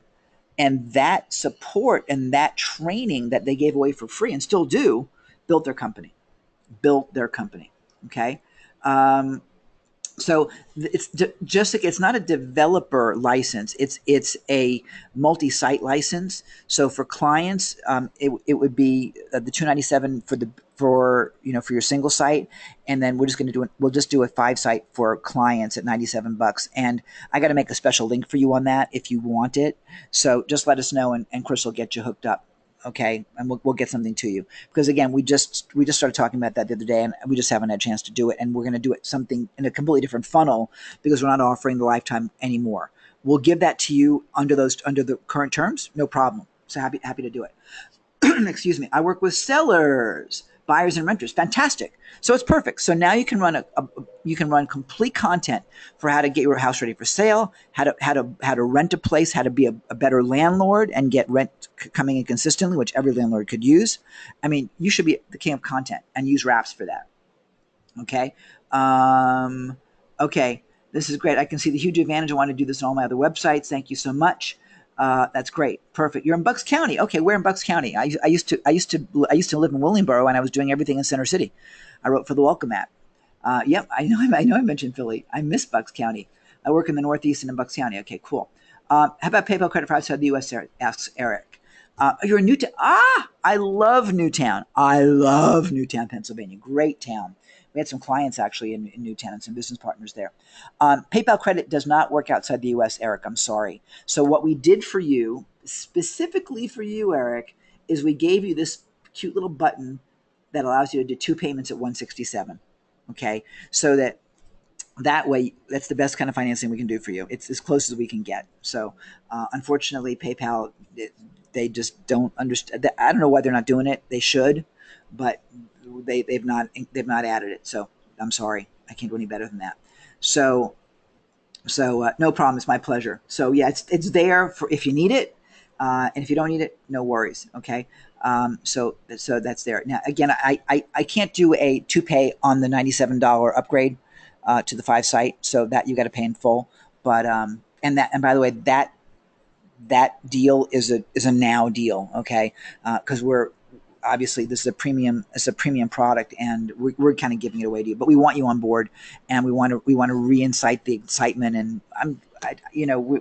And that support and that training that they gave away for free and still do built their company. Okay. So it's just like it's not a developer license. It's a multi-site license. So for clients, it would be the $297 for your single site, and then we'll just do a 5-site for clients at $97. And I got to make a special link for you on that if you want it. So just let us know, and Chris will get you hooked up. Okay, and we'll get something to you, because again, we just started talking about that the other day, and we just haven't had a chance to do it, and we're going to do it something in a completely different funnel because we're not offering the lifetime anymore. We'll give that to you under the current terms, no problem. So happy to do it. Excuse me. I work with sellers, buyers, and renters. Fantastic. So it's perfect. So now you can run complete content for how to get your house ready for sale, how to rent a place, how to be a better landlord and get rent coming in consistently, which every landlord could use. I mean, you should be the king of content and use Wraps for that. Okay. Okay. This is great. I can see the huge advantage. I want to do this on all my other websites. Thank you so much. That's great. Perfect. You're in Bucks County. Okay, where in Bucks County? I used to live in Willingboro, and I was doing everything in Center City. I wrote for the Welcome app. Yep, I know I mentioned Philly. I miss Bucks County. I work in the Northeast and in Bucks County. Okay, cool. How about PayPal credit for outside the U.S., asks Eric. You're in Newtown. I love Newtown. I love Newtown, Pennsylvania. Great town. We had some clients actually in Newtown and some business partners there. PayPal credit does not work outside the U.S., Eric. I'm sorry. So what we did for you, specifically for you, Eric, is we gave you this cute little button that allows you to do 2 payments at 167. Okay, so that way, that's the best kind of financing we can do for you. It's as close as we can get. So, unfortunately, PayPal, they just don't understand. I don't know why they're not doing it. They should, but they've not added it. So I'm sorry, I can't do any better than that. So no problem. It's my pleasure. So yeah, it's there for if you need it, and if you don't need it, no worries. Okay. So that's there. Now again, I can't do a 2-pay on the $97 upgrade to the 5 site, so that you got to pay in full. But and by the way, that deal is a now deal. Okay, because we're obviously this is a premium. It's a premium product, and we're kind of giving it away to you. But we want you on board, and we want to reincite the excitement. And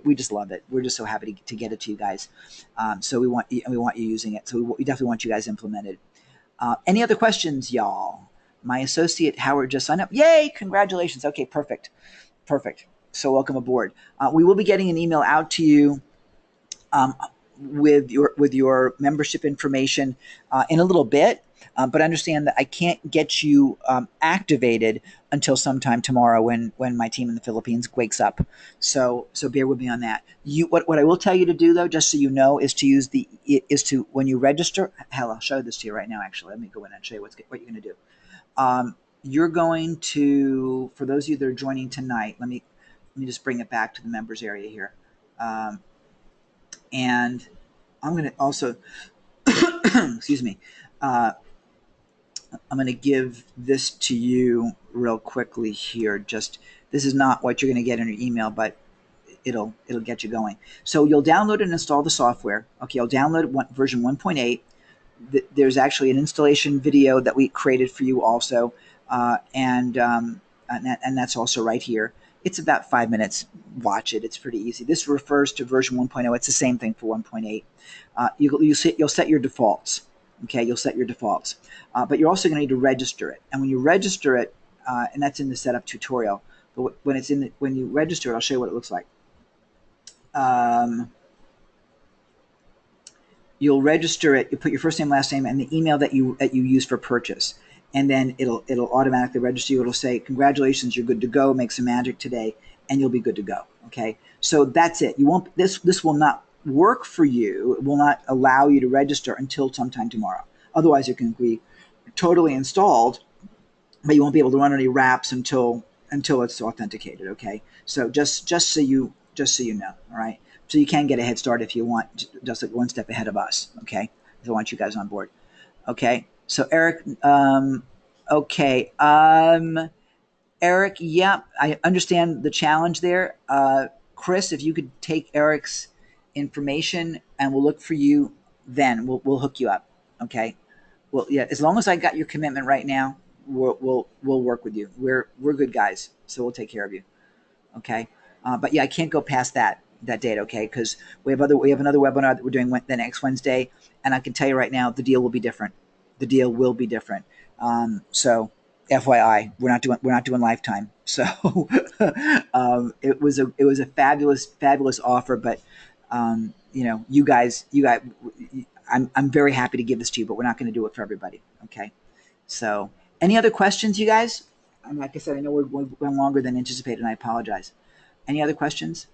we just love it. We're just so happy to get it to you guys. So we want you using it. So we definitely want you guys implemented. Any other questions, y'all? My associate Howard just signed up. Yay! Congratulations. Okay, perfect. So welcome aboard. We will be getting an email out to you with your membership information in a little bit, but understand that I can't get you activated until sometime tomorrow when my team in the Philippines wakes up. So bear with me on that. What I will tell you to do though, just so you know, is to when you register. Hell, I'll show this to you right now. Actually, let me go in and show you what you're going to do. You're going to, for those of you that are joining tonight, let me just bring it back to the members area here. And I'm going to also, excuse me, I'm going to give this to you real quickly here. This is not what you're going to get in your email, but it'll get you going. So you'll download and install the software. Okay, you'll download version 1.8. There's actually an installation video that we created for you also, and that's also right here. It's about 5 minutes. Watch it. It's pretty easy. This refers to version 1.0. It's the same thing for 1.8. You'll set your defaults. Okay, you'll set your defaults, but you're also going to need to register it. And when you register it, and that's in the setup tutorial. But when you register it, I'll show you what it looks like. You'll register it. You put your first name, last name, and the email that you use for purchase, and then it'll automatically register you. It'll say, "Congratulations, you're good to go. Make some magic today, and you'll be good to go." Okay, so that's it. You won't. This will not work for you. It will not allow you to register until sometime tomorrow. Otherwise, it can be totally installed, but you won't be able to run any wraps until it's authenticated. Okay, so just so you know, all right. So you can get a head start if you want, just like one step ahead of us. Okay, if I want you guys on board. Okay, so Eric. Okay, Eric. Yeah, I understand the challenge there. Chris, if you could take Eric's information and we'll look for you, then we'll hook you up. Okay. Well, yeah. As long as I got your commitment right now, we'll work with you. We're good guys, so we'll take care of you. Okay. But yeah, I can't go past that date. Okay, because we have another webinar that we're doing the next Wednesday, and I can tell you right now the deal will be different. The deal will be different. So FYI, we're not doing lifetime. So it was a fabulous offer, but you guys, I'm very happy to give this to you, but we're not going to do it for everybody. Okay. So any other questions, you guys? Like I said, I know we're going longer than anticipated, and I apologize. Any other questions?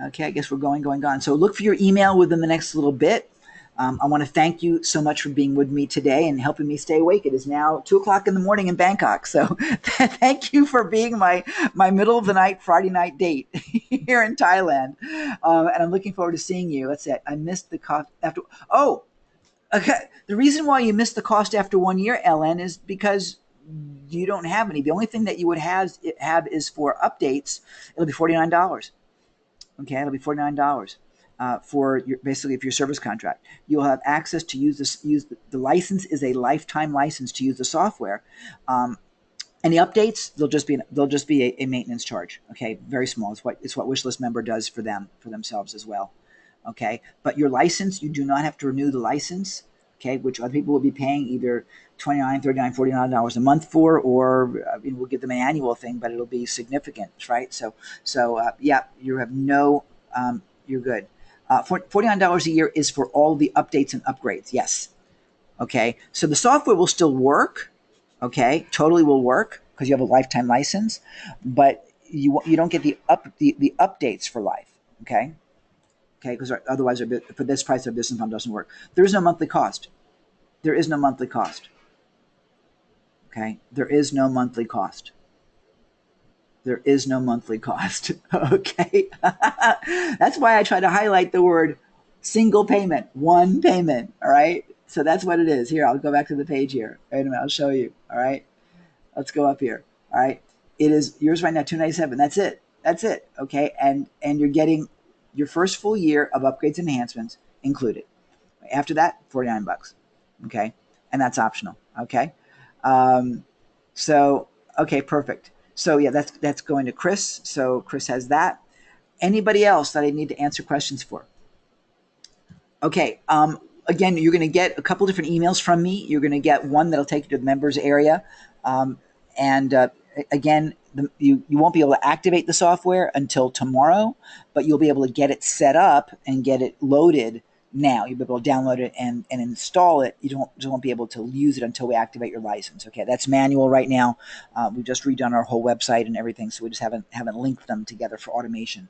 Okay, I guess we're going. So look for your email within the next little bit. I want to thank you so much for being with me today and helping me stay awake. It is now 2:00 in the morning in Bangkok. So thank you for being my middle of the night, Friday night date here in Thailand. And I'm looking forward to seeing you. That's it. I missed the cost after. Oh, okay. The reason why you missed the cost after 1 year, Ellen, is because you don't have any. The only thing that you would have is for updates. It'll be $49. Okay, it'll be $49 for basically for your service contract. You'll have access to use the license is a lifetime license to use the software. Any updates? They'll just be a maintenance charge. Okay, very small. It's what Wishlist member does for themselves as well. Okay, but your license, you do not have to renew the license. Okay, which other people will be paying either $29, $39, $49 a month for, or we'll give them an annual thing, but it'll be significant, right? So yeah, you have no, you're good. $49 a year is for all the updates and upgrades. Yes. Okay, so the software will still work. Okay, totally will work because you have a lifetime license, but you don't get the updates for life. Okay, because otherwise for this price our business model doesn't work. There is no monthly cost. There is no monthly cost. Okay, there is no monthly cost. There is no monthly cost. Okay, that's why I try to highlight the word single payment, one payment. All right, so that's what it is. Here, I'll go back to the page here. Wait a minute, I'll show you. All right, let's go up here. All right, it is yours right now, $297. That's it. That's it. Okay, and you're getting your first full year of upgrades and enhancements included. After that, $49. Okay, and that's optional. Okay, um, so okay, perfect. So yeah, that's going to Chris. So Chris has that. Anybody else that I need to answer questions for? Okay. Again, you're going to get a couple different emails from me. You're going to get one that'll take you to the members area, and again, you won't be able to activate the software until tomorrow, but you'll be able to get it set up and get it loaded now. You'll be able to download it and install it. You won't be able to use it until we activate your license. Okay, that's manual right now. We've just redone our whole website and everything, so we just haven't linked them together for automation.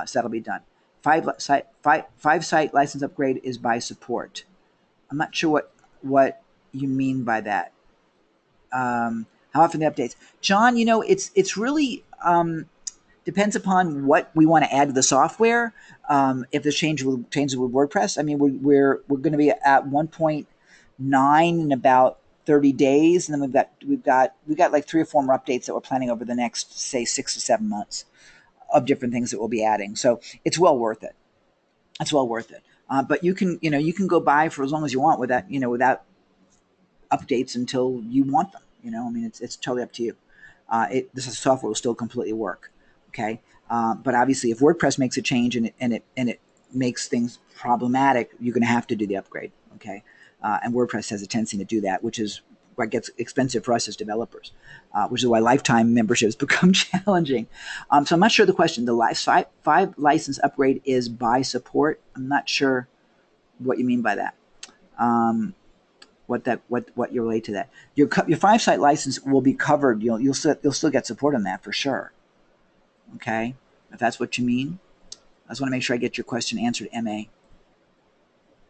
So that'll be done. Five site license upgrade is by support. I'm not sure what you mean by that. How often the updates, John? It's really depends upon what we want to add to the software. If there's changes with WordPress, I mean, we're going to be at 1.9 in about 30 days, and then we've got like 3 or 4 more updates that we're planning over the next, say, 6 to 7 months of different things that we'll be adding. So it's well worth it. It's well worth it. But you can go buy for as long as you want without updates until you want them. I mean, it's totally up to you. This software will still completely work. Okay, but obviously, if WordPress makes a change and it makes things problematic, you're going to have to do the upgrade. Okay, and WordPress has a tendency to do that, which is what gets expensive for us as developers, which is why lifetime memberships become challenging. So I'm not sure the question. The five license upgrade is by support. I'm not sure what you mean by that. What you relate to that. Your 5-site license will be covered. You'll still get support on that for sure. Okay, if that's what you mean. I just want to make sure I get your question answered, MA.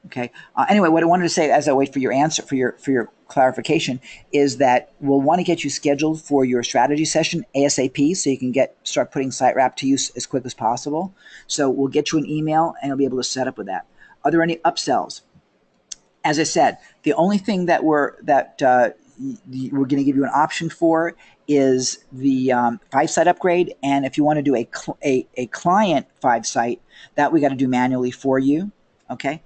Okay. Anyway, what I wanted to say as I wait for your answer, for your clarification, is that we'll want to get you scheduled for your strategy session ASAP, so you can start putting SiteWrap to use as quick as possible. So we'll get you an email, and you'll be able to set up with that. Are there any upsells? As I said, the only thing that we're going to give you an option for is the 5-site upgrade, and if you want to do a client 5-site, that we got to do manually for you. Okay.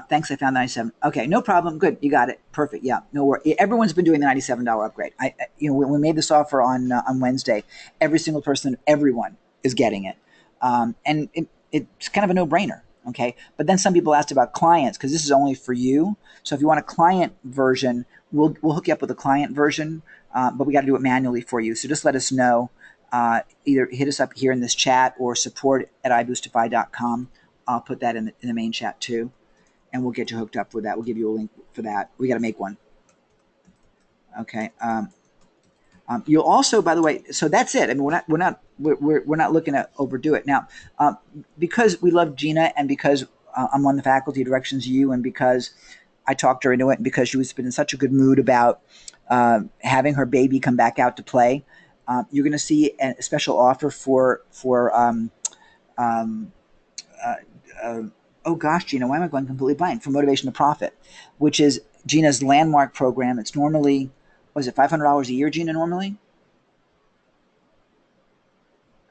Thanks, I found 97. Okay, no problem. Good, you got it. Perfect. Yeah, no worry. Everyone's been doing the $97 upgrade. When we made this offer on Wednesday, every single person, everyone is getting it, and it's kind of a no-brainer. Okay, but then some people asked about clients because this is only for you. So if you want a client version, we'll hook you up with a client version, but we got to do it manually for you. So just let us know. Either hit us up here in this chat or support@iboostify.com. I'll put that in the main chat too, and we'll get you hooked up with that. We'll give you a link for that. We got to make one. Okay. You'll also, by the way, so that's it. I mean, we're not looking to overdo it now, because we love Gina, and because I'm on the faculty directions you, and because I talked her into it, and because she was been in such a good mood about having her baby come back out to play. You're going to see a special offer for oh gosh, Gina, why am I going completely blank? For Motivation to Profit, which is Gina's landmark program. It's normally, was it $500 a year, Gina, normally?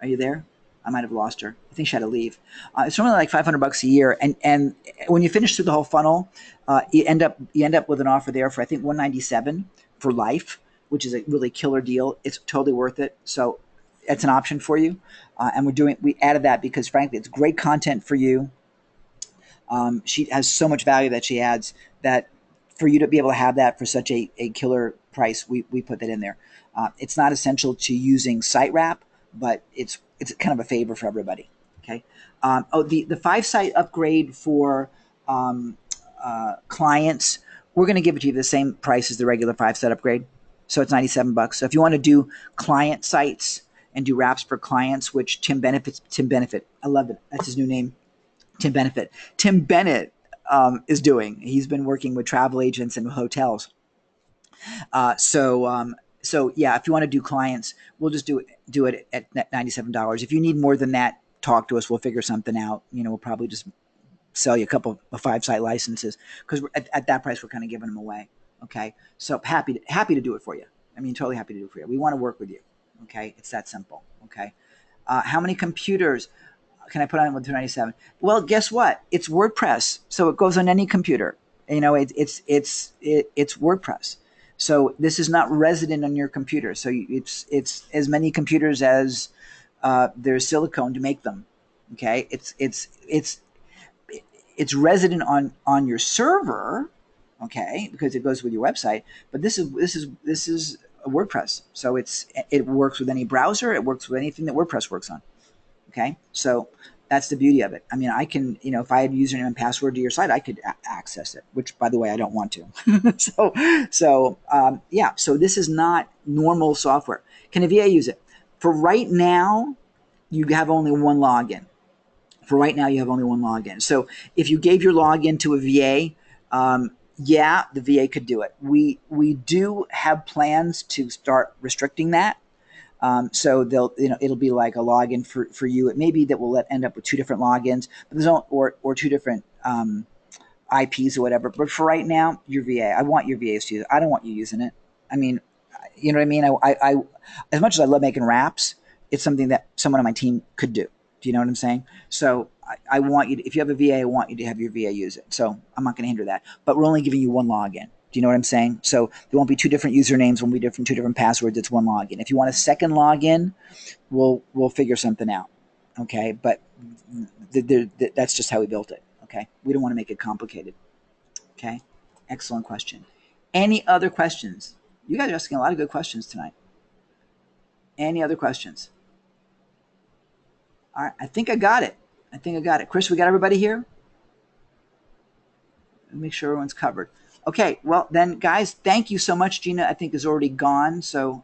Are you there? I might have lost her. I think she had to leave. It's normally like $500 a year, and when you finish through the whole funnel, you end up with an offer there for, I think, $197 for life, which is a really killer deal. It's totally worth it. So it's an option for you, and we added that because, frankly, it's great content for you. She has so much value that she adds that for you to be able to have that for such a killer price, we put that in there. It's not essential to using SiteWrap, but it's kind of a favor for everybody. Okay. The 5-site upgrade for clients, we're going to give it to you the same price as the regular 5-site upgrade. So it's $97. So if you want to do client sites and do wraps for clients, which Tim Benefit, I love it. That's his new name, Tim Benefit. Tim Bennett is doing. He's been working with travel agents and hotels. So yeah, if you want to do clients, we'll just do it at $97. If you need more than that, talk to us. We'll figure something out. We'll probably just sell you a couple of 5-site licenses because at that price we're kind of giving them away. Okay, so happy to do it for you. I mean, totally happy to do it for you. We want to work with you. Okay, it's that simple. Okay, how many computers can I put on with 297? Well, guess what? It's WordPress, so it goes on any computer. It's WordPress. So this is not resident on your computer. So it's as many computers as there's silicone to make them. Okay, it's resident on your server, okay, because it goes with your website. But this is a WordPress, so it works with any browser. It works with anything that WordPress works on. Okay, so that's the beauty of it. I mean, I can, if I had username and password to your site, I could access it. Which, by the way, I don't want to. So this is not normal software. Can a VA use it? For right now, you have only one login. So if you gave your login to a VA, the VA could do it. We do have plans to start restricting that. So it'll be like a login for you. It may be that we'll end up with 2 different logins, but or 2 different IPs or whatever. But for right now, your VA, I want your VAs to use it. I don't want you using it. I mean, you know what I mean? I as much as I love making wraps, it's something that someone on my team could do. Do you know what I'm saying? So I want you to, if you have a VA, I want you to have your VA use it. So I'm not going to hinder that. But we're only giving you one login. Do you know what I'm saying? So there won't be 2 different usernames, won't be 2 different passwords. It's one login. If you want a second login, we'll figure something out. Okay, but that's just how we built it. Okay, we don't want to make it complicated. Okay, excellent question. Any other questions? You guys are asking a lot of good questions tonight. Any other questions? All right, I think I got it. Chris, we got everybody here? Make sure everyone's covered. Okay, well then, guys, thank you so much. Gina, I think, is already gone. So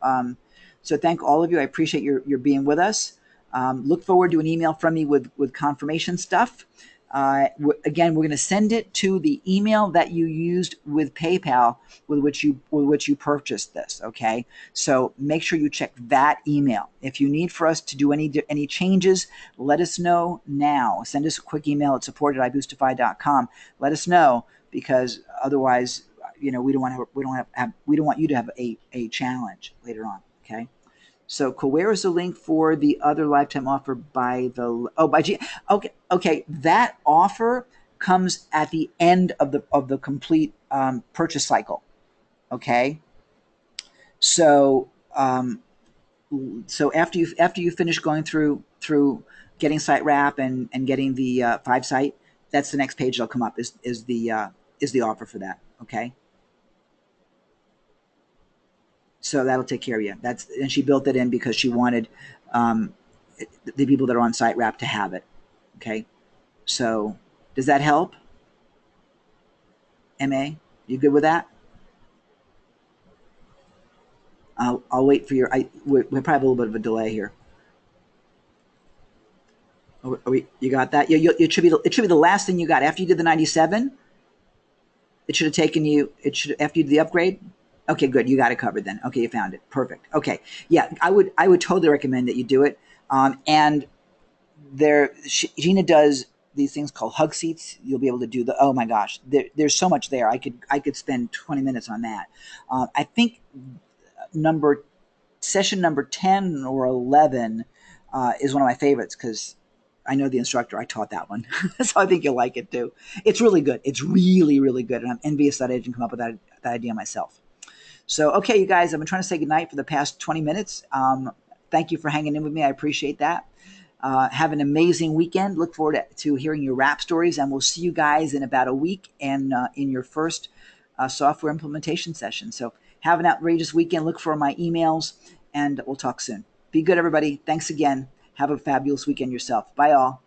thank all of you. I appreciate your being with us. Look forward to an email from me with confirmation stuff. Again, we're going to send it to the email that you used with PayPal, with which you purchased this. Okay, so make sure you check that email. If you need for us to do any changes, let us know now. Send us a quick email at support@iboostify.com. Let us know, because otherwise, we don't want you to have a challenge later on. Okay. So cool. Where is the link for the other lifetime offer by G? Okay. That offer comes at the end of the complete purchase cycle. Okay. So after you finish going through getting SiteWrap and getting the 5-site, that's the next page that'll come up is the offer for that. Okay. So that'll take care of you. And she built it in because she wanted the people that are on SiteWrap to have it. Okay. So does that help? MA, you good with that? I'll wait for your. We're probably a little bit of a delay here. You got that? It should be the last thing you got after you did the 97. It should have taken you. After you did the upgrade. Okay, good. You got it covered then. Okay, you found it. Perfect. Okay, yeah, I would totally recommend that you do it. And Gina does these things called hug seats. You'll be able to do oh my gosh, there's so much there. I could spend 20 minutes on that. I think session number 10 or 11 is one of my favorites because I know the instructor. I taught that one, so I think you'll like it too. It's really good. It's really, really good, and I'm envious that I didn't come up with that idea myself. So, okay, you guys, I've been trying to say goodnight for the past 20 minutes. Thank you for hanging in with me. I appreciate that. Have an amazing weekend. Look forward to hearing your rap stories, and we'll see you guys in about a week and in your first software implementation session. So have an outrageous weekend. Look for my emails, and we'll talk soon. Be good, everybody. Thanks again. Have a fabulous weekend yourself. Bye, all.